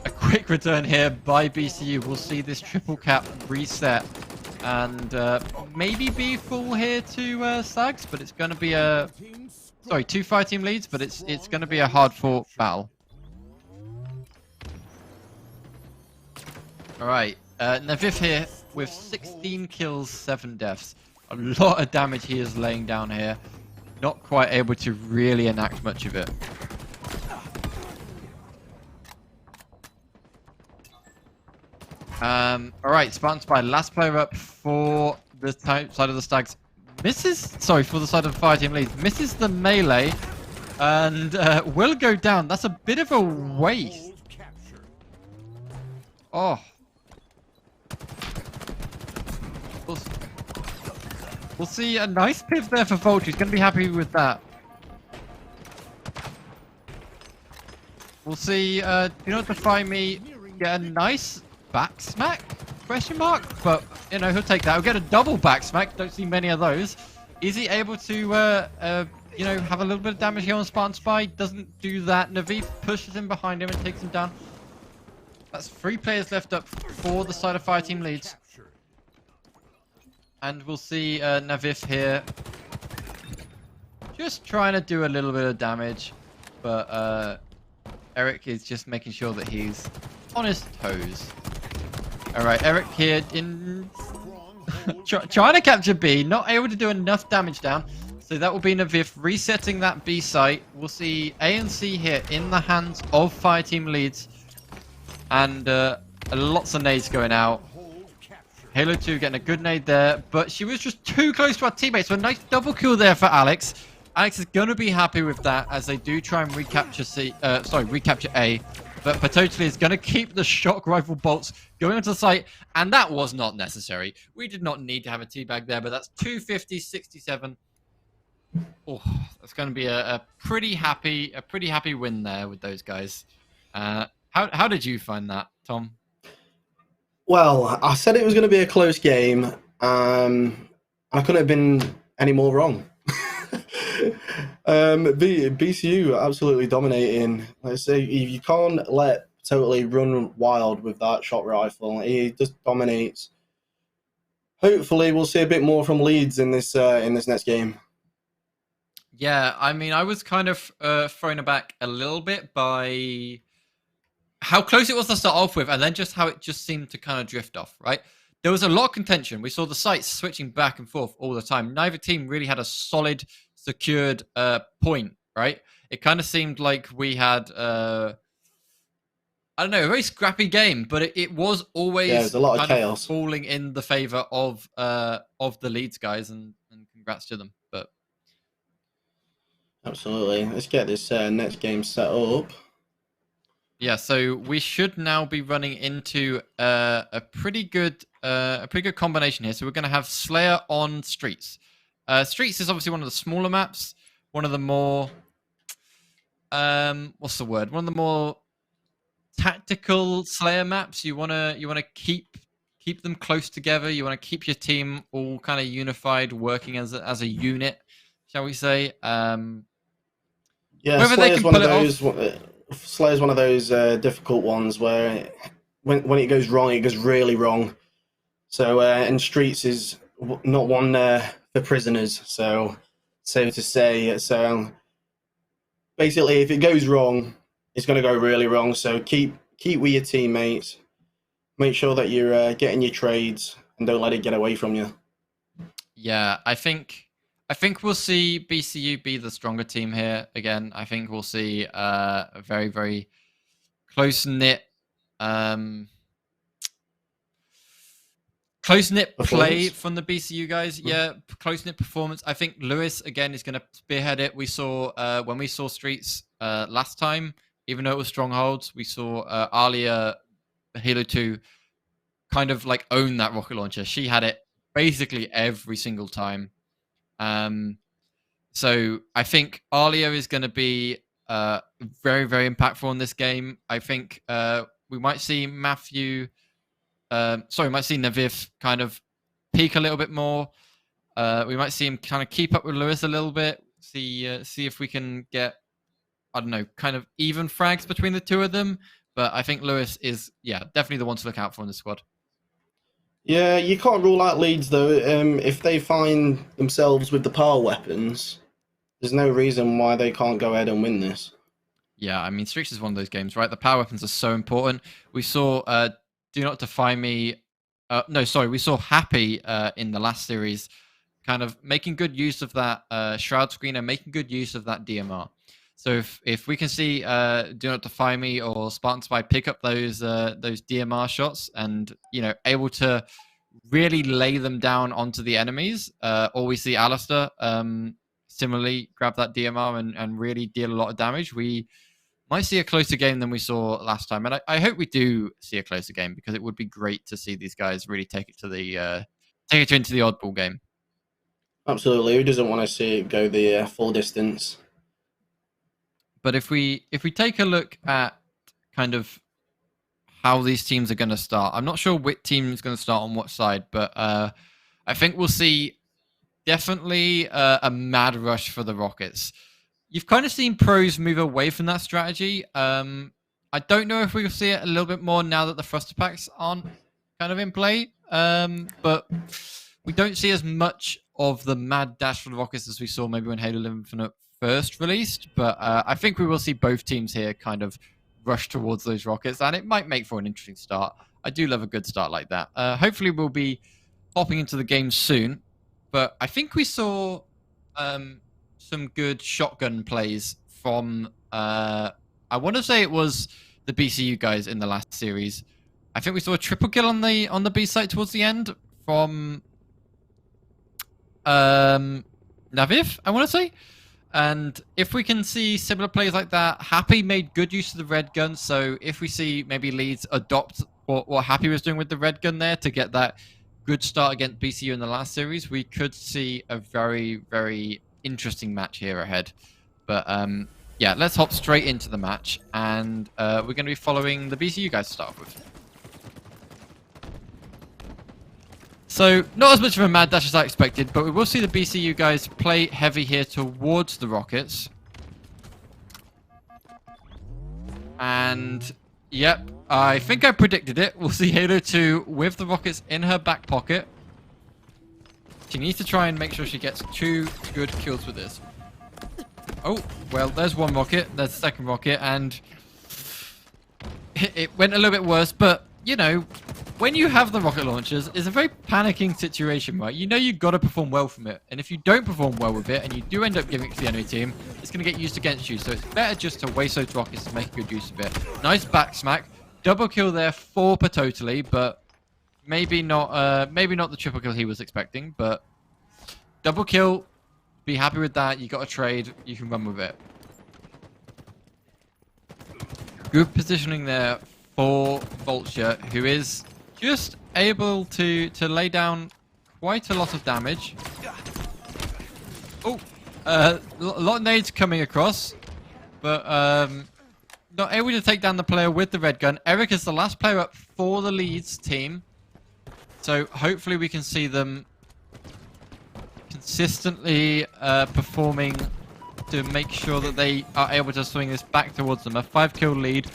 a quick return here by BCU. We'll see this triple cap reset, and maybe be full here to Stags, but it's going to be a... Sorry, 2 fireteam leads, but it's going to be a hard-fought battle. All right, Naviv here with 16 kills, 7 deaths. A lot of damage he is laying down here. Not quite able to really enact much of it. All right, Spartan Spy, last player up for the side of the Stags. For the side of the Fireteam Leeds. Misses the melee and will go down. That's a bit of a waste. Oh. We'll see a nice piv there for Vulture. He's going to be happy with that. We'll see, do not defy me, get a nice back smack? Question mark? But, you know, he'll take that. He'll get a double back smack. Don't see many of those. Is he able to, you know, have a little bit of damage here on Spartan Spy? Doesn't do that. Naviv pushes him behind him and takes him down. That's 3 players left up for the side of Fireteam Leeds. And we'll see Naviv here. Just trying to do a little bit of damage. But Eric is just making sure that he's on his toes. Alright, Eric here in trying to capture B, not able to do enough damage down. So that will be Naviv resetting that B site. We'll see A and C here in the hands of Fireteam Leeds. And lots of nades going out. Halo 2 getting a good nade there, but she was just too close to our teammates. So a nice double kill there for Alex. Alex is going to be happy with that as they do try and recapture recapture A. But Patotally is going to keep the shock rifle bolts going onto the site, and that was not necessary. We did not need to have a teabag there, but that's 250, 67. Oh, that's going to be a pretty happy win there with those guys. How did you find that, Tom?
Well, I said it was going to be a close game. I couldn't have been any more wrong. BCU absolutely dominating. Like I say, you can't let Totally run wild with that shot rifle. He just dominates. Hopefully, we'll see a bit more from Leeds in this next game.
Yeah, I mean, I was kind of thrown aback a little bit by how close it was to start off with, and then just how it just seemed to kind of drift off, right? There was a lot of contention. We saw the sites switching back and forth all the time. Neither team really had a solid, secured point, right? It kind of seemed like we had, I don't know, a very scrappy game, but it was always
there's a lot of chaos
falling in the favor of the Leeds guys, and congrats to them. But
absolutely, let's get this next game set up.
Yeah, so we should now be running into a pretty good combination here. So we're going to have Slayer on Streets. Streets is obviously one of the smaller maps, one of the more what's the word? One of the more tactical Slayer maps. You wanna keep them close together. You want to keep your team all kind of unified, working as a unit, shall we say?
Yeah,
whether they can pull it off.
Slayer's one of those difficult ones where when it goes wrong, it goes really wrong. So, and Streets is not one for prisoners, so to say. So, basically, if it goes wrong, it's going to go really wrong. So, keep with your teammates. Make sure that you're getting your trades and don't let it get away from you.
Yeah, I think we'll see BCU be the stronger team here again. I think we'll see a very, very close-knit play from the BCU guys. Yeah, close-knit performance. I think Lewis, again, is going to spearhead it. We saw, when we saw Streets last time, even though it was Strongholds, we saw Alia, Halo 2, kind of like own that rocket launcher. She had it basically every single time. So I think Alia is going to be very, very impactful in this game. I think we might see might see Naviv kind of peak a little bit more. We might see him kind of keep up with Lewis a little bit. See if we can get, I don't know, kind of even frags between the two of them. But I think Lewis is, definitely the one to look out for in the squad.
Yeah, you can't rule out Leeds, though. If they find themselves with the power weapons, there's no reason why they can't go ahead and win this.
Yeah, I mean, Streaks is one of those games, right? The power weapons are so important. We saw Do Not Defy Me. No, sorry, we saw Happy in the last series, kind of making good use of that shroud screener, making good use of that DMR. So if we can see Do Not Defy Me or Spartan Spy pick up those DMR shots and able to really lay them down onto the enemies, or we see Alistair similarly grab that DMR and really deal a lot of damage, we might see a closer game than we saw last time. And I hope we do see a closer game, because it would be great to see these guys really take it into the oddball game.
Absolutely, who doesn't want to see it go the full distance?
But if we take a look at kind of how these teams are going to start, I'm not sure which team is going to start on what side, but I think we'll see definitely a mad rush for the Rockets. You've kind of seen pros move away from that strategy. I don't know if we'll see it a little bit more now that the thruster packs aren't kind of in play, but we don't see as much of the mad dash for the Rockets as we saw maybe when Halo Infinite first released. But I think we will see both teams here kind of rush towards those Rockets, and it might make for an interesting start. I do love a good start like that. Hopefully we'll be hopping into the game soon, but I think we saw some good shotgun plays from I want to say it was the BCU guys in the last series. I think we saw a triple kill on the B site towards the end from Naviv, I want to say. And if we can see similar plays like that, Happy made good use of the red gun. So if we see maybe Leeds adopt what Happy was doing with the red gun there to get that good start against BCU in the last series, we could see a very, very interesting match here ahead. But yeah, let's hop straight into the match, and we're going to be following the BCU guys to start off with. So, not as much of a mad dash as I expected, but we will see the BCU guys play heavy here towards the Rockets. And, yep, I think I predicted it. We'll see Halo 2 with the Rockets in her back pocket. She needs to try and make sure she gets 2 good kills with this. Oh, well, there's one rocket, there's the second rocket, and it went a little bit worse, but, you know, when you have the rocket launchers, it's a very panicking situation, right? You know you've got to perform well from it, and if you don't perform well with it, and you do end up giving it to the enemy team, it's going to get used against you, so it's better just to waste those rockets to make good use of it. Nice back smack, double kill there for Patotally, but maybe not the triple kill he was expecting, but double kill, be happy with that. You got a trade, you can run with it. Good positioning there for Vulture, who is just able to lay down quite a lot of damage. Oh, a lot of nades coming across, but not able to take down the player with the red gun. Eric is the last player up for the Leeds team, so hopefully we can see them consistently performing to make sure that they are able to swing this back towards them. A 5-kill lead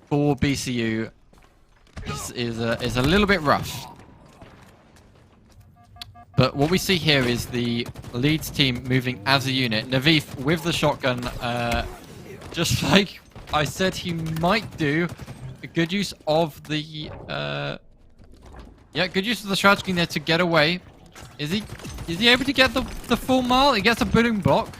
for BCU is a little bit rough. But what we see here is the Leeds team moving as a unit. Naveef with the shotgun, just like I said he might do. A good use of the good use of the shroud screen there to get away. Is he able to get the full mile? He gets a boom block.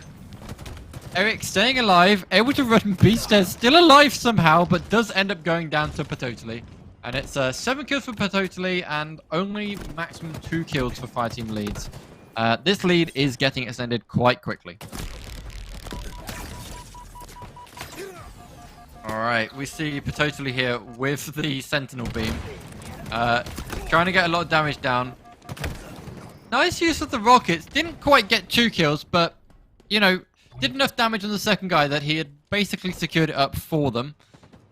Eric staying alive, able to run B-stairs, still alive somehow, but does end up going down to Patotally. And it's 7 kills for Patotally and only maximum 2 kills for Fireteam Leeds. This lead is getting extended quite quickly. Alright, we see Patotally here with the Sentinel beam. Trying to get a lot of damage down. Nice use of the rockets. Didn't quite get 2 kills, but, you know, did enough damage on the second guy that he had basically secured it up for them.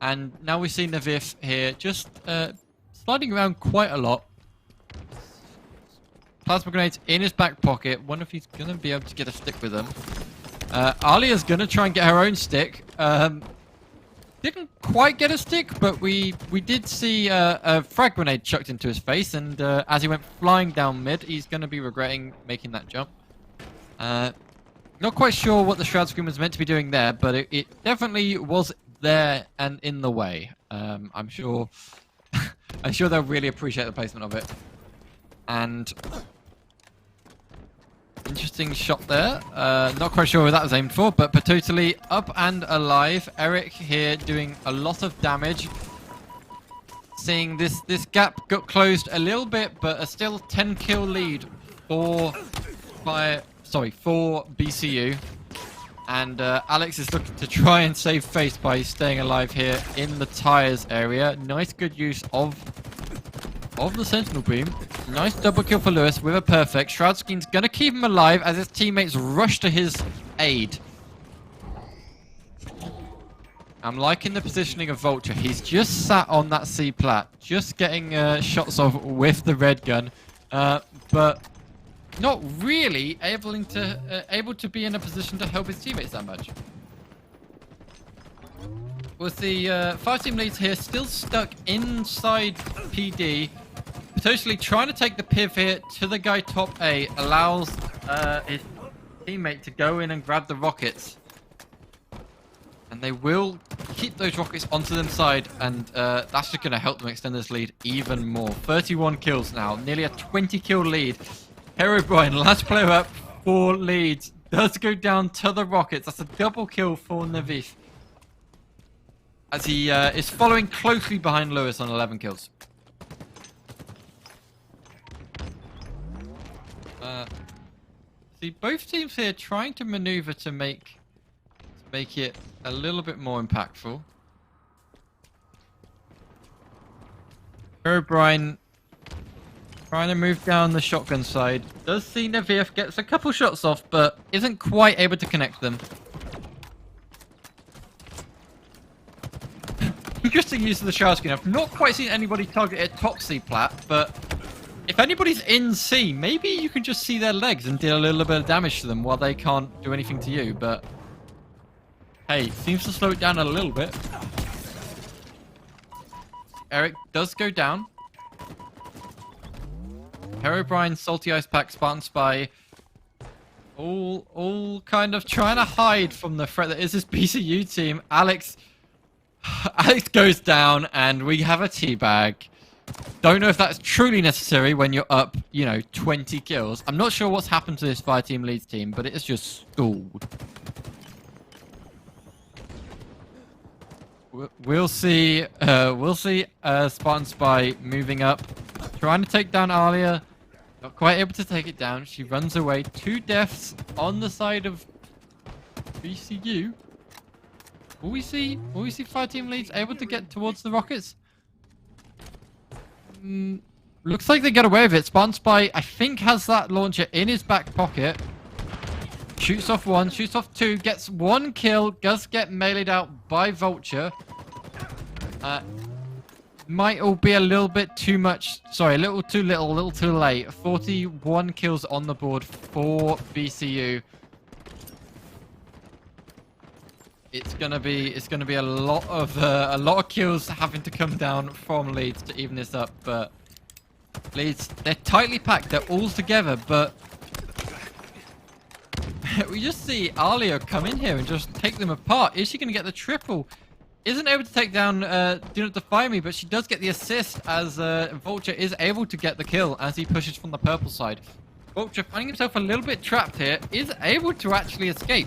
And now we see Naveef here just sliding around quite a lot. Plasma grenades in his back pocket. Wonder if he's going to be able to get a stick with them. Alia's going to try and get her own stick. Didn't quite get a stick, but we did see a frag grenade chucked into his face. And as he went flying down mid, he's going to be regretting making that jump. Not quite sure what the shroud screen was meant to be doing there, but it definitely was there and in the way. I'm sure I'm sure they'll really appreciate the placement of it. And interesting shot there. Not quite sure what that was aimed for, but totally up and alive. Eric here doing a lot of damage. Seeing this gap got closed a little bit, but a still 10 kill lead for BCU. And Alex is looking to try and save face by staying alive here in the tires area. Nice good use of the sentinel beam. Nice double kill for Lewis with a perfect. Shroudski's gonna keep him alive as his teammates rush to his aid. I'm liking the positioning of Vulture. He's just sat on that C plat, just getting shots off with the red gun, but not really able to be in a position to help his teammates that much. With the 5 team leads here still stuck inside PD, potentially trying to take the piv here to the guy top A, allows his teammate to go in and grab the rockets. And they will keep those rockets onto them side, and that's just going to help them extend this lead even more. 31 kills now, nearly a 20 kill lead. Herobrine, last player up, 4 leads, does go down to the rockets. That's a double kill for Navith, as he is following closely behind Lewis on 11 kills. See, both teams here trying to maneuver to make it a little bit more impactful. Herobrine trying to move down the shotgun side. Does see Navith, gets a couple shots off, but isn't quite able to connect them. Interesting use of the shower skin. I've not quite seen anybody target at top C plat, but if anybody's in C, maybe you can just see their legs and deal a little bit of damage to them while they can't do anything to you, but hey, seems to slow it down a little bit. Eric does go down. Herobrine, Salty Ice Pack, Spartan Spy, all kind of trying to hide from the threat that is this BCU team. Alex goes down, and we have a teabag. Don't know if that's truly necessary when you're up, 20 kills. I'm not sure what's happened to this 5 team leads team, but it is just stalled. We'll see. Spartan Spy moving up, trying to take down Alia. Not quite able to take it down. She runs away. 2 deaths on the side of BCU. Will we see 5 team leads able to get towards the rockets? Looks like they get away with it. Spartan Spy, I think, has that launcher in his back pocket. Shoots off 1, shoots off 2, gets 1 kill, does get meleeed out by Vulture. Might all be a little bit too much. Sorry, a little too little, a little too late. 41 kills on the board for BCU. It's gonna be a lot of kills having to come down from Leeds to even this up. But Leeds, they're tightly packed. They're all together, but we just see Alia come in here and just take them apart. Is she going to get the triple? Isn't able to take down Do Not Defy Me, but she does get the assist as Vulture is able to get the kill as he pushes from the purple side. Vulture, finding himself a little bit trapped here, is able to actually escape.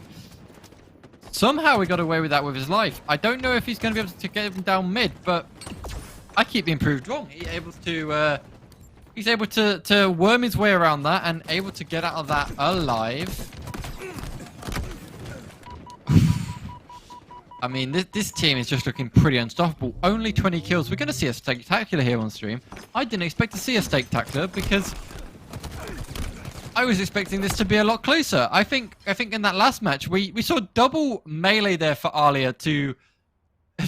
Somehow he got away with that with his life. I don't know if he's going to be able to get him down mid, but I keep being proved wrong. He's able to worm his way around that and able to get out of that alive. I mean, this team is just looking pretty unstoppable. Only 20 kills. We're going to see a spectacular here on stream. I didn't expect to see a spectacular because I was expecting this to be a lot closer. I think in that last match, we saw double melee there for Alia to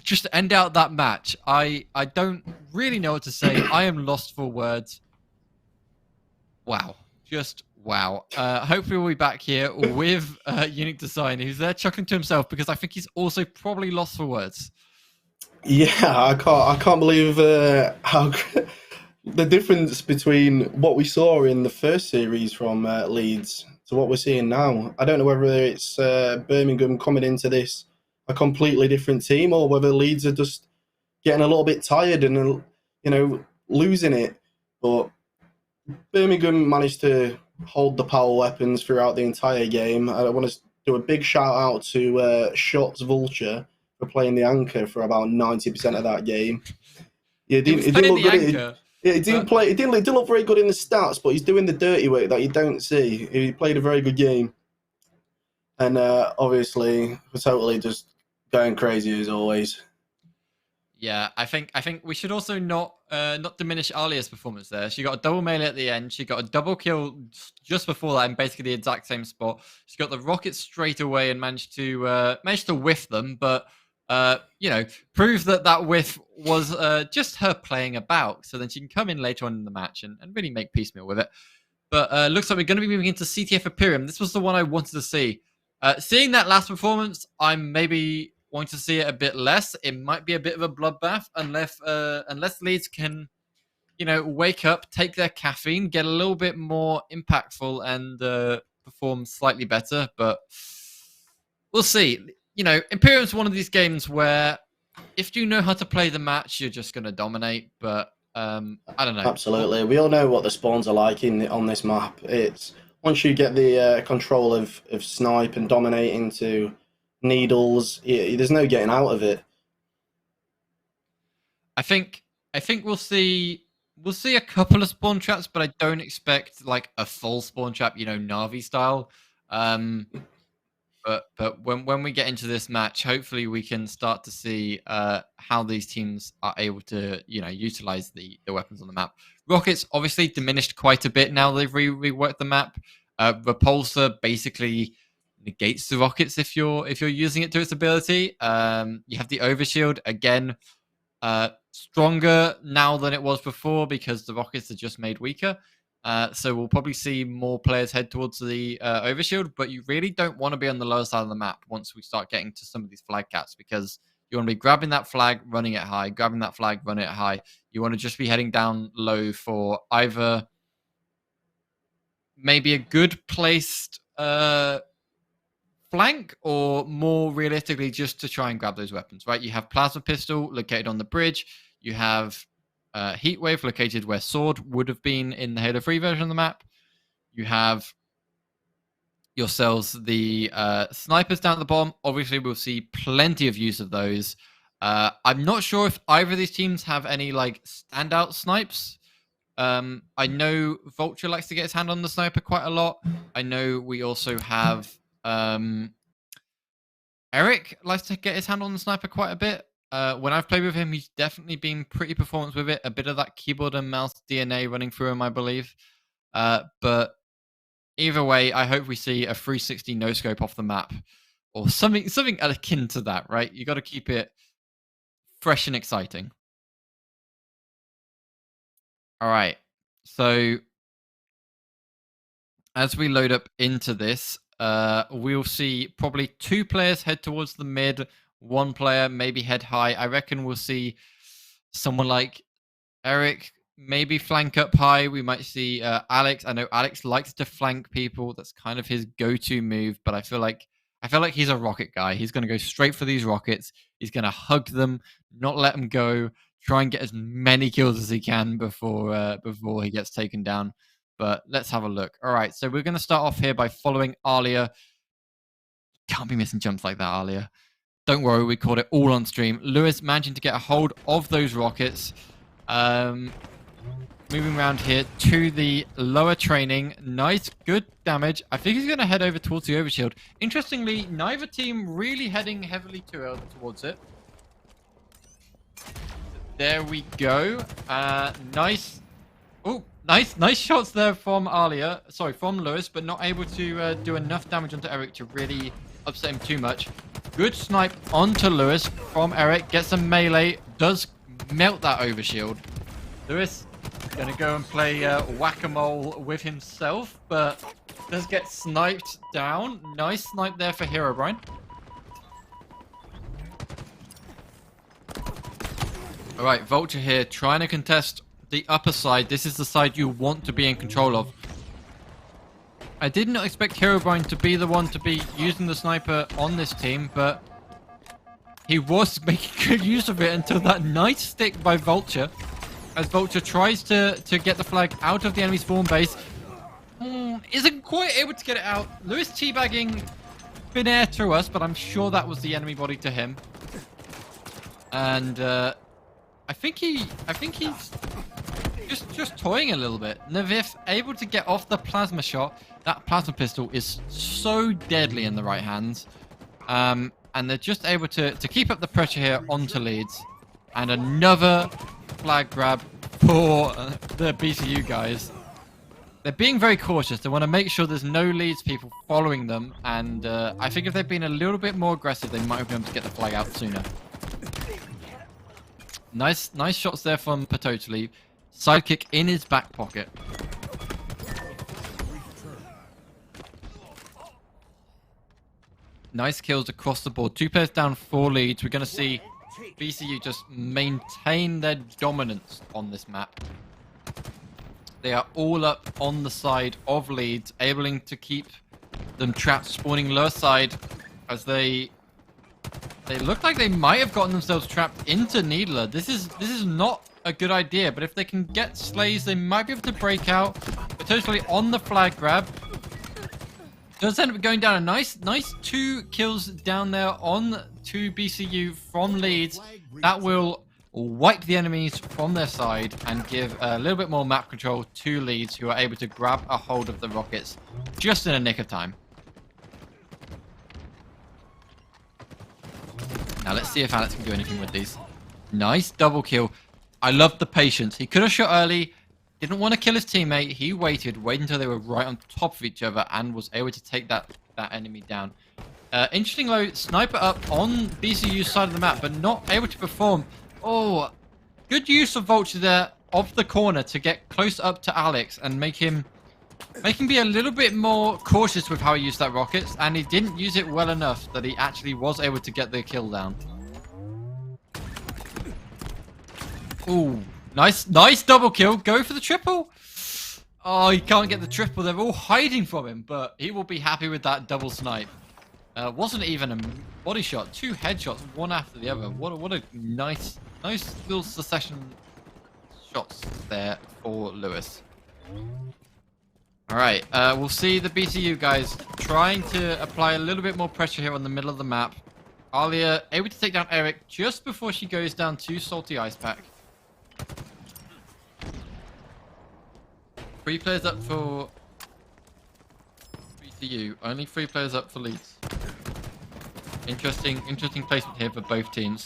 just end out that match. I don't really know what to say. I am lost for words. Wow. Just wow. Hopefully we'll be back here with Unique Design, who's there chuckling to himself because I think he's also probably lost for words.
Yeah, I can't believe how the difference between what we saw in the first series from Leeds to what we're seeing now. I don't know whether it's Birmingham coming into this a completely different team or whether Leeds are just getting a little bit tired and losing it, but Birmingham managed to hold the power weapons throughout the entire game. I want to do a big shout out to Shots Vulture for playing the anchor for about 90% of that game. Yeah,
He was
it
playing
didn't look
the
good.
anchor.
It didn't play. It didn't look very good in the stats, but he's doing the dirty work that you don't see. He played a very good game, and obviously was totally just going crazy as always.
Yeah, I think we should also not diminish Alia's performance there. She got a double melee at the end. She got a double kill just before that in basically the exact same spot. She got the rockets straight away and managed to whiff them, but prove that whiff was just her playing about. So then she can come in later on in the match and really make piecemeal with it. But looks like we're going to be moving into CTF Imperium. This was the one I wanted to see. Seeing that last performance, I'm maybe wanting to see it a bit less. It might be a bit of a bloodbath unless Leeds can, wake up, take their caffeine, get a little bit more impactful, and perform slightly better. But we'll see. Imperium's one of these games where if you know how to play the match, you're just going to dominate. But I don't know.
Absolutely, we all know what the spawns are like on this map. It's once you get the control of snipe and dominate into needles, there's no getting out of it.
I think we'll see a couple of spawn traps, but I don't expect like a full spawn trap, Navi style. But when we get into this match, hopefully we can start to see how these teams are able to utilize the weapons on the map. Rockets obviously diminished quite a bit now they've reworked the map. Repulsor basically negates the rockets if you're using it to its ability. You have the overshield again, stronger now than it was before because the rockets are just made weaker. So we'll probably see more players head towards the overshield, but you really don't want to be on the lower side of the map once we start getting to some of these flag caps because you want to be grabbing that flag, running it high, grabbing that flag, running it high. You want to just be heading down low for either maybe a good placed flank or more realistically just to try and grab those weapons, right? You have Plasma Pistol located on the bridge. You have Heatwave located where Sword would have been in the Halo 3 version of the map. You have yourselves the snipers down at the bottom. Obviously, we'll see plenty of use of those. I'm not sure if either of these teams have any like standout snipes. I know Vulture likes to get his hand on the sniper quite a lot. I know we also have Eric likes to get his hand on the sniper quite a bit. When I've played with him, he's definitely been pretty performance with it. A bit of that keyboard and mouse DNA running through him, I believe. But either way, I hope we see a 360 no scope off the map or something akin to that, right? You got to keep it fresh and exciting. All right. So as we load up into this, we'll see probably 2 players head towards the mid, 1 player maybe head high. I reckon we'll see someone like Eric maybe flank up high. We might see Alex. I know Alex likes to flank people. That's kind of his go-to move, but I feel like he's a rocket guy. He's going to go straight for these rockets. He's going to hug them, not let them go, try and get as many kills as he can before he gets taken down. But let's have a look. All right, so we're going to start off here by following Alia. Can't be missing jumps like that, Alia. Don't worry, we caught it all on stream. Lewis managing to get a hold of those rockets. Moving around here to the lower training. Nice, good damage. I think he's going to head over towards the overshield. Interestingly, neither team really heading heavily towards it. There we go. Nice. Oh, nice shots there from Lewis, but not able to do enough damage onto Eric to really upset him too much. Good snipe onto Lewis from Eric. Gets a melee. Does melt that overshield. Lewis gonna go and play whack-a-mole with himself, but does get sniped down. Nice snipe there for Herobrine. All right, Vulture here trying to contest the upper side. This is the side you want to be in control of. I did not expect Herobrine to be the one to be using the sniper on this team, but he was making good use of it until that nice stick by Vulture. as Vulture tries to get the flag out of the enemy spawn base. Isn't quite able to get it out. Lewis teabagging thin air to us, but I'm sure that was the enemy body to him. And I think he's just toying a little bit. Navif able to get off the plasma shot. That plasma pistol is so deadly in the right hands. And they're just able to keep up the pressure here onto Leeds. And another flag grab for the BCU guys. They're being very cautious. They want to make sure there's no Leeds people following them. And I think if they'd been a little bit more aggressive, they might have been able to get the flag out sooner. Nice shots there from Patotali. Sidekick in his back pocket. Nice kills across the board. 2 players down, 4 Leeds. We're going to see BCU just maintain their dominance on this map. They are all up on the side of Leeds, able to keep them trapped, spawning lower side as they look like they might have gotten themselves trapped into Needler. This is not a good idea, but if they can get slays, they might be able to break out. But totally on the flag grab. Does end up going down a nice 2 kills down there on 2 BCU from Leeds. That will wipe the enemies from their side and give a little bit more map control to Leeds, who are able to grab a hold of the rockets just in a nick of time. Now let's see if Alex can do anything with these. Nice double kill. I love the patience. He could have shot early. Didn't want to kill his teammate. He waited until they were right on top of each other and was able to take that enemy down. Interesting though, sniper up on BCU's side of the map, but not able to perform. Oh, good use of Vulture there off the corner to get close up to Alex and make him be a little bit more cautious with how he used that rockets, and he didn't use it well enough that he actually was able to get the kill down. Ooh. Nice double kill. Go for the triple. Oh, he can't get the triple. They're all hiding from him, but he will be happy with that double snipe. Wasn't even a body shot. 2 headshots, one after the other. What a nice little succession shots there for Lewis. All right, we'll see the BCU guys trying to apply a little bit more pressure here on the middle of the map. Alia able to take down Eric just before she goes down to Salty Ice Pack. 3 players up for BCU. Only 3 players up for Leeds. Interesting placement here for both teams.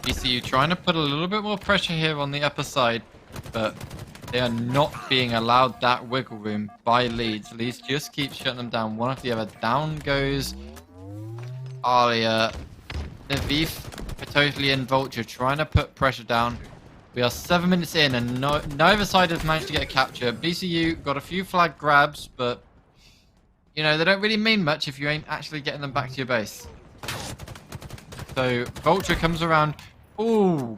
BCU trying to put a little bit more pressure here on the upper side, but they are not being allowed that wiggle room by Leeds. Leeds just keeps shutting them down one after the other. Down goes Alia. Navif, Patotali and Vulture trying to put pressure down. We are 7 minutes in and neither side has managed to get a capture. BCU got a few flag grabs, but you know, they don't really mean much if you ain't actually getting them back to your base. So Vulture comes around. Ooh,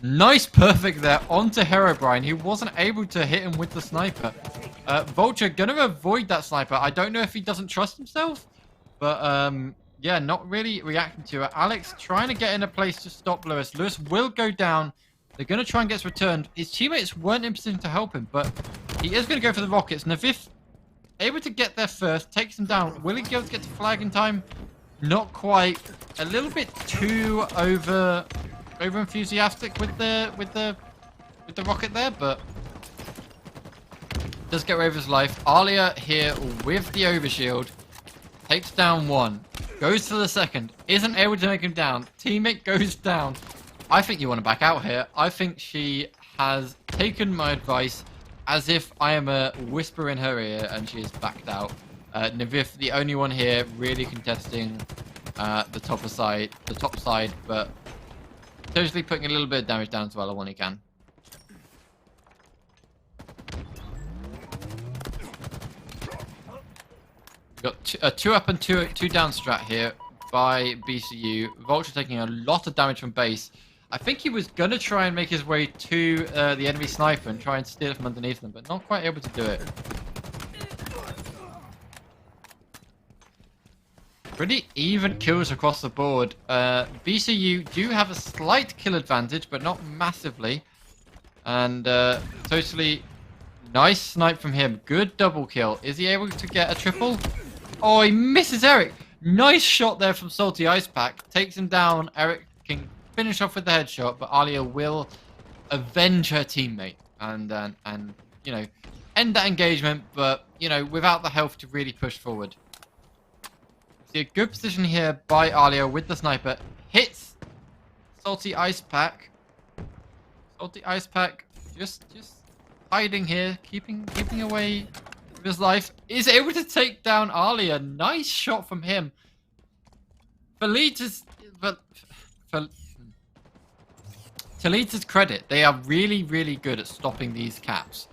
nice perfect there onto Herobrine. He wasn't able to hit him with the sniper. Vulture gonna avoid that sniper. I don't know if he doesn't trust himself, but yeah, not really reacting to it. Alex trying to get in a place to stop Lewis. Lewis will go down. They're going to try and get returned. His teammates weren't in position to help him, but he is going to go for the rockets. Navif able to get there first, takes him down. Will he be able to get to flag in time? Not quite. A little bit too over enthusiastic with the rocket there, but does get away with his life. Alia here with the overshield takes down 1, goes to the second, isn't able to make him down. Teammate goes down. I think you want to back out here. I think she has taken my advice as if I am a whisper in her ear and she has backed out. Navif, the only one here really contesting the top side, but totally putting a little bit of damage down as well when he can. We've got a 2 up and 2 down strat here by BCU. Vulture taking a lot of damage from base. I think he was going to try and make his way to the enemy sniper and try and steal it from underneath them, but not quite able to do it. Pretty even kills across the board. BCU do have a slight kill advantage, but not massively. And totally nice snipe from him. Good double kill. Is he able to get a triple? Oh, he misses Eric. Nice shot there from Salty Ice Pack. Takes him down. Eric can finish off with the headshot, but Alia will avenge her teammate and you know, end that engagement, but you know, without the health to really push forward. See a good position here by Alia with the sniper. Hits Salty Ice Pack. Salty Ice Pack just hiding here, keeping away with his life. Is able to take down Alia. Nice shot from him. For Leeds' to Leeds' credit, they are really, really good at stopping these caps.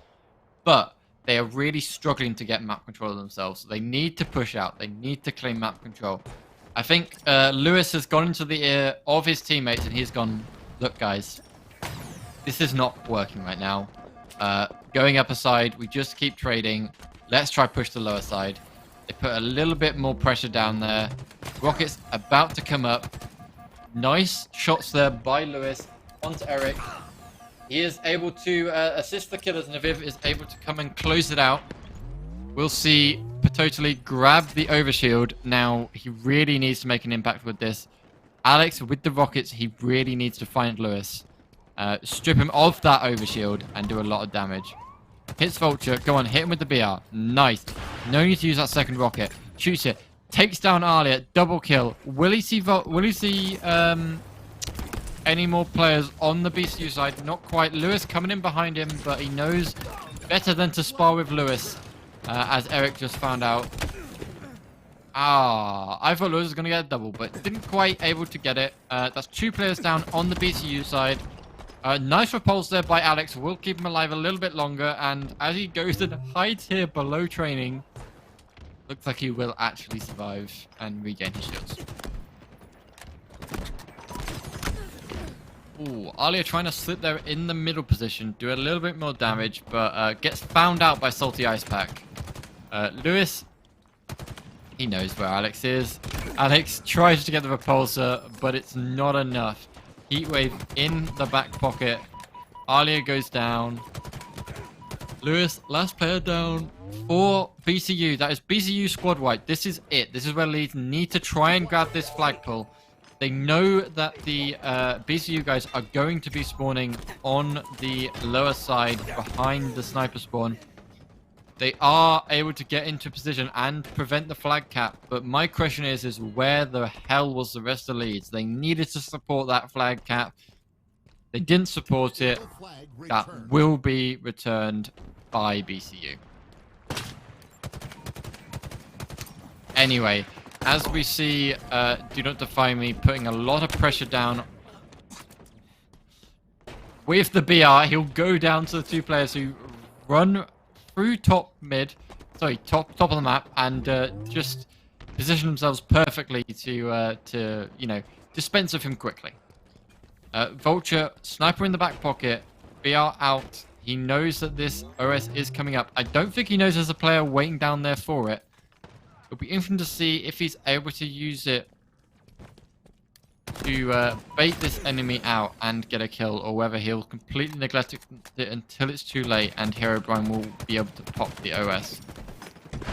But they are really struggling to get map control themselves. So they need to push out. They need to claim map control. I think Lewis has gone into the ear of his teammates and he's gone, look guys, this is not working right now. Going up a side, we just keep trading. Let's try push the lower side. They put a little bit more pressure down there. Rocket's about to come up. Nice shots there by Lewis onto Eric. He is able to assist the killers, and Aviv is able to come and close it out. We'll see Patotally grab the overshield. Now, he really needs to make an impact with this. Alex, with the rockets, he really needs to find Lewis. Strip him of that overshield and do a lot of damage. Hits Vulture. Go on, hit him with the BR. Nice. No need to use that second rocket. Shoots it. Takes down Alia. Double kill. Will he see any more players on the BCU side? Not quite. Lewis coming in behind him, but he knows better than to spar with Lewis, as Eric just found out. I thought Lewis was going to get a double, but didn't quite able to get it. That's 2 players down on the BCU side. Nice repulse there by Alex. Will keep him alive a little bit longer, and as he goes and hides here below training, looks like he will actually survive and regain his shields. Ooh, Alia trying to slip there in the middle position, do a little bit more damage, but gets found out by Salty Ice Pack. Lewis, he knows where Alex is. Alex tries to get the repulsor, but it's not enough. Heatwave in the back pocket. Alia goes down. Lewis, last player down for BCU. That is BCU squad wipe. This is it. This is where Leeds need to try and grab this flagpole. They know that the BCU guys are going to be spawning on the lower side behind the sniper spawn. They are able to get into position and prevent the flag cap. But my question is where the hell was the rest of Leeds? They needed to support that flag cap. They didn't support it. That will be returned by BCU. Anyway, as we see, Do Not Defy Me putting a lot of pressure down with the BR. He'll go down to the 2 players who run through top of the map, and just position themselves perfectly to you know, dispense of him quickly. Vulture, sniper in the back pocket, BR out. He knows that this OS is coming up. I don't think he knows there's a player waiting down there for it. It'll be interesting to see if he's able to use it to bait this enemy out and get a kill, or whether he'll completely neglect it until it's too late and Herobrine will be able to pop the OS.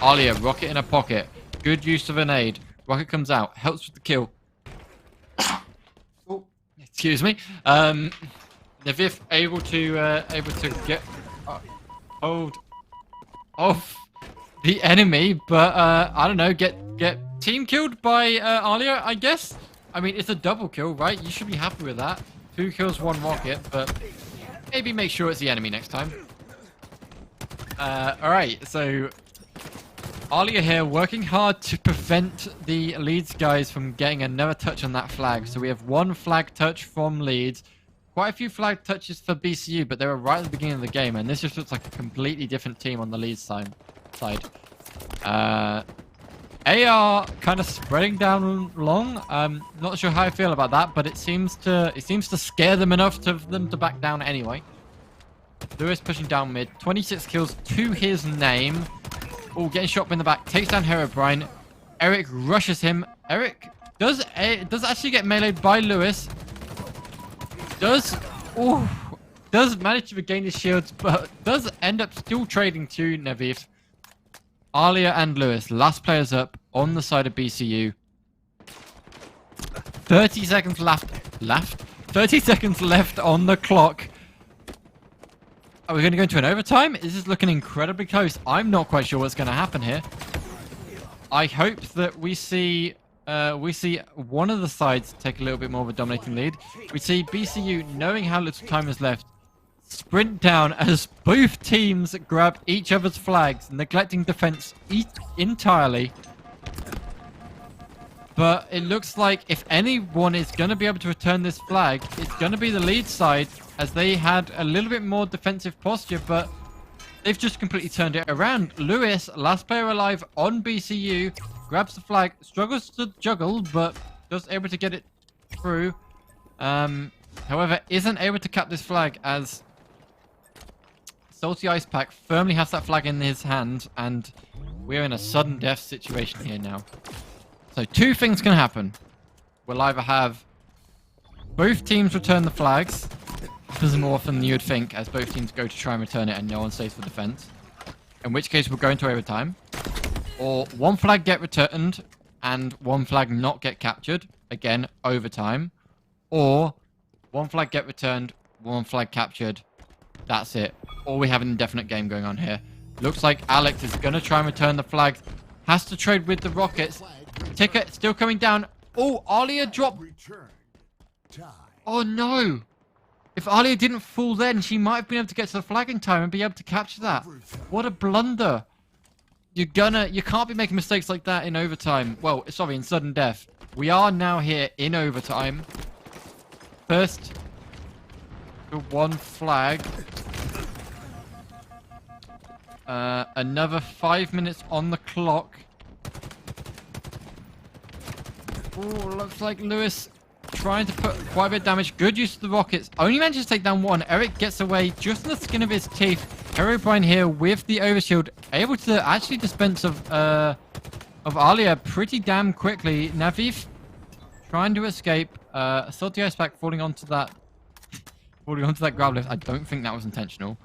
Alia, rocket in a pocket. Good use of a nade. Rocket comes out, helps with the kill. Oh, excuse me. Naviv able to get hold of the enemy, but I don't know, get team killed by Alia, I guess. I mean, it's a double kill, right? You should be happy with that. 2 kills, 1 rocket, but maybe make sure it's the enemy next time. Alright, so Alia here working hard to prevent the Leeds guys from getting another touch on that flag. So we have 1 flag touch from Leeds. Quite a few flag touches for BCU, but they were right at the beginning of the game, and this just looks like a completely different team on the Leeds side. AR kind of spreading down long. Not sure how I feel about that, but it seems to scare them enough for them to back down anyway. Lewis pushing down mid. 26 kills to his name. Oh, getting shot in the back. Takes down Herobrine. Eric rushes him. Eric does actually get meleeed by Lewis. Does manage to regain his shields, but does end up still trading to Neviv. Alia and Lewis, last players up on the side of BCU. 30 seconds left. 30 seconds left on the clock. Are we going to go into an overtime? This is looking incredibly close. I'm not quite sure what's going to happen here. I hope that we see one of the sides take a little bit more of a dominating lead. We see BCU, knowing how little time is left, sprint down as both teams grab each other's flags, neglecting defense entirely. But it looks like if anyone is going to be able to return this flag, it's going to be the lead side, as they had a little bit more defensive posture, but they've just completely turned it around. Lewis, last player alive on BCU, grabs the flag, struggles to juggle, but just able to get it through. However, isn't able to cap this flag as Salty Ice Pack firmly has that flag in his hand, and we're in a sudden death situation here now. So two things can happen. We'll either have both teams return the flags. Happens more often than you would think, as both teams go to try and return it and no one stays for defense. In which case we'll go into overtime. Or one flag get returned and one flag not get captured. Again, overtime. Or one flag get returned, one flag captured. That's it. Or we have an indefinite game going on here. Looks like Alex is going to try and return the flag. Has to trade with the Rockets. Ticket still coming down. Oh, Alia dropped. Oh no. If Alia didn't fall then, she might have been able to get to the flag in time and be able to capture that. What a blunder. You can't be making mistakes like that in overtime. Well, sorry, in sudden death. We are now here in overtime. First to one flag. Another 5 minutes on the clock. Oh, looks like Lewis trying to put quite a bit of damage. Good use of the rockets. Only manages to take down one. Eric gets away just on the skin of his teeth. Herobrine here with the overshield, able to actually dispense of Alia pretty damn quickly. Naviv trying to escape. Salty Ice Pack falling onto that grab lift. I don't think that was intentional.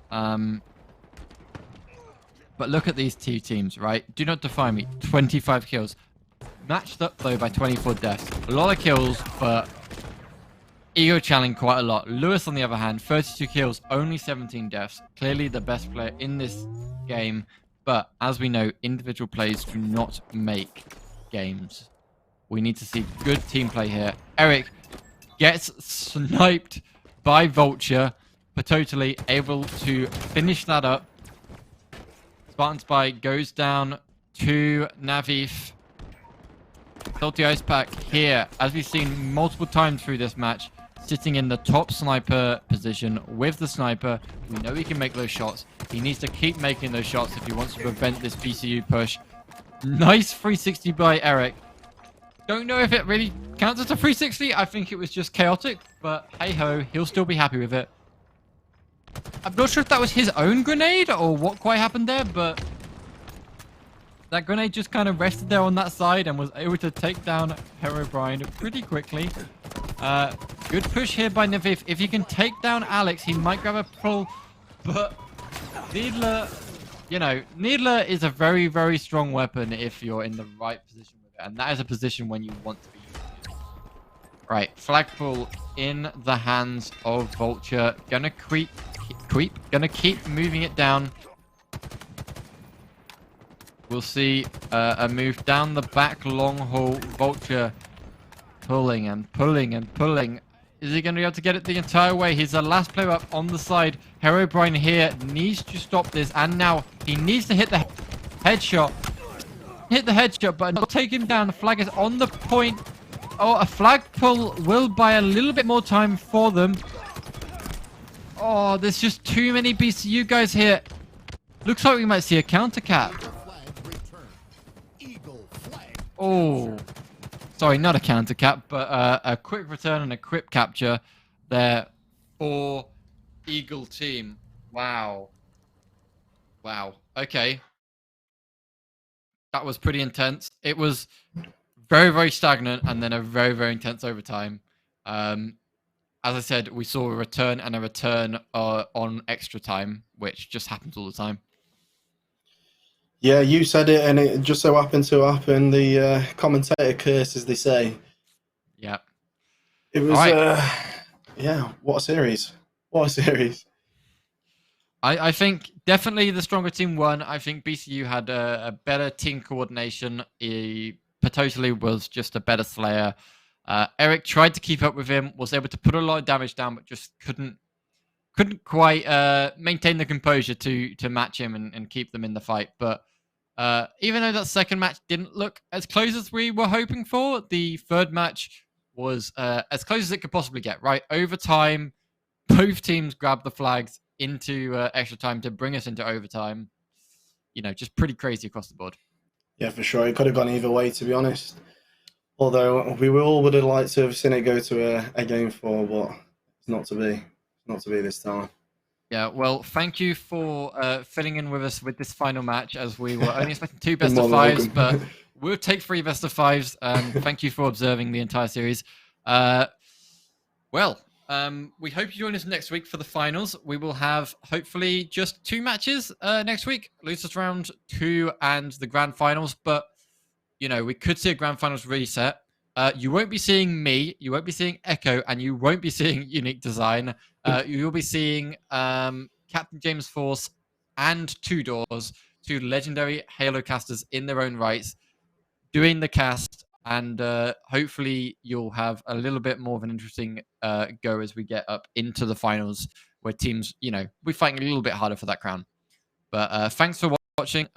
But look at these two teams, right? Do not define me. 25 kills. Matched up, though, by 24 deaths. A lot of kills, but ego challenging quite a lot. Lewis, on the other hand, 32 kills, only 17 deaths. Clearly the best player in this game. But, as we know, individual plays do not make games. We need to see good team play here. Eric gets sniped by Vulture, but totally able to finish that up. Spartan Spy goes down to Naviv. Salty Ice Pack here, as we've seen multiple times through this match, sitting in the top sniper position with the sniper. We know he can make those shots. He needs to keep making those shots if he wants to prevent this BCU push. Nice 360 by Eric. Don't know if it really counts as a 360. I think it was just chaotic, but hey-ho, he'll still be happy with it. I'm not sure if that was his own grenade or what quite happened there, but that grenade just kind of rested there on that side and was able to take down Herobrine pretty quickly. Good push here by Neviv. If he can take down Alex, he might grab a pull, but Needler, Needler is a very, very strong weapon if you're in the right position with it, and that is a position when you want to be using it. Right, flag pull in the hands of Vulture. Gonna gonna keep moving it down. We'll see a move down the back long haul. Vulture pulling and pulling and pulling. Is he going to be able to get it the entire way? He's the last player up on the side. Herobrine here needs to stop this. And now he needs to hit the headshot. Hit the headshot, but not take him down. The flag is on the point. Oh, a flag pull will buy a little bit more time for them. Oh, there's just too many BCU guys here. Looks like we might see a counter cap. Oh, sorry, not a counter cap, but a quick return and a quick capture there for Eagle team. Wow. Wow. Okay. That was pretty intense. It was very, very stagnant, and then a very, very intense overtime. As I said, we saw a return and a return on extra time, which just happens all the time.
Yeah, you said it, and it just so happened to happen. The commentator curse, as they say.
Yeah.
It was,
right.
Yeah, what a series. What a series.
I think definitely the stronger team won. I think BCU had a better team coordination. Patosili was just a better slayer. Eric tried to keep up with him, was able to put a lot of damage down, but just couldn't quite maintain the composure to match him and keep them in the fight. But even though that second match didn't look as close as we were hoping for, the third match was as close as it could possibly get, right? Overtime, both teams grabbed the flags into extra time to bring us into overtime. Just pretty crazy across the board.
Yeah, for sure. It could have gone either way, to be honest. Although we all would have liked to have seen it go to a game 4, but it's not to be. Not to be this time.
Yeah, well, thank you for filling in with us with this final match, as we were only expecting 2 best of 5s, but we'll take 3 best of 5s. Thank you for observing the entire series. We hope you join us next week for the finals. We will have hopefully just 2 matches next week, losers round 2 and the grand finals. But we could see a grand finals reset. You won't be seeing me, you won't be seeing Echo, and you won't be seeing Unique Design. You'll be seeing Captain James Force and Two Doors, 2 legendary Halo casters in their own rights, doing the cast, and hopefully you'll have a little bit more of an interesting go as we get up into the finals, where teams, we're fighting a little bit harder for that crown. But thanks for watching.